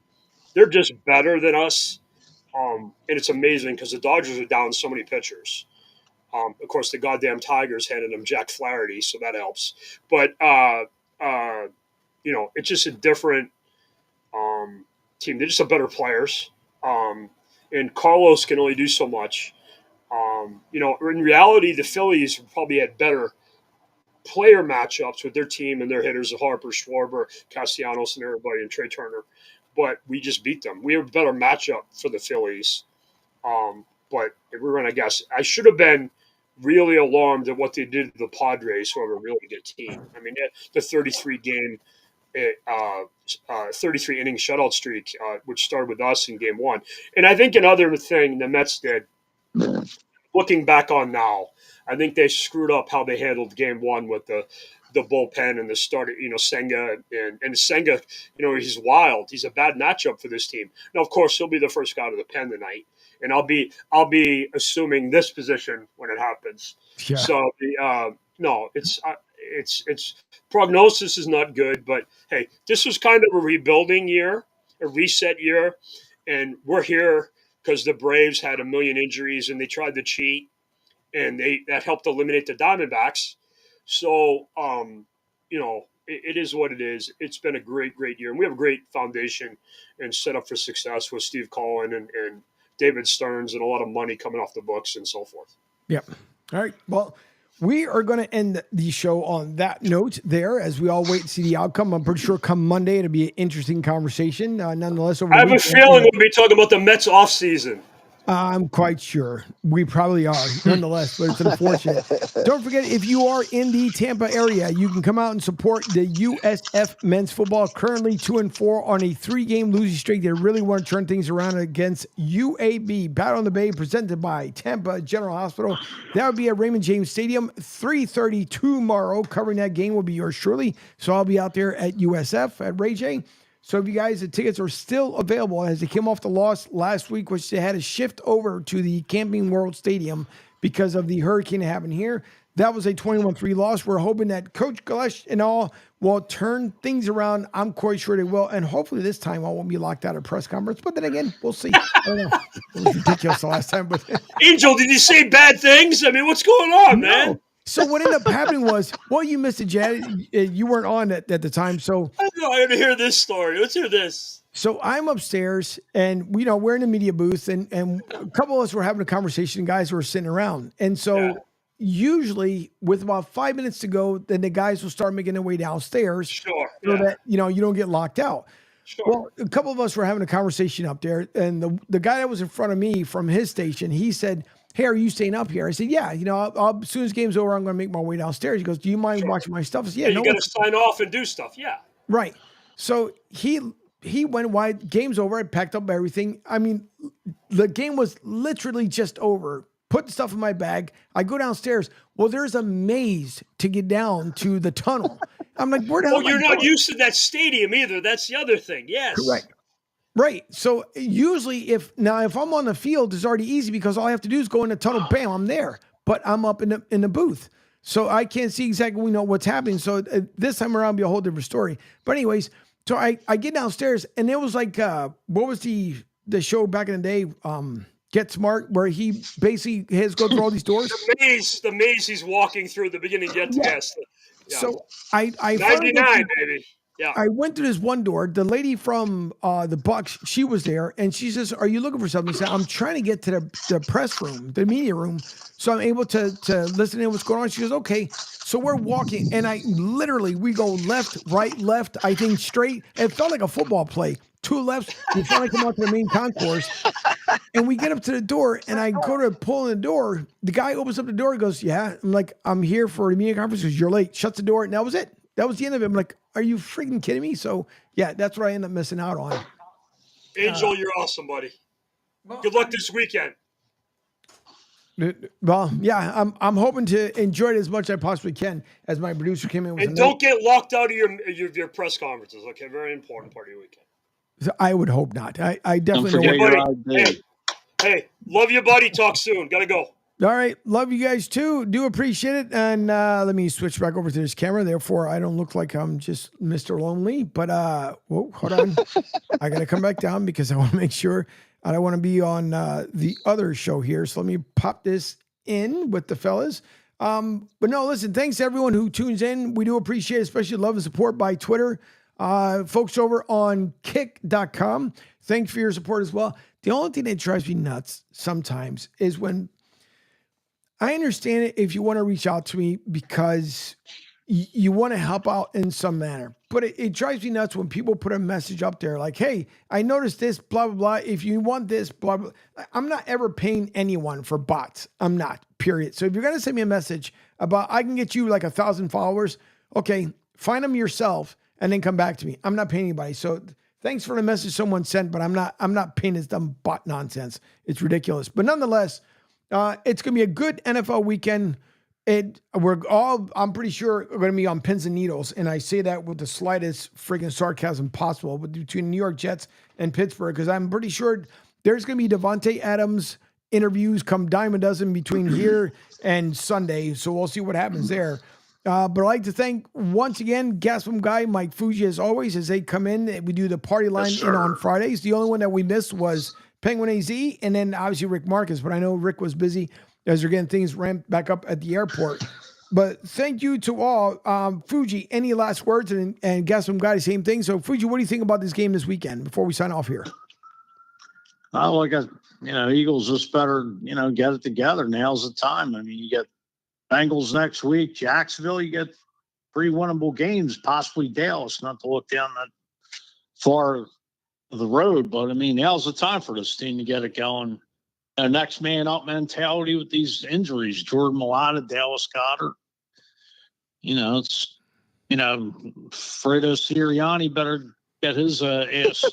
they're just better than us. And it's amazing because the Dodgers are down so many pitchers. Of course, the goddamn Tigers handed them Jack Flaherty, so that helps. But it's just a different team. They're just better players, and Carlos can only do so much. In reality, the Phillies probably had better player matchups with their team and their hitters, Harper, Schwarber, Castellanos, and everybody, and Trey Turner. But we just beat them. We have a better matchup for the Phillies. But if we're going to guess, I should have been really alarmed at what they did to the Padres, who have a really good team. I mean, the 33-game, 33-inning shutout streak, which started with us in Game 1. And I think another thing the Mets did, looking back on now, I think they screwed up how they handled Game 1 with the bullpen and the start. Senga and Senga. He's wild. He's a bad matchup for this team. Now, of course, he'll be the first guy to the pen tonight, and I'll be assuming this position when it happens. Yeah. So it's prognosis is not good, but hey, this was kind of a rebuilding year. a reset year, and we're here because the Braves had a million injuries and they tried to cheat, and that helped eliminate the Diamondbacks. So, it is what it is. It's been a great, great year, and we have a great foundation and set up for success with Steve Cohen and David Stearns and a lot of money coming off the books and so forth. Yep. All right. Well, we are going to end the show on that note there as we all wait to see the outcome. I'm pretty sure come Monday it'll be an interesting conversation. Nonetheless, I have a feeling we'll be talking about the Mets offseason. I'm quite sure we probably are, nonetheless, but it's unfortunate. Don't forget, if you are in the Tampa area, you can come out and support the USF men's football, currently 2-4 on a 3-game losing streak. They really want to turn things around against UAB. Battle on the Bay, presented by Tampa General Hospital. That would be at Raymond James Stadium, 3:30 tomorrow. Covering that game will be yours surely. So I'll be out there at USF at Ray J. So if you guys, the tickets are still available as they came off the loss last week, which they had to shift over to the Camping World Stadium because of the hurricane that happened here. That was a 21-3 loss. We're hoping that Coach Galesh and all will turn things around. I'm quite sure they will. And hopefully this time I won't be locked out of press conference. But then again, we'll see. I don't know. It was ridiculous the last time. But Angel, did you say bad things? I mean, what's going on, man? So what ended up happening was, well, you missed it, Jad. You weren't on at the time. So I got to hear this story. Let's hear this. So I'm upstairs, and we're in the media booth, and a couple of us were having a conversation. Guys were sitting around, and so usually with about 5 minutes to go, then the guys will start making their way downstairs, so that you don't get locked out. Sure. Well, a couple of us were having a conversation up there, and the guy that was in front of me from his station, he said, "Hey, are you staying up here?" I said, "Yeah, I'll, as soon as game's over, I'm going to make my way downstairs." He goes, "Do you mind watching my stuff?" I said, "Yeah, you got to sign off and do stuff." Yeah. Right. So he went wide. Game's over. I packed up everything. I mean, the game was literally just over. Put the stuff in my bag. I go downstairs. Well, there's a maze to get down to the tunnel. I'm like, where the hell am I you're not going? used to that stadium either. That's the other thing. Yes. Correct. Right. So usually if I'm on the field, it's already easy because all I have to do is go in the tunnel. Bam, I'm there. But I'm up in the booth. So I can't see exactly what's happening. So this time around, it'll be a whole different story. But anyways, so I get downstairs, and it was like, what was the show back in the day, Get Smart, where he basically has to go through all these doors? The maze he's walking through the beginning. Yes. Yeah. So I 99, baby. Yeah. I went to this one door. The lady from the Bucks, she was there, and she says, "Are you looking for something?" I said, "I'm trying to get to the press room, the media room, so I'm able to listen to what's going on." She goes, "Okay." So we're walking, and we go left, right, left, I think straight. It felt like a football play. 2 lefts, we finally come out to the main concourse, and we get up to the door, and I go to pull in the door. The guy opens up the door. He goes, "Yeah." I'm like, "I'm here for a media conference." He goes, "You're late." Shuts the door, and that was it. That was the end of it. I'm like, are you freaking kidding me? So, yeah, that's what I end up missing out on. Angel, you're awesome, buddy. Good luck this weekend. Well, yeah, I'm hoping to enjoy it as much as I possibly can, as my producer came in with. And don't get locked out of your press conferences. Okay, very important part of your weekend. So I would hope not. I definitely don't. Hey, love you, buddy. Talk soon. Gotta go. All right. Love you guys too. Do appreciate it. And let me switch back over to this camera. Therefore, I don't look like I'm just Mr. Lonely. But hold on. I got to come back down because I want to make sure I don't want to be on the other show here. So let me pop this in with the fellas. But no, listen, thanks to everyone who tunes in. We do appreciate it, especially love and support by Twitter. Folks over on kick.com. Thanks for your support as well. The only thing that drives me nuts sometimes is when I understand it if you want to reach out to me because you want to help out in some manner. But it drives me nuts when people put a message up there like, "Hey, I noticed this, blah, blah, blah. If you want this, blah, blah." I'm not ever paying anyone for bots. I'm not, period. So if you're going to send me a message about I can get you like 1,000 followers, okay, find them yourself and then come back to me. I'm not paying anybody. So thanks for the message someone sent, but I'm not paying this dumb bot nonsense. It's ridiculous. But nonetheless, it's going to be a good NFL weekend. I'm pretty sure, going to be on pins and needles. And I say that with the slightest friggin' sarcasm possible between New York Jets and Pittsburgh, because I'm pretty sure there's going to be Devontae Adams interviews come dime a dozen between here and Sunday. So we'll see what happens there. But I'd like to thank once again Gaslam guy Mike Fuji as always as they come in. We do the party line in on Fridays. The only one that we missed was Penguin AZ and then obviously Rick Marcus. But I know Rick was busy as they're getting things ramped back up at the airport. But thank you to all. Fuji, any last words? And Gaslam guy, the same thing. So Fuji, what do you think about this game this weekend before we sign off here? Eagles just better, get it together. Now's the time. I mean, you get Bengals next week, Jacksonville. You get 3 winnable games, possibly Dallas. Not to look down that far of the road, but I mean, now's the time for this team to get it going. Next man up mentality with these injuries. Jordan Mailata, Dallas Goedert. Fredo Sirianni better get his ass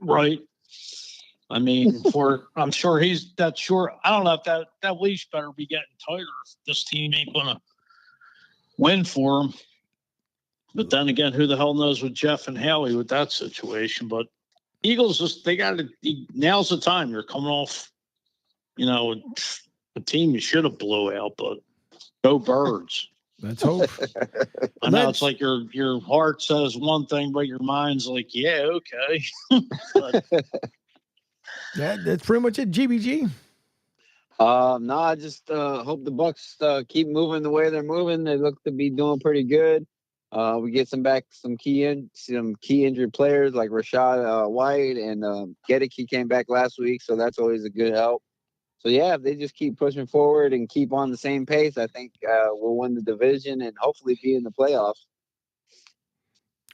right. I mean, I'm sure he's that sure. I don't know if that leash better be getting tighter if this team ain't gonna win for him. But then again, who the hell knows with Jeff and Haley with that situation? But Eagles now's the time. You're coming off, a team you should have blew out, but go Birds. Let's hope. I know it's like your heart says one thing, but your mind's like, yeah, okay. That's pretty much it. GBG. No, I just hope the Bucks keep moving the way they're moving. They look to be doing pretty good. We get some key injured players like Rashad White and Gedeke came back last week, so that's always a good help. So yeah, if they just keep pushing forward and keep on the same pace, I think we'll win the division and hopefully be in the playoffs.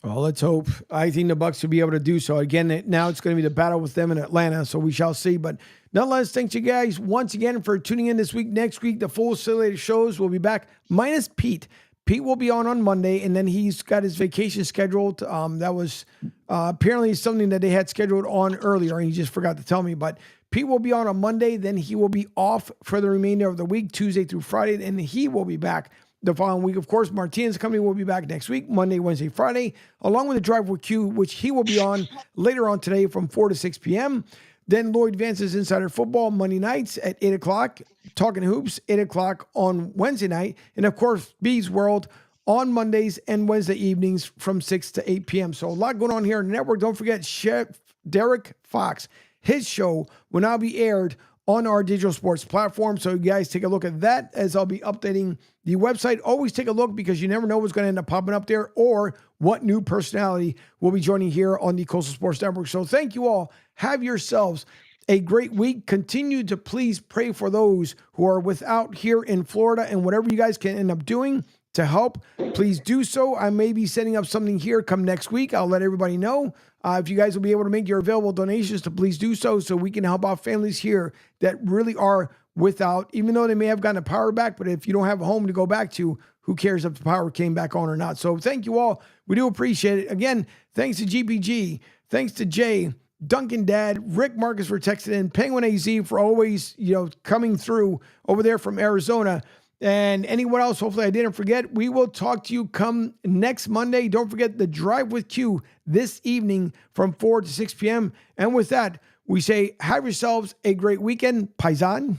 Well, let's hope. I think the Bucks will be able to do so. Again, now it's going to be the battle with them in Atlanta, so we shall see. But nonetheless, thanks you guys once again for tuning in this week. Next week, the full slate of shows will be back, minus Pete. Pete will be on Monday, and then he's got his vacation scheduled. That was apparently something that they had scheduled on earlier, and he just forgot to tell me. But Pete will be on Monday, then he will be off for the remainder of the week, Tuesday through Friday, and he will be back the following week. Of course, Martinez company will be back next week, Monday, Wednesday, Friday, along with the Drive with Q, which he will be on later on today from 4 to 6 p.m. Then Lloyd Vance's Insider Football Monday nights at 8 o'clock, Talking Hoops, 8 o'clock on Wednesday night, and of course, B's World on Mondays and Wednesday evenings from 6 to 8 p.m. So a lot going on here on the network. Don't forget, Chef Derek Fox, his show will now be aired on our digital sports platform. So you guys take a look at that as I'll be updating the website. Always take a look because you never know what's going to end up popping up there or what new personality will be joining here on the Coastal Sports Network. So thank you all. Have yourselves a great week. Continue to please pray for those who are without here in Florida, and whatever you guys can end up doing to help, please do so. I may be setting up something here come next week. I'll let everybody know. If you guys will be able to make your available donations, to please do so we can help out families here that really are without, even though they may have gotten the power back, but if you don't have a home to go back to, who cares if the power came back on or not? So thank you all. We do appreciate it. Again, thanks to GPG, thanks to Jay, Duncan Dad, Rick Marcus for texting in, Penguin AZ for always, coming through over there from Arizona. And anyone else, hopefully I didn't forget, we will talk to you come next Monday. Don't forget the Drive with Q this evening from 4 to 6 p.m. And with that, we say, have yourselves a great weekend. Paisan.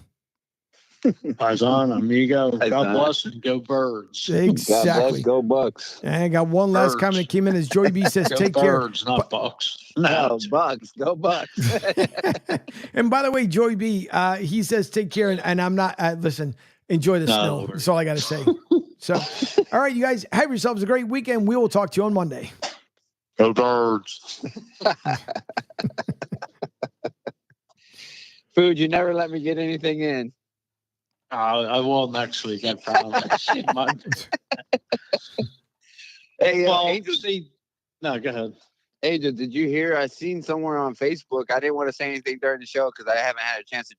Paisan, amigo. God bless and go Birds. Exactly. God bless, go Bucks. And I got one last comment that came in as Joey B says, take care. Birds, not Bucks. No, Bucks. Go Bucks. And by the way, Joey B, he says, take care. And I'm not, listen, enjoy the snow. That's all I got to say. So, all right, you guys, have yourselves a great weekend. We will talk to you on Monday. Go Birds. Food, you never let me get anything in. I will next week, I promise. Hey, well, Angel, no, go ahead. Angel, did you hear? I seen somewhere on Facebook. I didn't want to say anything during the show because I haven't had a chance to